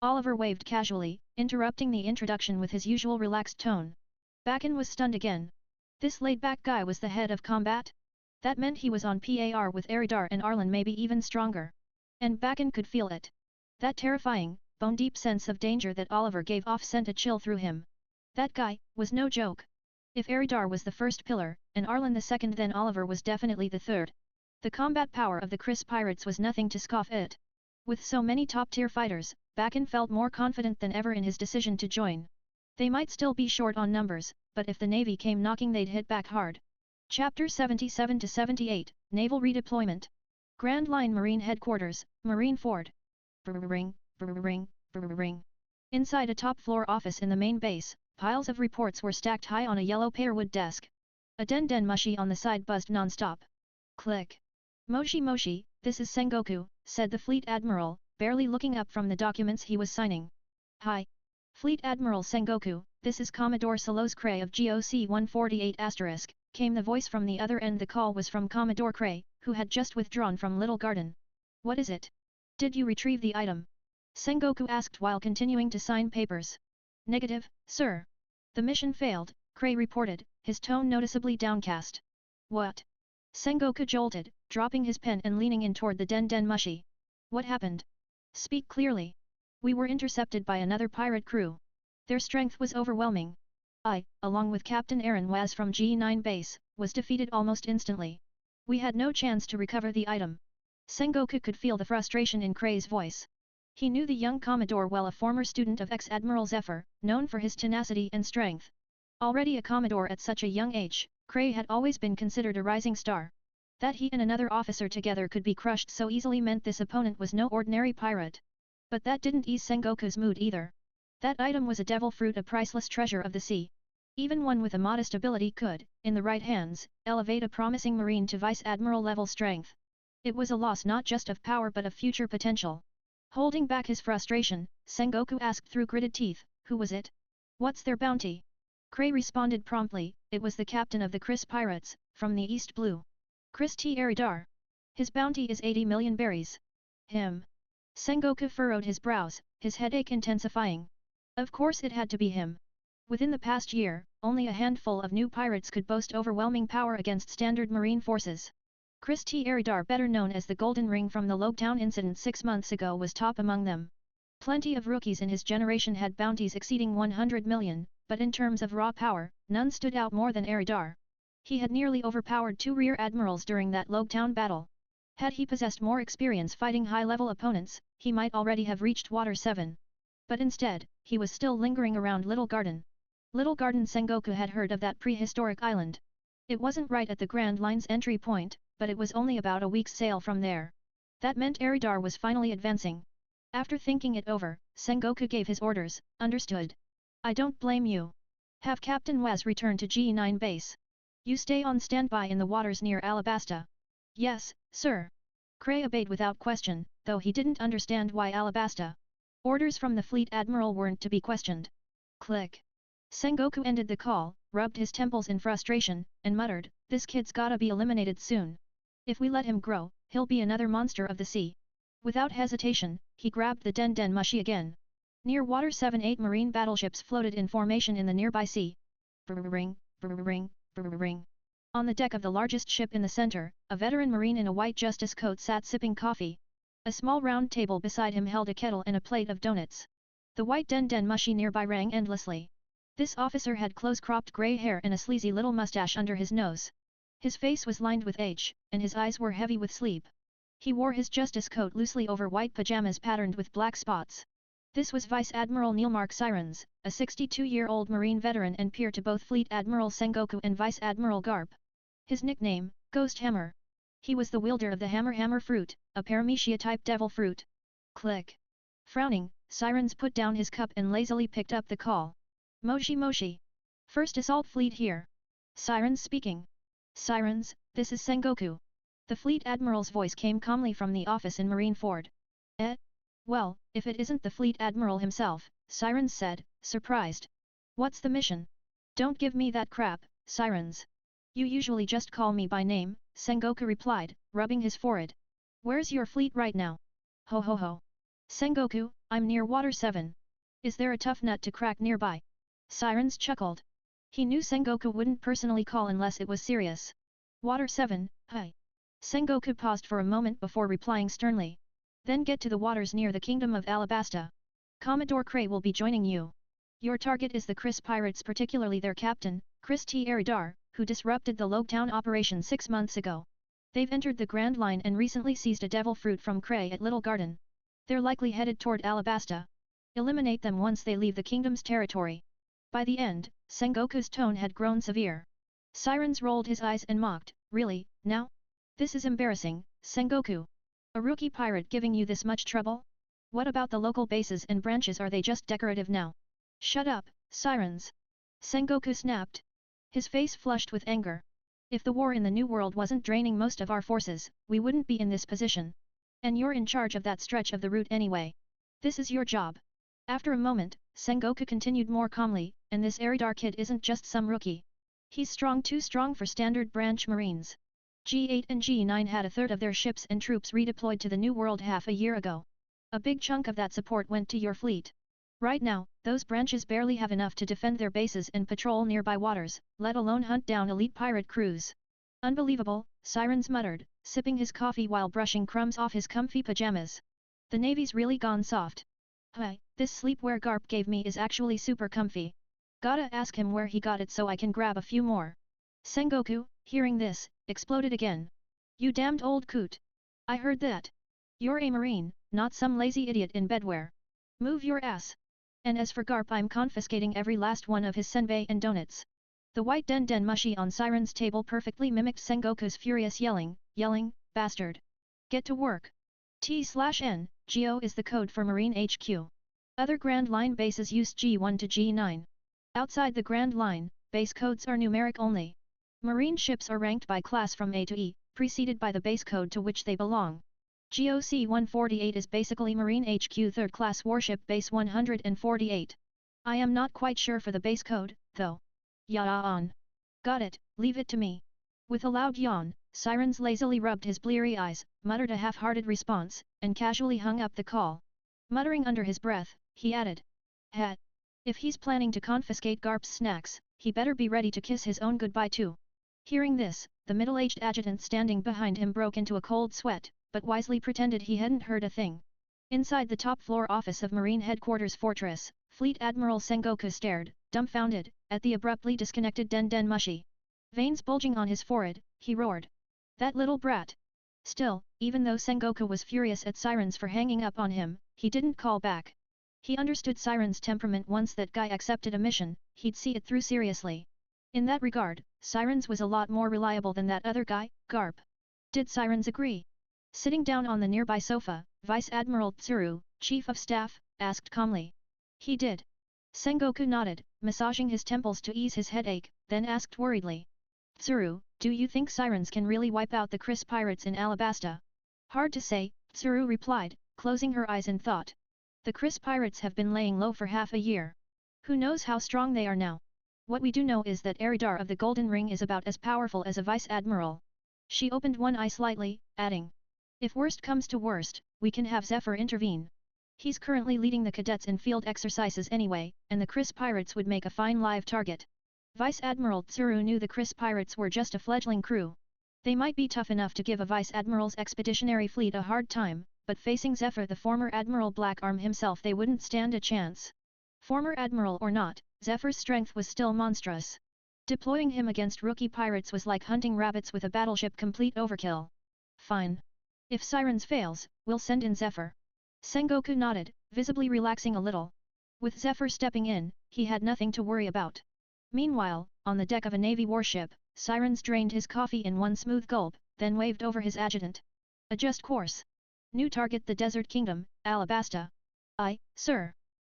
Oliver waved casually, interrupting the introduction with his usual relaxed tone. Bakken was stunned again. This laid-back guy was the head of combat? That meant he was on par with Eridar and Arlen, maybe even stronger. And Bakken could feel it. That terrifying, bone-deep sense of danger that Oliver gave off sent a chill through him. That guy was no joke. If Eridar was the first pillar, and Arlen the second, then Oliver was definitely the third. The combat power of the Chris Pirates was nothing to scoff at. With so many top-tier fighters, Bakken felt more confident than ever in his decision to join. They might still be short on numbers, but if the Navy came knocking, they'd hit back hard. Chapter 77-78, Naval Redeployment. Grand Line Marine Headquarters, Marine Ford. Brrrring, brrrring, brrrring. Inside a top-floor office in the main base, piles of reports were stacked high on a yellow pearwood desk. A den mushi on the side buzzed non-stop. Click. Moshi, this is Sengoku, said the Fleet Admiral, barely looking up from the documents he was signing. Hi. Fleet Admiral Sengoku, this is Commodore Solos Cray of GOC 148*, came the voice from the other end. The call was from Commodore Cray, who had just withdrawn from Little Garden. What is it? Did you retrieve the item? Sengoku asked while continuing to sign papers. Negative, sir. The mission failed, Cray reported, his tone noticeably downcast. What? Sengoku jolted, dropping his pen and leaning in toward the den mushi. What happened? Speak clearly. We were intercepted by another pirate crew. Their strength was overwhelming. I, along with Captain Aaron Waz from G9 base, was defeated almost instantly. We had no chance to recover the item. Sengoku could feel the frustration in Cray's voice. He knew the young Commodore well, a former student of ex-Admiral Zephyr, known for his tenacity and strength. Already a Commodore at such a young age, Cray had always been considered a rising star. That he and another officer together could be crushed so easily meant this opponent was no ordinary pirate. But that didn't ease Sengoku's mood either. That item was a devil fruit, a priceless treasure of the sea. Even one with a modest ability could, in the right hands, elevate a promising marine to vice admiral level strength. It was a loss not just of power but of future potential. Holding back his frustration, Sengoku asked through gritted teeth, who was it? What's their bounty? Cray responded promptly, it was the captain of the Chris Pirates, from the East Blue. Chris T. Eridar. His bounty is 80 million berries. Him. Sengoku furrowed his brows, his headache intensifying. Of course it had to be him. Within the past year, only a handful of new pirates could boast overwhelming power against standard marine forces. Chris T. Eridar, better known as the Golden Ring from the Logtown incident 6 months ago, was top among them. Plenty of rookies in his generation had bounties exceeding 100 million, but in terms of raw power, none stood out more than Eridar. He had nearly overpowered 2 rear admirals during that Logtown battle. Had he possessed more experience fighting high-level opponents, he might already have reached Water 7. But instead, he was still lingering around Little Garden. Little Garden. Sengoku had heard of that prehistoric island. It wasn't right at the Grand Line's entry point, but it was only about a week's sail from there. That meant Eridar was finally advancing. After thinking it over, Sengoku gave his orders, understood. I don't blame you. Have Captain Waz return to G9 base. You stay on standby in the waters near Alabasta. Yes, sir. Cray obeyed without question, though he didn't understand why Alabasta. Orders from the Fleet Admiral weren't to be questioned. Click. Sengoku ended the call, rubbed his temples in frustration, and muttered, this kid's gotta be eliminated soon. If we let him grow, he'll be another monster of the sea. Without hesitation, he grabbed the den mushi again. Near Water 7, 8 marine battleships floated in formation in the nearby sea. Brrrring, brrrring, brrrring. On the deck of the largest ship in the center, a veteran marine in a white justice coat sat sipping coffee. A small round table beside him held a kettle and a plate of donuts. The white den mushi nearby rang endlessly. This officer had close-cropped grey hair and a sleazy little mustache under his nose. His face was lined with age, and his eyes were heavy with sleep. He wore his justice coat loosely over white pajamas patterned with black spots. This was Vice Admiral Neilmark Sirens, a 62-year-old Marine veteran and peer to both Fleet Admiral Sengoku and Vice Admiral Garp. His nickname, Ghost Hammer. He was the wielder of the hammer fruit, a paramecia-type devil fruit. Click. Frowning, Sirens put down his cup and lazily picked up the call. Moshi. First Assault Fleet here. Sirens speaking. Sirens, this is Sengoku. The Fleet Admiral's voice came calmly from the office in Marineford. Well, if it isn't the Fleet Admiral himself, Sirens said, surprised. What's the mission? Don't give me that crap, Sirens. You usually just call me by name, Sengoku replied, rubbing his forehead. Where's your fleet right now? Ho. Sengoku, I'm near Water 7. Is there a tough nut to crack nearby? Sirens chuckled. He knew Sengoku wouldn't personally call unless it was serious. Water 7, hi. Sengoku paused for a moment before replying sternly. Then get to the waters near the Kingdom of Alabasta. Commodore Cray will be joining you. Your target is the Chris pirates, particularly their captain, Chris T. Eridar, who disrupted the Logtown operation 6 months ago. They've entered the Grand Line and recently seized a devil fruit from Cray at Little Garden. They're likely headed toward Alabasta. Eliminate them once they leave the kingdom's territory. By the end, Sengoku's tone had grown severe. Sirens rolled his eyes and mocked, really, now? This is embarrassing, Sengoku. A rookie pirate giving you this much trouble? What about the local bases and branches, are they just decorative now? Shut up, Sirens! Sengoku snapped. His face flushed with anger. If the war in the New World wasn't draining most of our forces, we wouldn't be in this position. And you're in charge of that stretch of the route anyway. This is your job. After a moment, Sengoku continued more calmly, and this Eridar kid isn't just some rookie. He's strong, too strong for standard branch marines. G8 and G9 had a third of their ships and troops redeployed to the New World half a year ago. A big chunk of that support went to your fleet. Right now, those branches barely have enough to defend their bases and patrol nearby waters, let alone hunt down elite pirate crews. Unbelievable, Sirens muttered, sipping his coffee while brushing crumbs off his comfy pajamas. The Navy's really gone soft. Hi, this sleepwear Garp gave me is actually super comfy. Gotta ask him where he got it so I can grab a few more. Sengoku, hearing this, exploded again. You damned old coot! I heard that. You're a Marine, not some lazy idiot in bedwear. Move your ass. And as for Garp, I'm confiscating every last one of his senbei and donuts. The white den mushi on Siren's table perfectly mimicked Sengoku's furious yelling, bastard. Get to work. T/N, GO is the code for Marine HQ. Other Grand Line bases use G1 to G9. Outside the Grand Line, base codes are numeric only. Marine ships are ranked by class from A to E, preceded by the base code to which they belong. GOC 148 is basically Marine HQ 3rd class warship base 148. I am not quite sure for the base code, though. Yawn. Got it, leave it to me. With a loud yawn, Sirens lazily rubbed his bleary eyes, muttered a half-hearted response, and casually hung up the call. Muttering under his breath, he added. If he's planning to confiscate Garp's snacks, he better be ready to kiss his own goodbye too. Hearing this, the middle-aged adjutant standing behind him broke into a cold sweat, but wisely pretended he hadn't heard a thing. Inside the top-floor office of Marine Headquarters Fortress, Fleet Admiral Sengoku stared, dumbfounded, at the abruptly disconnected den mushi. Veins bulging on his forehead, he roared. That little brat! Still, even though Sengoku was furious at Sirens for hanging up on him, he didn't call back. He understood Sirens' temperament. Once that guy accepted a mission, he'd see it through seriously. In that regard, Sirens was a lot more reliable than that other guy, Garp. Did Sirens agree? Sitting down on the nearby sofa, Vice Admiral Tsuru, Chief of Staff, asked calmly. He did. Sengoku nodded, massaging his temples to ease his headache, then asked worriedly. Tsuru, do you think Sirens can really wipe out the Chris pirates in Alabasta? Hard to say, Tsuru replied, closing her eyes in thought. The Chris pirates have been laying low for half a year. Who knows how strong they are now? What we do know is that Eridar of the Golden Ring is about as powerful as a Vice Admiral. She opened one eye slightly, adding. If worst comes to worst, we can have Zephyr intervene. He's currently leading the cadets in field exercises anyway, and the Chris pirates would make a fine live target. Vice Admiral Tsuru knew the Chris pirates were just a fledgling crew. They might be tough enough to give a Vice Admiral's expeditionary fleet a hard time, but facing Zephyr the former Admiral Blackarm himself they wouldn't stand a chance. Former Admiral or not, Zephyr's strength was still monstrous. Deploying him against rookie pirates was like hunting rabbits with a battleship complete overkill. Fine. If Sirens fails, we'll send in Zephyr. Sengoku nodded, visibly relaxing a little. With Zephyr stepping in, he had nothing to worry about. Meanwhile, on the deck of a Navy warship, Sirens drained his coffee in one smooth gulp, then waved over his adjutant. Adjust course. New target the Desert Kingdom, Alabasta. Aye, sir.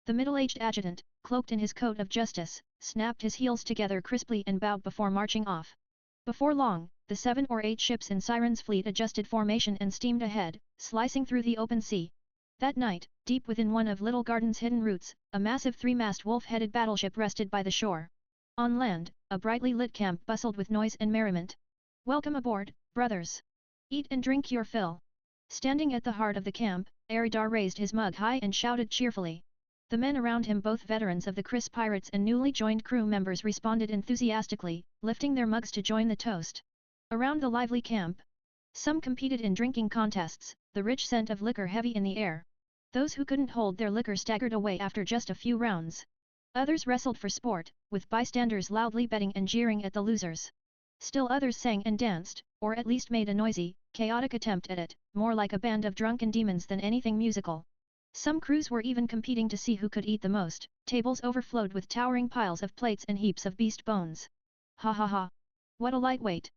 The middle-aged adjutant, cloaked in his coat of justice, snapped his heels together crisply and bowed before marching off. Before long, the 7 or 8 ships in Siren's fleet adjusted formation and steamed ahead, slicing through the open sea. That night, deep within one of Little Garden's hidden routes, a massive 3-mast wolf-headed battleship rested by the shore. On land, a brightly lit camp bustled with noise and merriment. Welcome aboard, brothers. Eat and drink your fill. Standing at the heart of the camp, Eridar raised his mug high and shouted cheerfully. The men around him, both veterans of the Chris Pirates and newly joined crew members, responded enthusiastically, lifting their mugs to join the toast. Around the lively camp, some competed in drinking contests, the rich scent of liquor heavy in the air. Those who couldn't hold their liquor staggered away after just a few rounds. Others wrestled for sport, with bystanders loudly betting and jeering at the losers. Still others sang and danced, or at least made a noisy, chaotic attempt at it, more like a band of drunken demons than anything musical. Some crews were even competing to see who could eat the most. Tables overflowed with towering piles of plates and heaps of beast bones. Ha ha ha! What a lightweight!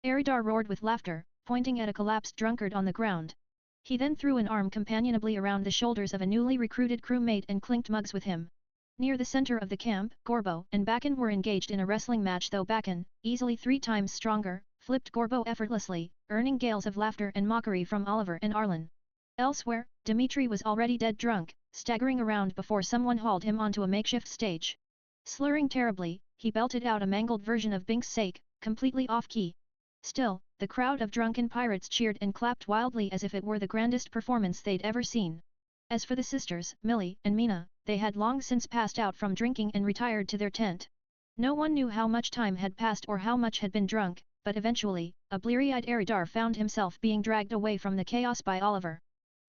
Eridar roared with laughter, pointing at a collapsed drunkard on the ground. He then threw an arm companionably around the shoulders of a newly recruited crewmate and clinked mugs with him. Near the center of the camp, Gorbo and Bakken were engaged in a wrestling match, though Bakken, easily 3 times stronger, flipped Gorbo effortlessly, earning gales of laughter and mockery from Oliver and Arlen. Elsewhere, Dimitri was already dead drunk, staggering around before someone hauled him onto a makeshift stage. Slurring terribly, he belted out a mangled version of Bink's Sake, completely off-key. Still, the crowd of drunken pirates cheered and clapped wildly as if it were the grandest performance they'd ever seen. As for the sisters, Millie and Mina, they had long since passed out from drinking and retired to their tent. No one knew how much time had passed or how much had been drunk, but eventually, a bleary-eyed Eridar found himself being dragged away from the chaos by Oliver.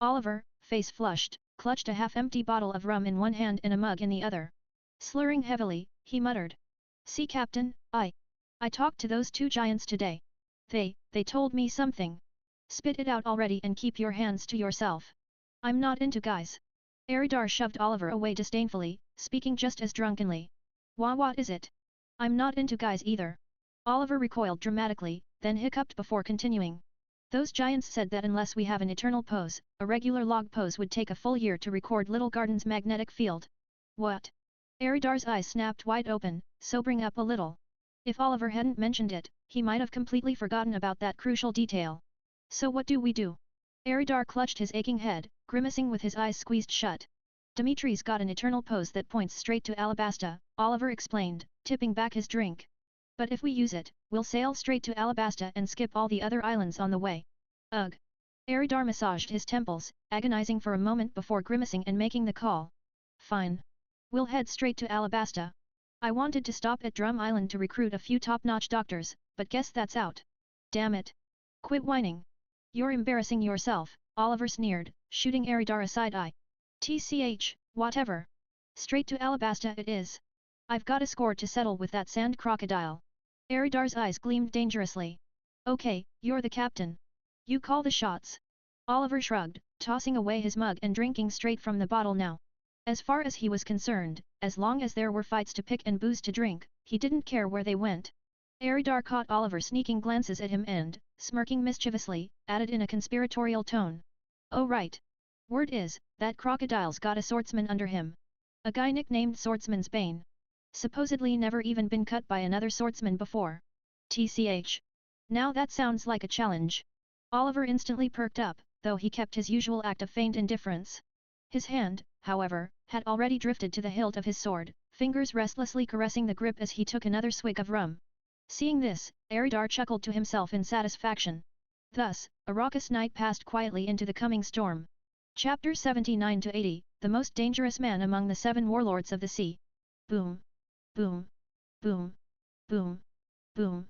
Oliver, face flushed, clutched a half-empty bottle of rum in one hand and a mug in the other. Slurring heavily, he muttered. "See, Captain, I talked to those 2 giants today. They told me something. Spit it out already and keep your hands to yourself. I'm not into guys." Eridar shoved Oliver away disdainfully, speaking just as drunkenly. What is it? I'm not into guys either." Oliver recoiled dramatically, then hiccuped before continuing. "Those giants said that unless we have an eternal pose, a regular log pose would take a full year to record Little Garden's magnetic field." "What?" Eridar's eyes snapped wide open, sobering up a little. If Oliver hadn't mentioned it, he might have completely forgotten about that crucial detail. "So what do we do?" Eridar clutched his aching head, grimacing with his eyes squeezed shut. "Dimitri's got an eternal pose that points straight to Alabasta," Oliver explained, tipping back his drink. "But if we use it, we'll sail straight to Alabasta and skip all the other islands on the way." "Ugh." Eridar massaged his temples, agonizing for a moment before grimacing and making the call. "Fine. We'll head straight to Alabasta. I wanted to stop at Drum Island to recruit a few top-notch doctors, but guess that's out. Damn it. Quit whining. You're embarrassing yourself," Oliver sneered, shooting Eridar a side-eye. "Tch, whatever. Straight to Alabasta it is. I've got a score to settle with that sand crocodile." Eridar's eyes gleamed dangerously. "Okay, you're the captain. You call the shots." Oliver shrugged, tossing away his mug and drinking straight from the bottle now. As far as he was concerned, as long as there were fights to pick and booze to drink, he didn't care where they went. Eridar caught Oliver sneaking glances at him and, smirking mischievously, added in a conspiratorial tone. "Oh right. Word is, that crocodile's got a swordsman under him. A guy nicknamed Swordsman's Bane. Supposedly never even been cut by another swordsman before. Tch. Now that sounds like a challenge." Oliver instantly perked up, though he kept his usual act of feigned indifference. His hand, however, had already drifted to the hilt of his sword, fingers restlessly caressing the grip as he took another swig of rum. Seeing this, Eridar chuckled to himself in satisfaction. Thus, a raucous night passed quietly into the coming storm. Chapter 79-80, The Most Dangerous Man Among the 7 Warlords of the Sea. Boom. Boom. Boom. Boom. Boom.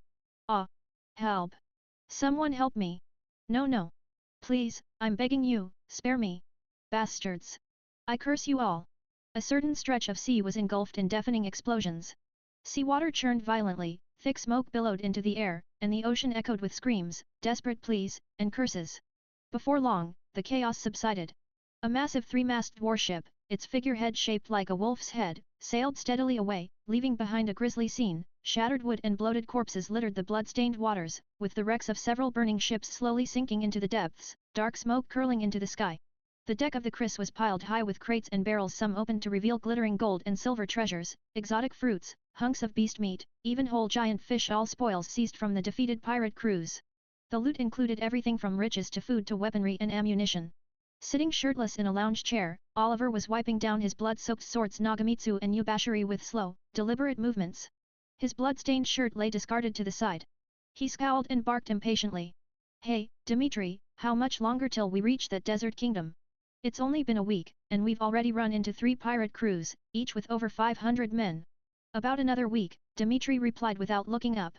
Help. Someone help me. No. Please, I'm begging you, spare me! Bastards! I curse you all! A certain stretch of sea was engulfed in deafening explosions. Seawater churned violently, thick smoke billowed into the air, and the ocean echoed with screams, desperate pleas, and curses. Before long, the chaos subsided. A massive three-masted warship, its figurehead shaped like a wolf's head, sailed steadily away, leaving behind a grisly scene. Shattered wood and bloated corpses littered the blood-stained waters, with the wrecks of several burning ships slowly sinking into the depths, dark smoke curling into the sky. The deck of the Chris was piled high with crates and barrels, some opened to reveal glittering gold and silver treasures, exotic fruits, hunks of beast meat, even whole giant fish, all spoils seized from the defeated pirate crews. The loot included everything from riches to food to weaponry and ammunition. Sitting shirtless in a lounge chair, Oliver was wiping down his blood-soaked swords Nagamitsu and Yubashiri with slow, deliberate movements. His blood-stained shirt lay discarded to the side. He scowled and barked impatiently. Hey, Dimitri, how much longer till we reach that desert kingdom? It's only been a week, and we've already run into 3 pirate crews, each with over 500 men. About another week, Dimitri replied without looking up.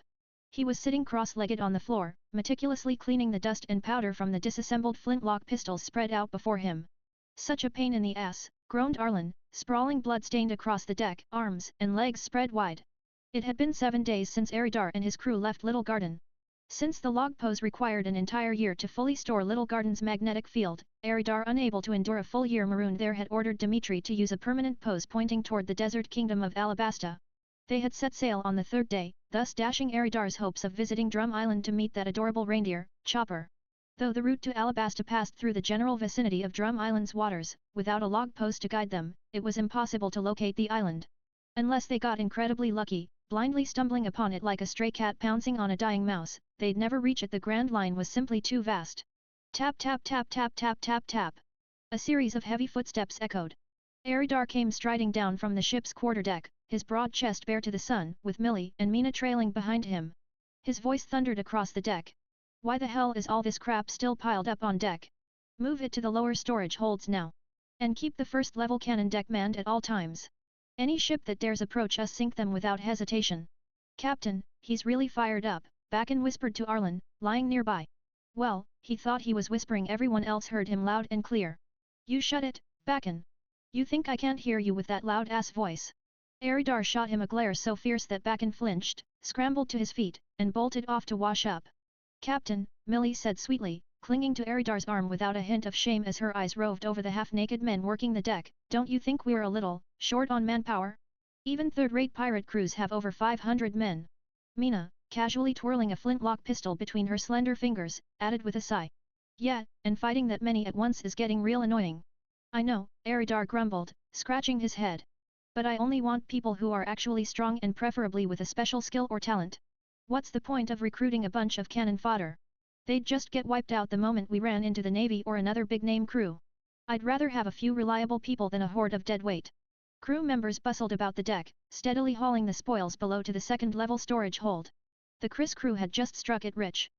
He was sitting cross-legged on the floor, meticulously cleaning the dust and powder from the disassembled flintlock pistols spread out before him. Such a pain in the ass, groaned Arlen, sprawling blood-stained across the deck, arms and legs spread wide. It had been 7 days since Eridar and his crew left Little Garden. Since the log pose required an entire year to fully store Little Garden's magnetic field, Eridar, unable to endure a full year marooned there, had ordered Dimitri to use a permanent pose pointing toward the desert kingdom of Alabasta. They had set sail on the 3rd day, thus dashing Eridar's hopes of visiting Drum Island to meet that adorable reindeer, Chopper. Though the route to Alabasta passed through the general vicinity of Drum Island's waters, without a log post to guide them, it was impossible to locate the island. Unless they got incredibly lucky, blindly stumbling upon it like a stray cat pouncing on a dying mouse, they'd never reach it. The Grand Line was simply too vast. Tap tap tap tap tap tap tap. A series of heavy footsteps echoed. Eridar came striding down from the ship's quarterdeck, his broad chest bare to the sun, with Millie and Mina trailing behind him. His voice thundered across the deck. Why the hell is all this crap still piled up on deck? Move it to the lower storage holds now. And keep the first-level cannon deck manned at all times. Any ship that dares approach us, sink them without hesitation. Captain, he's really fired up, Bakken whispered to Arlen, lying nearby. Well, he thought he was whispering. Everyone else heard him loud and clear. You shut it, Bakken. You think I can't hear you with that loud-ass voice? Eridar shot him a glare so fierce that Bakken flinched, scrambled to his feet, and bolted off to wash up. Captain, Millie said sweetly, clinging to Eridar's arm without a hint of shame as her eyes roved over the half-naked men working the deck, don't you think we're a little short on manpower? Even third-rate pirate crews have over 500 men. Mina, casually twirling a flintlock pistol between her slender fingers, added with a sigh. Yeah, and fighting that many at once is getting real annoying. I know, Eridar grumbled, scratching his head. But I only want people who are actually strong and preferably with a special skill or talent. What's the point of recruiting a bunch of cannon fodder? They'd just get wiped out the moment we ran into the Navy or another big-name crew. I'd rather have a few reliable people than a horde of dead weight. Crew members bustled about the deck, steadily hauling the spoils below to the second-level storage hold. The Chris crew had just struck it rich.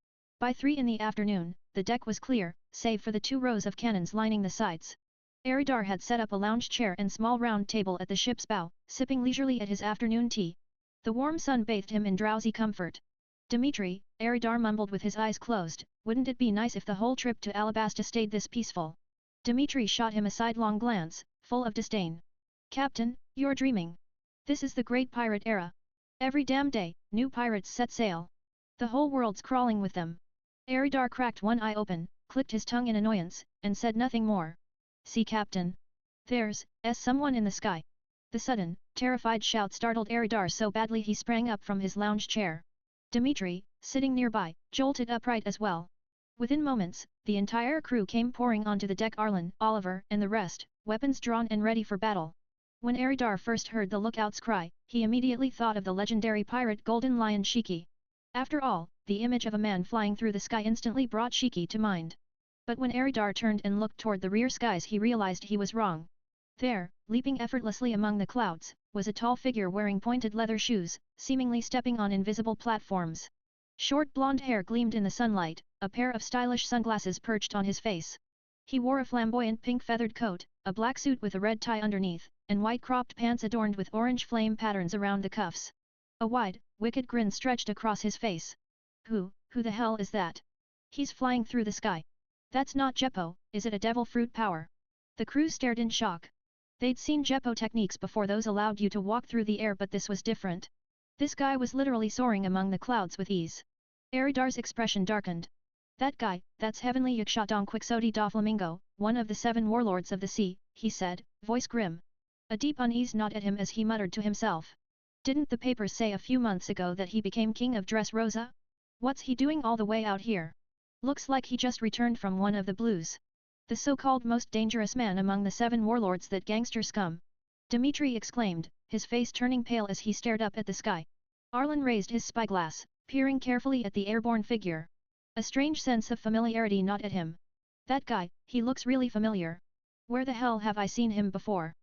By 3 in the afternoon, the deck was clear, save for the 2 rows of cannons lining the sides. Eridar had set up a lounge chair and small round table at the ship's bow, sipping leisurely at his afternoon tea. The warm sun bathed him in drowsy comfort. Dimitri, Eridar mumbled with his eyes closed, wouldn't it be nice if the whole trip to Alabasta stayed this peaceful? Dimitri shot him a sidelong glance, full of disdain. Captain, you're dreaming. This is the great pirate era. Every damn day, new pirates set sail. The whole world's crawling with them. Eridar cracked one eye open, clicked his tongue in annoyance, and said nothing more. See, Captain? There's someone in the sky. The sudden, terrified shout startled Eridar so badly he sprang up from his lounge chair. Dimitri, sitting nearby, jolted upright as well. Within moments, the entire crew came pouring onto the deck. Arlen, Oliver, and the rest, weapons drawn and ready for battle. When Eridar first heard the lookout's cry, he immediately thought of the legendary pirate Golden Lion Shiki. After all, the image of a man flying through the sky instantly brought Shiki to mind. But when Eridar turned and looked toward the rear skies, he realized he was wrong. There, leaping effortlessly among the clouds, was a tall figure wearing pointed leather shoes, seemingly stepping on invisible platforms. Short blonde hair gleamed in the sunlight, a pair of stylish sunglasses perched on his face. He wore a flamboyant pink feathered coat, a black suit with a red tie underneath, and white cropped pants adorned with orange flame patterns around the cuffs. A wide, wicked grin stretched across his face. Who the hell is that? He's flying through the sky. That's not Jeppo, is it a devil fruit power? The crew stared in shock. They'd seen Jeppo techniques before, those allowed you to walk through the air, but this was different. This guy was literally soaring among the clouds with ease. Eridar's expression darkened. That guy, that's Heavenly Yakshadong Quixote da Flamingo, one of the 7 warlords of the sea, he said, voice grim. A deep unease gnawed at him as he muttered to himself. Didn't the papers say a few months ago that he became king of Dressrosa? What's he doing all the way out here? Looks like he just returned from one of the blues. The so-called most dangerous man among the 7 warlords, that gangster scum. Dmitri exclaimed, his face turning pale as he stared up at the sky. Arlen raised his spyglass, peering carefully at the airborne figure. A strange sense of familiarity gnawed at him. That guy, he looks really familiar. Where the hell have I seen him before?